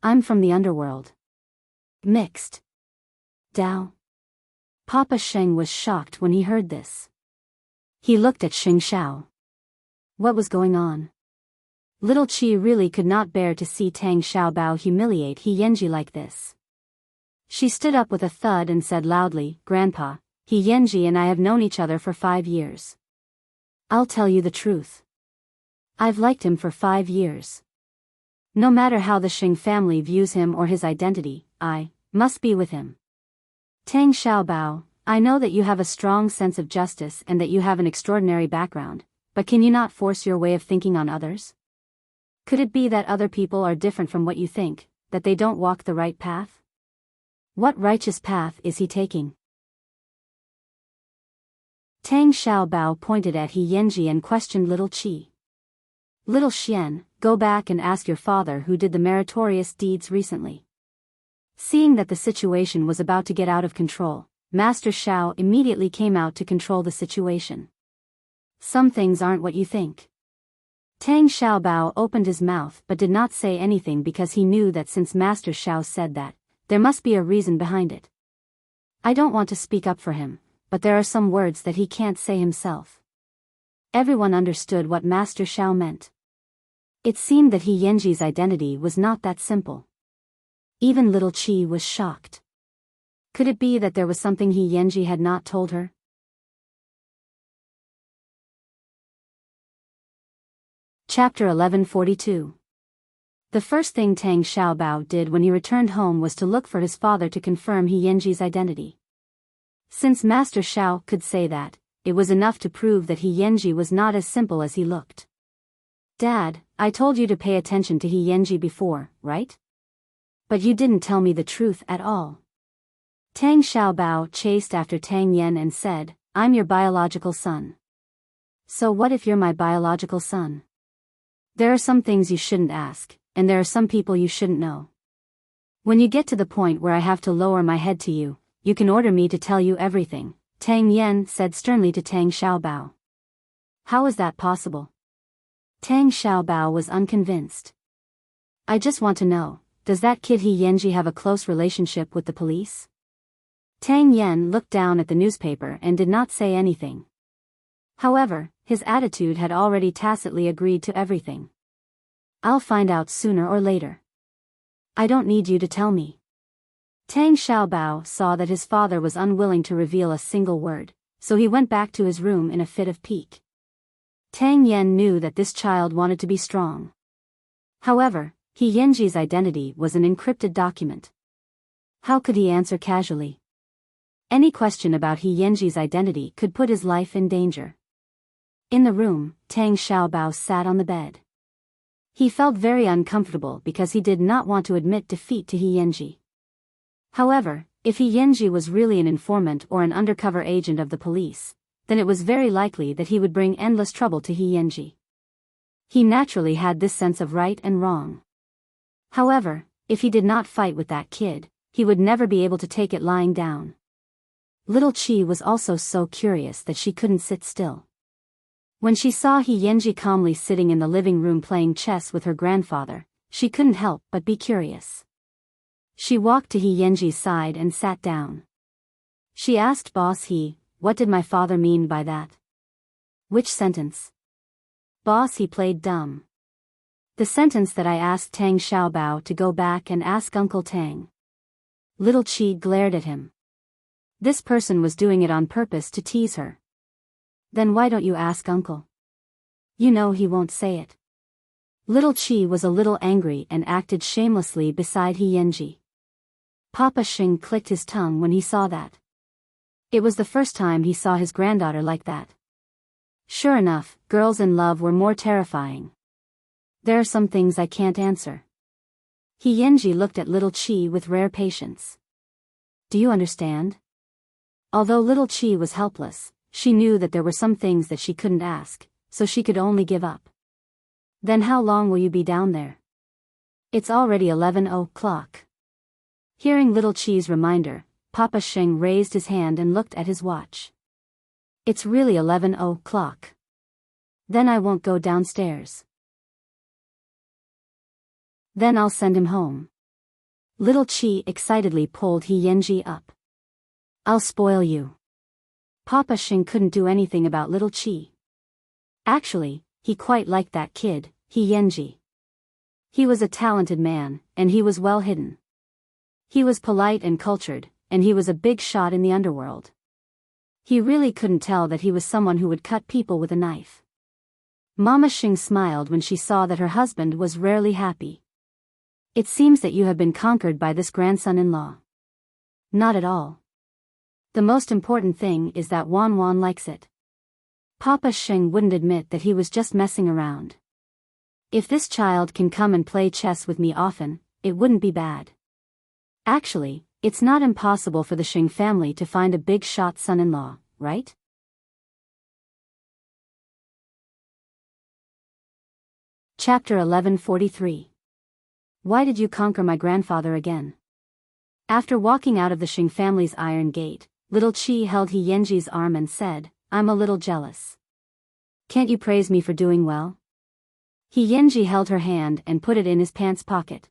I'm from the underworld." Mixed. Dao. Papa Sheng was shocked when he heard this. He looked at Xing Xiao. What was going on? Little Qi really could not bear to see Tang Xiaobao humiliate He Yenji like this. She stood up with a thud and said loudly, "Grandpa, He Yenji and I have known each other for 5 years. I'll tell you the truth. I've liked him for 5 years. No matter how the Sheng family views him or his identity, I must be with him. Tang Xiaobao, I know that you have a strong sense of justice and that you have an extraordinary background, but can you not force your way of thinking on others? Could it be that other people are different from what you think, that they don't walk the right path? What righteous path is he taking?" Tang Xiaobao pointed at He Yenji and questioned Little Qi. "Little Xian, go back and ask your father who did the meritorious deeds recently." Seeing that the situation was about to get out of control, Master Xiao immediately came out to control the situation. "Some things aren't what you think." Tang Xiaobao opened his mouth but did not say anything because he knew that since Master Xiao said that, there must be a reason behind it. "I don't want to speak up for him, but there are some words that he can't say himself." Everyone understood what Master Xiao meant. It seemed that He Yenji's identity was not that simple. Even Little Qi was shocked. Could it be that there was something He Yenji had not told her? Chapter 1142. The first thing Tang Xiaobao did when he returned home was to look for his father to confirm He Yenji's identity. Since Master Xiao could say that, it was enough to prove that He Yenji was not as simple as he looked. "Dad, I told you to pay attention to He Yenji before, right? But you didn't tell me the truth at all." Tang Xiaobao chased after Tang Yan and said, "I'm your biological son." "So what if you're my biological son? There are some things you shouldn't ask, and there are some people you shouldn't know. When you get to the point where I have to lower my head to you, you can order me to tell you everything," Tang Yan said sternly to Tang Xiaobao. "How is that possible?" Tang Xiaobao was unconvinced. "I just want to know, does that kid He Yenji have a close relationship with the police?" Tang Yan looked down at the newspaper and did not say anything. However, his attitude had already tacitly agreed to everything. "I'll find out sooner or later. I don't need you to tell me." Tang Xiaobao saw that his father was unwilling to reveal a single word, so he went back to his room in a fit of pique. Tang Yan knew that this child wanted to be strong. However, He Yenji's identity was an encrypted document. How could he answer casually? Any question about He Yenji's identity could put his life in danger. In the room, Tang Xiaobao sat on the bed. He felt very uncomfortable because he did not want to admit defeat to He Yenji. However, if He Yenji was really an informant or an undercover agent of the police, then it was very likely that he would bring endless trouble to He Yenji. He naturally had this sense of right and wrong. However, if he did not fight with that kid, he would never be able to take it lying down. Little Qi was also so curious that she couldn't sit still. When she saw He Yenji calmly sitting in the living room playing chess with her grandfather, she couldn't help but be curious. She walked to He Yanji's side and sat down. She asked Boss He, "What did my father mean by that?" "Which sentence?" Boss He played dumb. "The sentence that I asked Tang Xiaobao to go back and ask Uncle Tang." Little Chi glared at him. This person was doing it on purpose to tease her. "Then why don't you ask Uncle? You know he won't say it." Little Chi was a little angry and acted shamelessly beside He Yanji. Papa Xing clicked his tongue when he saw that. It was the first time he saw his granddaughter like that. Sure enough, girls in love were more terrifying. "There are some things I can't answer." He Yanji looked at Little Chi with rare patience. "Do you understand?" Although Little Chi was helpless, she knew that there were some things that she couldn't ask, so she could only give up. "Then how long will you be down there?" "It's already 11 o'clock. Hearing Little Chi's reminder, Papa Xing raised his hand and looked at his watch. "It's really 11 o'clock. Then I won't go downstairs. Then I'll send him home." Little Chi excitedly pulled He Yanji up. "I'll spoil you." Papa Xing couldn't do anything about Little Chi. Actually, he quite liked that kid, He Yanji. He was a talented man, and he was well hidden. He was polite and cultured, and he was a big shot in the underworld. He really couldn't tell that he was someone who would cut people with a knife. Mama Xing smiled when she saw that her husband was rarely happy. "It seems that you have been conquered by this grandson-in-law." "Not at all. The most important thing is that Wan Wan likes it." Papa Xing wouldn't admit that he was just messing around. "If this child can come and play chess with me often, it wouldn't be bad. Actually, it's not impossible for the Xing family to find a big shot son-in-law, right?" Chapter 1143. Why did you conquer my grandfather again? After walking out of the Xing family's iron gate, Little Chi held He Yanji's arm and said, "I'm a little jealous. Can't you praise me for doing well?" He Yanji held her hand and put it in his pants pocket.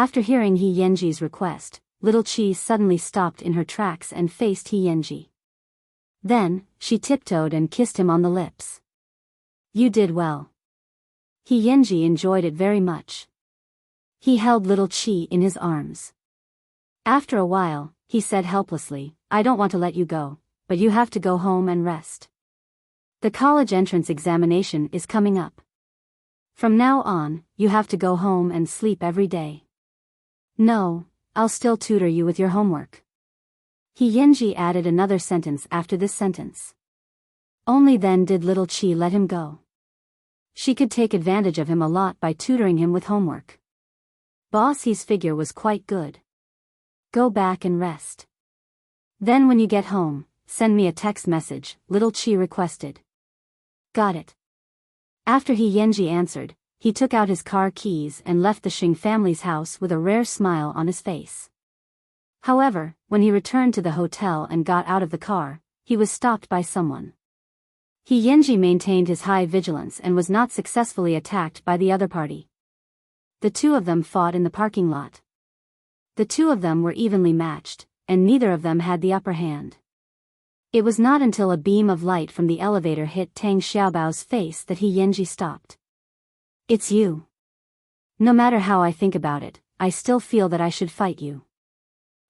After hearing He Yanji's request, Little Chi suddenly stopped in her tracks and faced He Yanji. Then, she tiptoed and kissed him on the lips. "You did well." He Yanji enjoyed it very much. He held Little Chi in his arms. After a while, he said helplessly, "I don't want to let you go, but you have to go home and rest. The college entrance examination is coming up. From now on, you have to go home and sleep every day." "No, I'll still tutor you with your homework." He Yanji added another sentence after this sentence. Only then did Little Chi let him go. She could take advantage of him a lot by tutoring him with homework. Boss He's figure was quite good. "Go back and rest. Then when you get home, send me a text message," Little Chi requested. "Got it." After He Yanji answered, he took out his car keys and left the Xing family's house with a rare smile on his face. However, when he returned to the hotel and got out of the car, he was stopped by someone. He Yanji maintained his high vigilance and was not successfully attacked by the other party. The two of them fought in the parking lot. The two of them were evenly matched, and neither of them had the upper hand. It was not until a beam of light from the elevator hit Tang Xiaobao's face that He Yanji stopped. "It's you. No matter how I think about it, I still feel that I should fight you."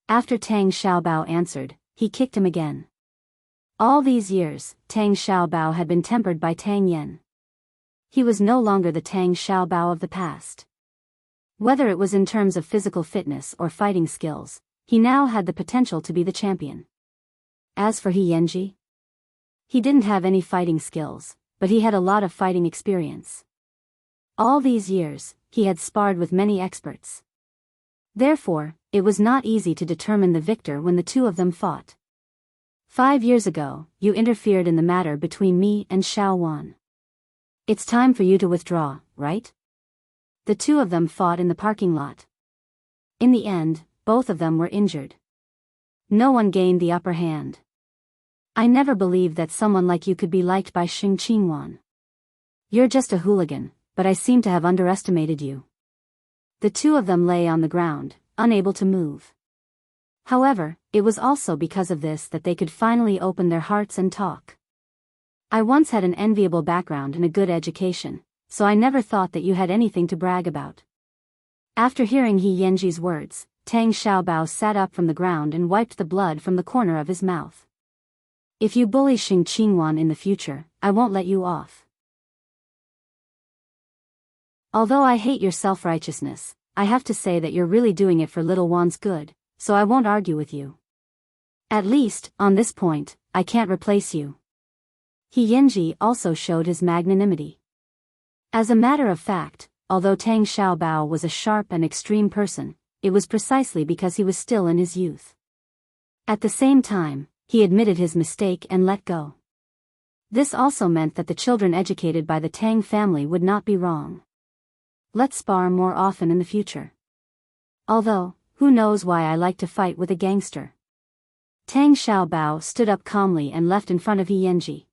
After Tang Xiaobao answered, he kicked him again. All these years, Tang Xiaobao had been tempered by Tang Yan. He was no longer the Tang Xiaobao of the past. Whether it was in terms of physical fitness or fighting skills, he now had the potential to be the champion. As for He Yanji, he didn't have any fighting skills, but he had a lot of fighting experience. All these years, he had sparred with many experts. Therefore, it was not easy to determine the victor when the two of them fought. "5 years ago, you interfered in the matter between me and Xiao Wan. It's time for you to withdraw, right?" The two of them fought in the parking lot. In the end, both of them were injured. No one gained the upper hand. "I never believed that someone like you could be liked by Xing Qingwan. You're just a hooligan, but I seem to have underestimated you." The two of them lay on the ground, unable to move. However, it was also because of this that they could finally open their hearts and talk. I once had an enviable background and a good education, so I never thought that you had anything to brag about. After hearing He Yanji's words, Tang Xiaobao sat up from the ground and wiped the blood from the corner of his mouth. If you bully Xing Qingwan in the future, I won't let you off. Although I hate your self-righteousness, I have to say that you're really doing it for little Wan's good, so I won't argue with you. At least, on this point, I can't replace you. He Yanji also showed his magnanimity. As a matter of fact, although Tang Xiaobao was a sharp and extreme person, it was precisely because he was still in his youth. At the same time, he admitted his mistake and let go. This also meant that the children educated by the Tang family would not be wrong. Let's spar more often in the future. Although, who knows why I like to fight with a gangster. Tang Xiaobao stood up calmly and left in front of He Yanji.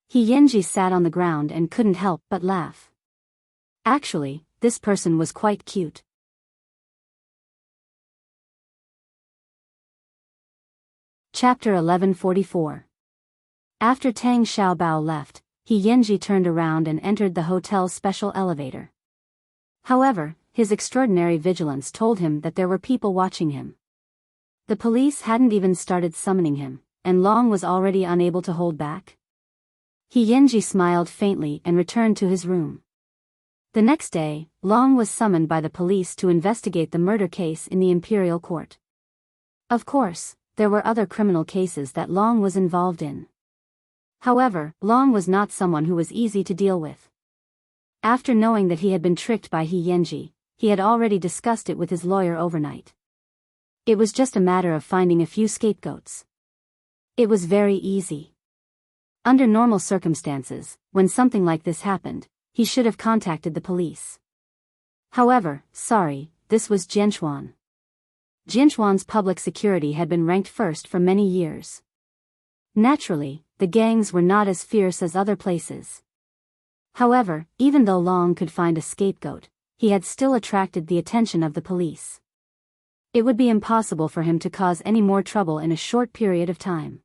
He Yanji sat on the ground and couldn't help but laugh. Actually, this person was quite cute. Chapter 1144. After Tang Xiaobao left, He Yanji turned around and entered the hotel's special elevator. However, his extraordinary vigilance told him that there were people watching him. The police hadn't even started summoning him, and Long was already unable to hold back. He Yanji smiled faintly and returned to his room. The next day, Long was summoned by the police to investigate the murder case in the imperial court. Of course, there were other criminal cases that Long was involved in. However, Long was not someone who was easy to deal with. After knowing that he had been tricked by He Yanji, he had already discussed it with his lawyer overnight. It was just a matter of finding a few scapegoats. It was very easy. Under normal circumstances, when something like this happened, he should have contacted the police. However, this was Jianchuan. Jianchuan's public security had been ranked first for many years. Naturally, the gangs were not as fierce as other places. However, even though Long could find a scapegoat, he had still attracted the attention of the police. It would be impossible for him to cause any more trouble in a short period of time.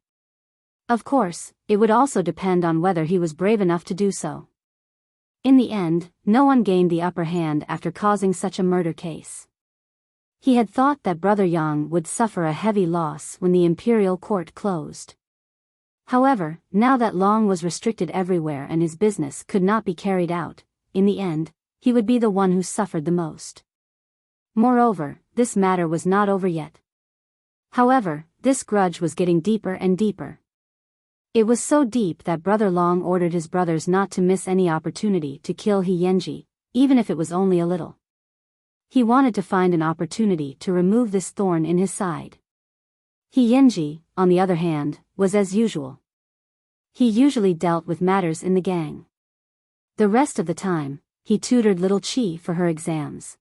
Of course, it would also depend on whether he was brave enough to do so. In the end, no one gained the upper hand after causing such a murder case. He had thought that Brother Yang would suffer a heavy loss when the imperial court closed. However, now that Long was restricted everywhere and his business could not be carried out, in the end, he would be the one who suffered the most. Moreover, this matter was not over yet. However, this grudge was getting deeper and deeper. It was so deep that Brother Long ordered his brothers not to miss any opportunity to kill He Yanji, even if it was only a little. He wanted to find an opportunity to remove this thorn in his side. He Yanji, on the other hand, was as usual. He usually dealt with matters in the gang. The rest of the time, he tutored little Qi for her exams.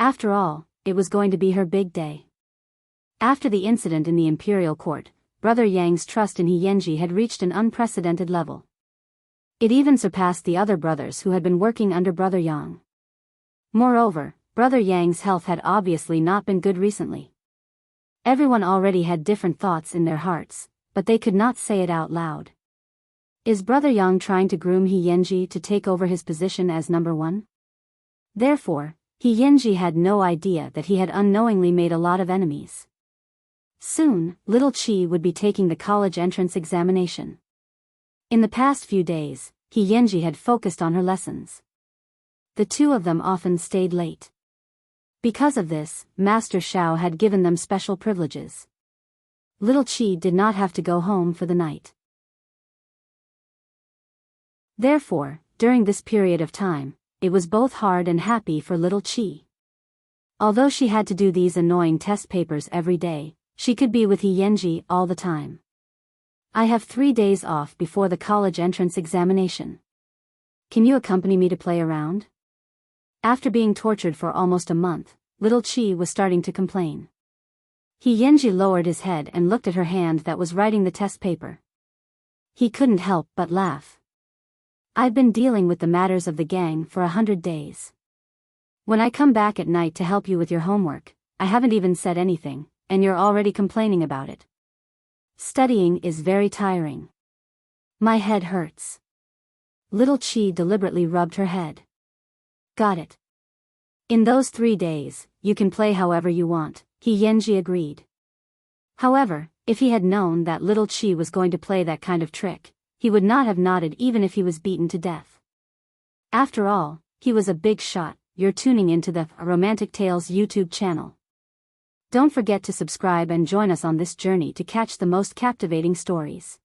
After all, it was going to be her big day. After the incident in the imperial court, Brother Yang's trust in He Yanji had reached an unprecedented level. It even surpassed the other brothers who had been working under Brother Yang. Moreover, Brother Yang's health had obviously not been good recently. Everyone already had different thoughts in their hearts, but they could not say it out loud. Is Brother Yang trying to groom He Yanji to take over his position as number one? Therefore, He Yanji had no idea that he had unknowingly made a lot of enemies. Soon, little Qi would be taking the college entrance examination. In the past few days, He Yanji had focused on her lessons. The two of them often stayed late. Because of this, Master Xiao had given them special privileges. Little Qi did not have to go home for the night. Therefore, during this period of time, it was both hard and happy for little Qi. Although she had to do these annoying test papers every day, she could be with He Yanji all the time. I have 3 days off before the college entrance examination. Can you accompany me to play around? After being tortured for almost a month, little Qi was starting to complain. He Yanji lowered his head and looked at her hand that was writing the test paper. He couldn't help but laugh. I've been dealing with the matters of the gang for 100 days. When I come back at night to help you with your homework, I haven't even said anything, and you're already complaining about it. Studying is very tiring. My head hurts. Little Chi deliberately rubbed her head. Got it. In those 3 days, you can play however you want, Yenji agreed. However, if he had known that little Chi was going to play that kind of trick, he would not have nodded even if he was beaten to death. After all, he was a big shot. You're tuning into the Romantic Tales YouTube channel. Don't forget to subscribe and join us on this journey to catch the most captivating stories.